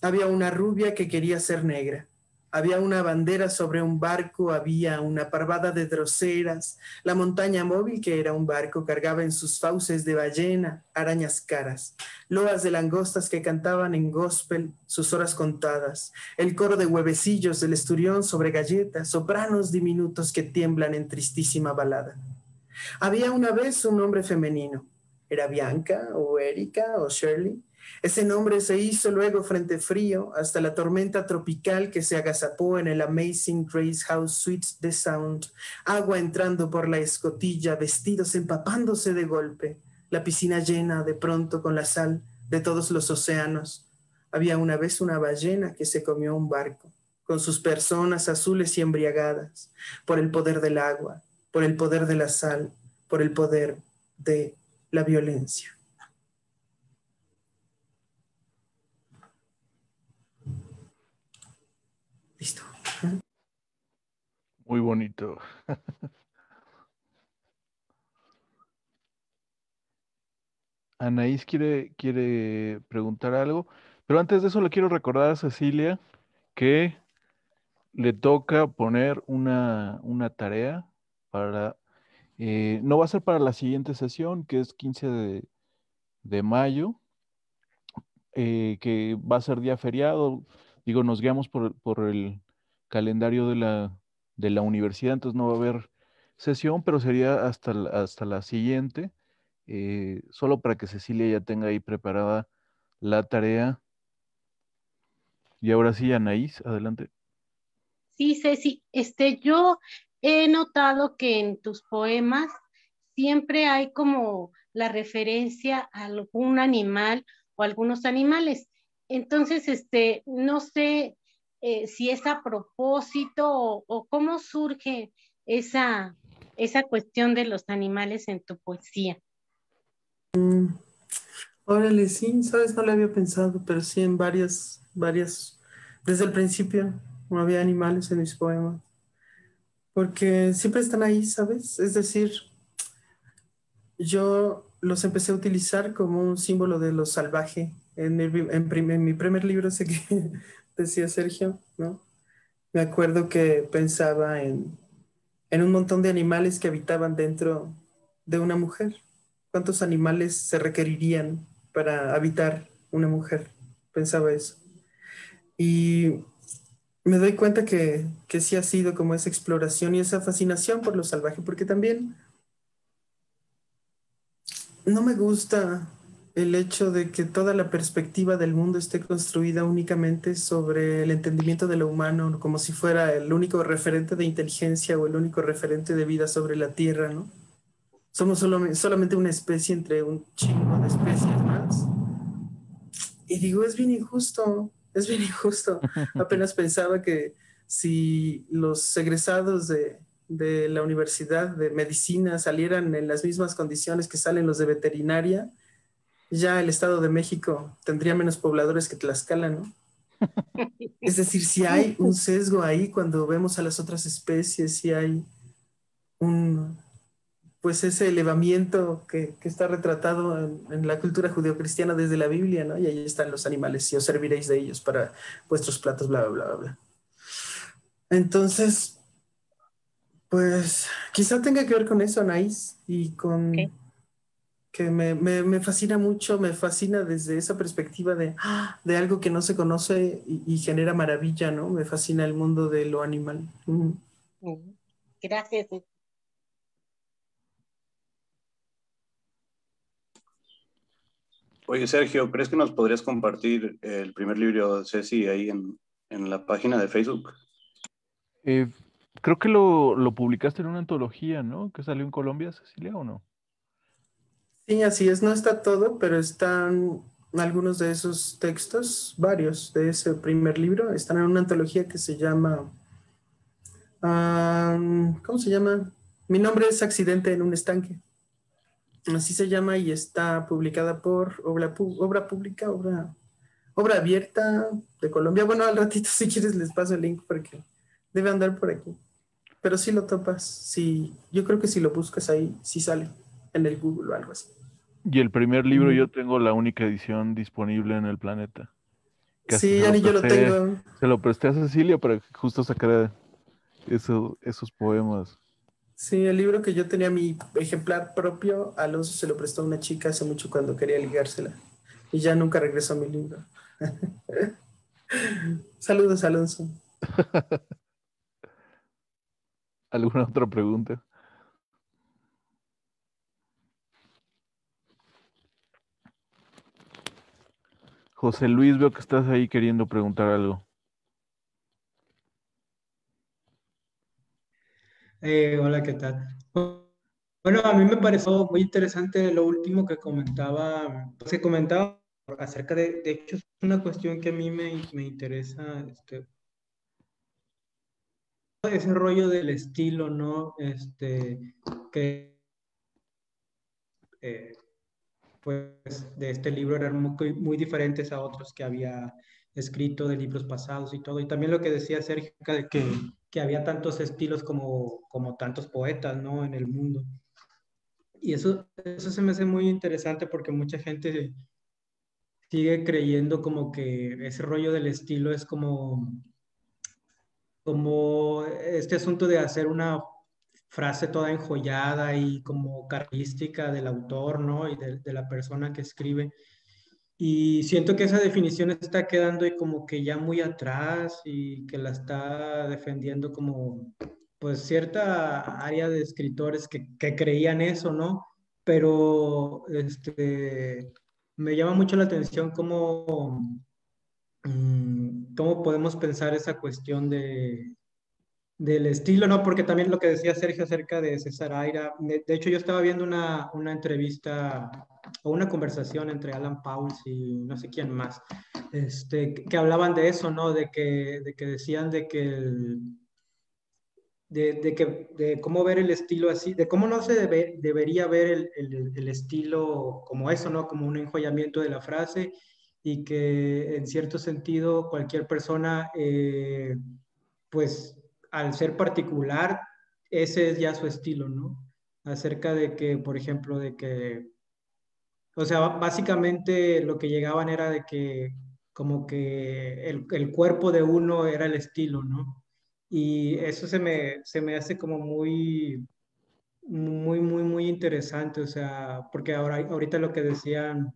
Había una rubia que quería ser negra. Había una bandera sobre un barco, había una parvada de droseras. La montaña móvil, que era un barco, cargaba en sus fauces de ballena arañas caras. Loas de langostas que cantaban en gospel sus horas contadas. El coro de huevecillos del esturión sobre galletas, sopranos diminutos que tiemblan en tristísima balada. Había una vez un nombre femenino. ¿Era Bianca o Erika o Shirley? Ese nombre se hizo luego frente frío hasta la tormenta tropical que se agazapó en el Amazing Grace House Suites de Sound, agua entrando por la escotilla, vestidos empapándose de golpe, la piscina llena de pronto con la sal de todos los océanos. Había una vez una ballena que se comió un barco, con sus personas azules y embriagadas, por el poder del agua, por el poder de la sal, por el poder de la violencia. Listo. Muy bonito. Anaís quiere preguntar algo, pero antes de eso le quiero recordar a Cecilia que le toca poner una tarea para, no va a ser para la siguiente sesión, que es 15 de mayo, que va a ser día feriado. Digo, nos guiamos por el calendario de la universidad, entonces no va a haber sesión, pero sería hasta la siguiente, solo para que Cecilia ya tenga ahí preparada la tarea. Y ahora sí, Anaís, adelante. Sí, Ceci, yo he notado que en tus poemas siempre hay como la referencia a algún animal o algunos animales. Entonces, no sé si es a propósito o cómo surge esa cuestión de los animales en tu poesía. Órale, sí, sabes, no lo había pensado, pero sí en varias, desde el principio no había animales en mis poemas, porque siempre están ahí, ¿sabes? Es decir, yo los empecé a utilizar como un símbolo de lo salvaje. En mi primer libro, sé que decía Sergio, ¿no? Me acuerdo que pensaba en un montón de animales que habitaban dentro de una mujer. ¿Cuántos animales se requerirían para habitar una mujer? Pensaba eso. Y me doy cuenta que sí ha sido como esa exploración y esa fascinación por lo salvaje, porque también no me gusta el hecho de que toda la perspectiva del mundo esté construida únicamente sobre el entendimiento de lo humano, como si fuera el único referente de inteligencia o el único referente de vida sobre la Tierra, ¿no? Somos solamente una especie entre un chingo de especies más. Y digo, es bien injusto, es bien injusto. Apenas pensaba que si los egresados de la Universidad de Medicina salieran en las mismas condiciones que salen los de veterinaria, ya el Estado de México tendría menos pobladores que Tlaxcala, ¿no? Es decir, si hay un sesgo ahí cuando vemos a las otras especies, si hay pues ese elevamiento que está retratado en la cultura judeocristiana desde la Biblia, ¿no? Y ahí están los animales, y os serviréis de ellos para vuestros platos, bla, bla, bla, bla. Entonces, pues quizá tenga que ver con eso, Anaís, y con que me fascina mucho, me fascina desde esa perspectiva de algo que no se conoce y genera maravilla, ¿no? Me fascina el mundo de lo animal. Gracias. Oye, Sergio, ¿crees que nos podrías compartir el primer libro de Ceci ahí en la página de Facebook? Creo que lo publicaste en una antología, ¿no? Que salió en Colombia, Cecilia, ¿o no? Sí, así es, no está todo, pero están algunos de esos textos, varios de ese primer libro, están en una antología que se llama, ¿cómo se llama? Mi nombre es Accidente en un estanque. Así se llama y está publicada por Obra Pública, Obra Abierta de Colombia. Bueno, al ratito si quieres les paso el link porque debe andar por aquí. Pero sí lo topas, sí, yo creo que si lo buscas ahí, sí sale en el Google o algo así. Y el primer libro yo tengo la única edición disponible en el planeta. Sí, ya ni yo lo tengo. Se lo presté a Cecilia para que justo sacara esos poemas. Sí, el libro que yo tenía, mi ejemplar propio, Alonso se lo prestó a una chica hace mucho cuando quería ligársela. Y ya nunca regresó a mi libro. Saludos, Alonso. ¿Alguna otra pregunta? José Luis, veo que estás ahí queriendo preguntar algo. Hola, ¿qué tal? Bueno, a mí me pareció muy interesante lo último que comentaba, acerca de hecho, es una cuestión que a mí me interesa ese rollo del estilo, ¿no? Que pues de este libro eran muy diferentes a otros que había escrito de libros pasados y todo. Y también lo que decía Sergio, de que había tantos estilos como tantos poetas, ¿no? En el mundo. Y eso se me hace muy interesante porque mucha gente sigue creyendo como que ese rollo del estilo es como este asunto de hacer una frase toda enjollada y como característica del autor, ¿no? Y de la persona que escribe. Y siento que esa definición está quedando y como que ya muy atrás y que la está defendiendo como pues cierta área de escritores que creían eso, ¿no? Pero me llama mucho la atención cómo podemos pensar esa cuestión del estilo, ¿no? Porque también lo que decía Sergio acerca de César Aira, de hecho yo estaba viendo una entrevista o una conversación entre Alan Pauls y no sé quién más, que hablaban de eso, ¿no? De que decían de cómo ver el estilo así, de cómo no se debería ver el estilo como eso, ¿no? Como un enjollamiento de la frase y que en cierto sentido cualquier persona, pues al ser particular, ese es ya su estilo, ¿no? Acerca de que, por ejemplo, o sea, básicamente lo que llegaban era de que como que el cuerpo de uno era el estilo, ¿no? Y eso se me hace como muy interesante, o sea, porque ahorita lo que decían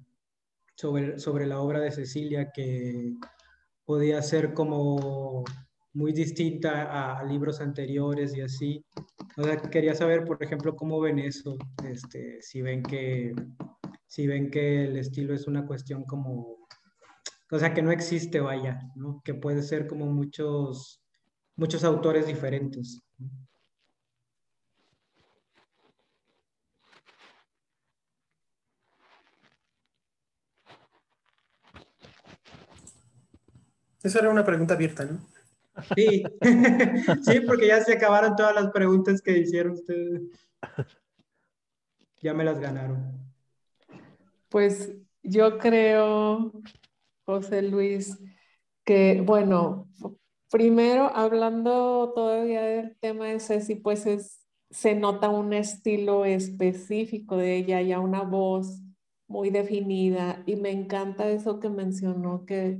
sobre la obra de Cecilia, que podía ser como muy distinta a libros anteriores y así. O sea, quería saber, por ejemplo, cómo ven eso, si ven que el estilo es una cuestión como, o sea, que no existe, vaya, ¿no? Que puede ser como muchos autores diferentes. Esa era una pregunta abierta, ¿no? Sí, sí, porque ya se acabaron todas las preguntas que hicieron ustedes. Ya me las ganaron. Pues yo creo, José Luis, que bueno, primero hablando todavía del tema de Ceci, pues se nota un estilo específico de ella, ya una voz muy definida, y me encanta eso que mencionó, que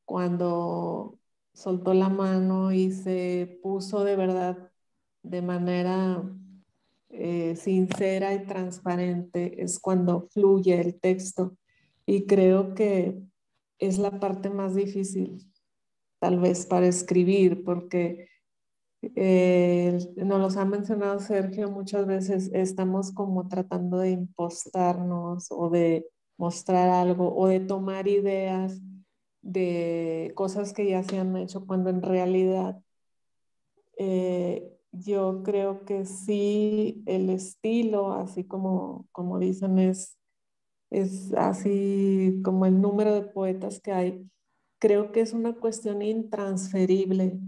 cuando soltó la mano y se puso de verdad de manera sincera y transparente, es cuando fluye el texto. Y creo que es la parte más difícil, tal vez, para escribir, porque nos los ha mencionado Sergio muchas veces, estamos como tratando de impostarnos o de mostrar algo o de tomar ideas de cosas que ya se han hecho, cuando en realidad yo creo que sí, el estilo, así como dicen, es así como el número de poetas que hay. Creo que es una cuestión intransferible,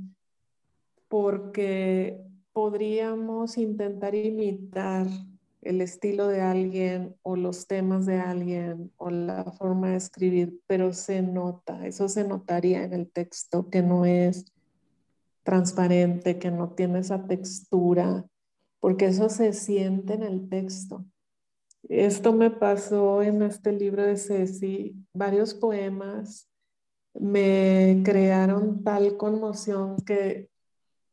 porque podríamos intentar imitar el estilo de alguien o los temas de alguien o la forma de escribir, pero se nota, eso se notaría en el texto, que no es transparente, que no tiene esa textura, porque eso se siente en el texto. Esto me pasó en este libro de Ceci, varios poemas me crearon tal conmoción que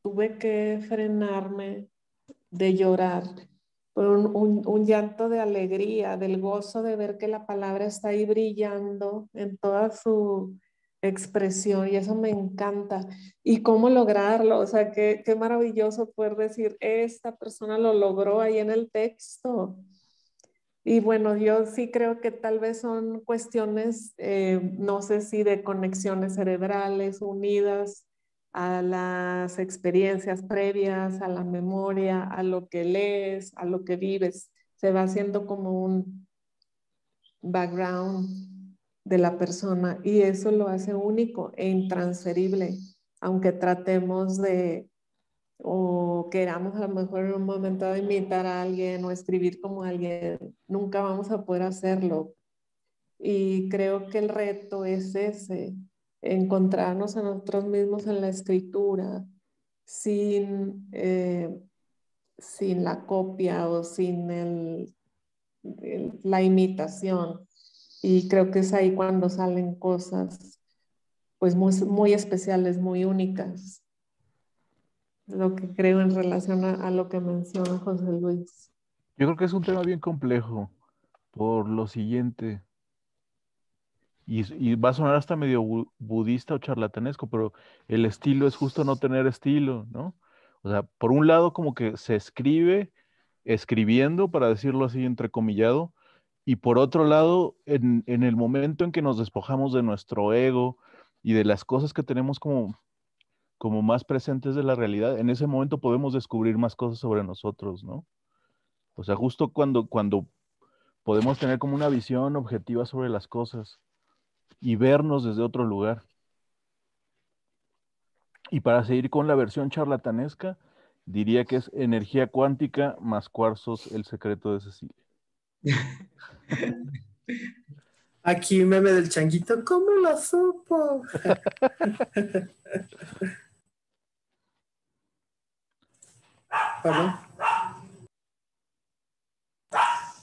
tuve que frenarme de llorar, por un llanto de alegría, del gozo de ver que la palabra está ahí brillando en toda su expresión, y eso me encanta. Y cómo lograrlo, o sea, qué maravilloso poder decir, esta persona lo logró ahí en el texto. Y bueno, yo sí creo que tal vez son cuestiones, no sé si de conexiones cerebrales unidas a las experiencias previas, a la memoria, a lo que lees, a lo que vives. Se va haciendo como un background de la persona, y eso lo hace único e intransferible, aunque tratemos de o queramos a lo mejor en un momento dado imitar a alguien o escribir como alguien, nunca vamos a poder hacerlo. Y creo que el reto es ese, encontrarnos a nosotros mismos en la escritura, sin, sin la copia o sin la imitación. Y creo que es ahí cuando salen cosas pues muy, muy especiales, muy únicas. Lo que creo en relación a lo que menciona José Luis. Yo creo que es un tema bien complejo por lo siguiente, y va a sonar hasta medio budista o charlatanesco, pero el estilo es justo no tener estilo, ¿no? O sea, por un lado como que se escribe escribiendo, para decirlo así entrecomillado, y por otro lado, en el momento en que nos despojamos de nuestro ego y de las cosas que tenemos como más presentes de la realidad, en ese momento podemos descubrir más cosas sobre nosotros, ¿no? O sea, justo cuando podemos tener como una visión objetiva sobre las cosas y vernos desde otro lugar. Y para seguir con la versión charlatanesca, diría que es energía cuántica más cuarzos, el secreto de Cecilia. Aquí meme del changuito, ¿cómo lo supo? Perdón.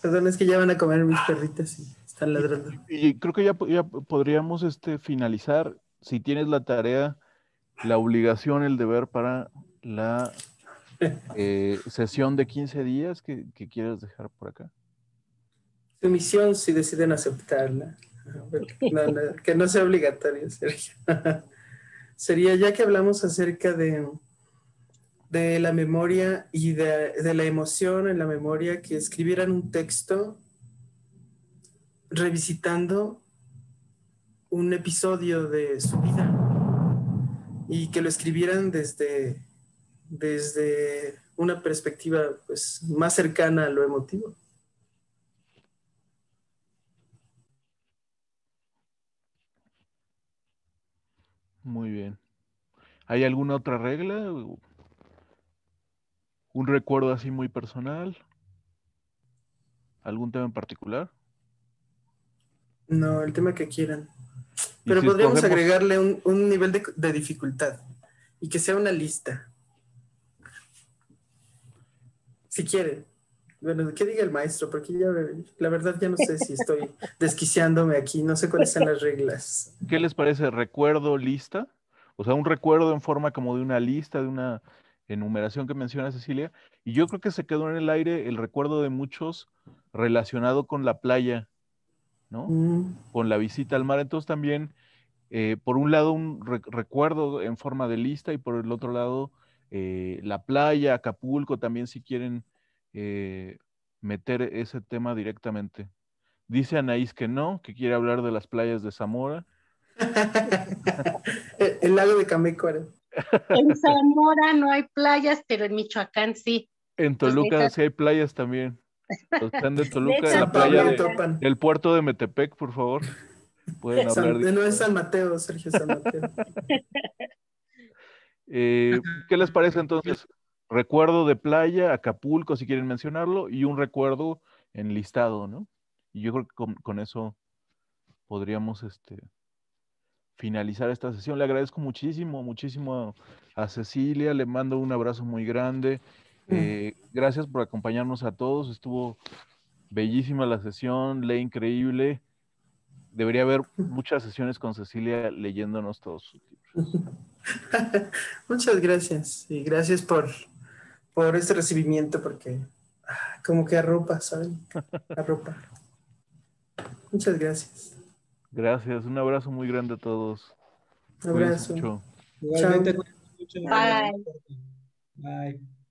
Perdón, es que ya van a comer mis perritas y están ladrando. Y creo que ya podríamos finalizar. Si tienes la tarea, la obligación, el deber para la sesión de 15 días que quieres dejar por acá. Su misión, si deciden aceptarla. No, que no sea obligatorio, Sergio. Sería, ya que hablamos acerca de la memoria y de la emoción en la memoria, que escribieran un texto revisitando un episodio de su vida y que lo escribieran desde una perspectiva pues, más cercana a lo emotivo. Muy bien. ¿Hay alguna otra regla? ¿Un recuerdo así muy personal? ¿Algún tema en particular? No, el tema que quieran. ¿Y Pero si podríamos escogemos- agregarle un nivel de dificultad y que sea una lista. Si quieren. Bueno, ¿qué diga el maestro? Porque ya, la verdad ya no sé si estoy desquiciándome aquí, no sé cuáles son las reglas. ¿Qué les parece? ¿Recuerdo lista? O sea, un recuerdo en forma como de una lista, de una enumeración que menciona Cecilia. Y yo creo que se quedó en el aire el recuerdo de muchos relacionado con la playa, ¿no? Con la visita al mar. Entonces también, por un lado, un recuerdo en forma de lista y por el otro lado, la playa, Acapulco, también si quieren meter ese tema directamente. Dice Anaís que no, que quiere hablar de las playas de Zamora. El lago de Camécuaro. En Zamora no hay playas, pero en Michoacán sí. En Toluca sí hay playas también. Los que están de Toluca, de en la playa Topan. del puerto de Metepec, por favor. Pueden hablar. No es San Mateo, Sergio, San Mateo. ¿Qué les parece entonces? Recuerdo de playa, Acapulco, si quieren mencionarlo, y un recuerdo enlistado, ¿no? Y yo creo que con eso podríamos finalizar esta sesión. Le agradezco muchísimo a Cecilia, le mando un abrazo muy grande. Gracias por acompañarnos a todos, estuvo bellísima la sesión, lee increíble. Debería haber muchas sesiones con Cecilia leyéndonos todos sus libros. Muchas gracias y gracias por este recibimiento porque como que arropa, ¿saben? Arropa. Muchas gracias. Gracias, un abrazo muy grande a todos. Un abrazo. Cuídense mucho. Igualmente, Chao. mucho. Bye. Bye.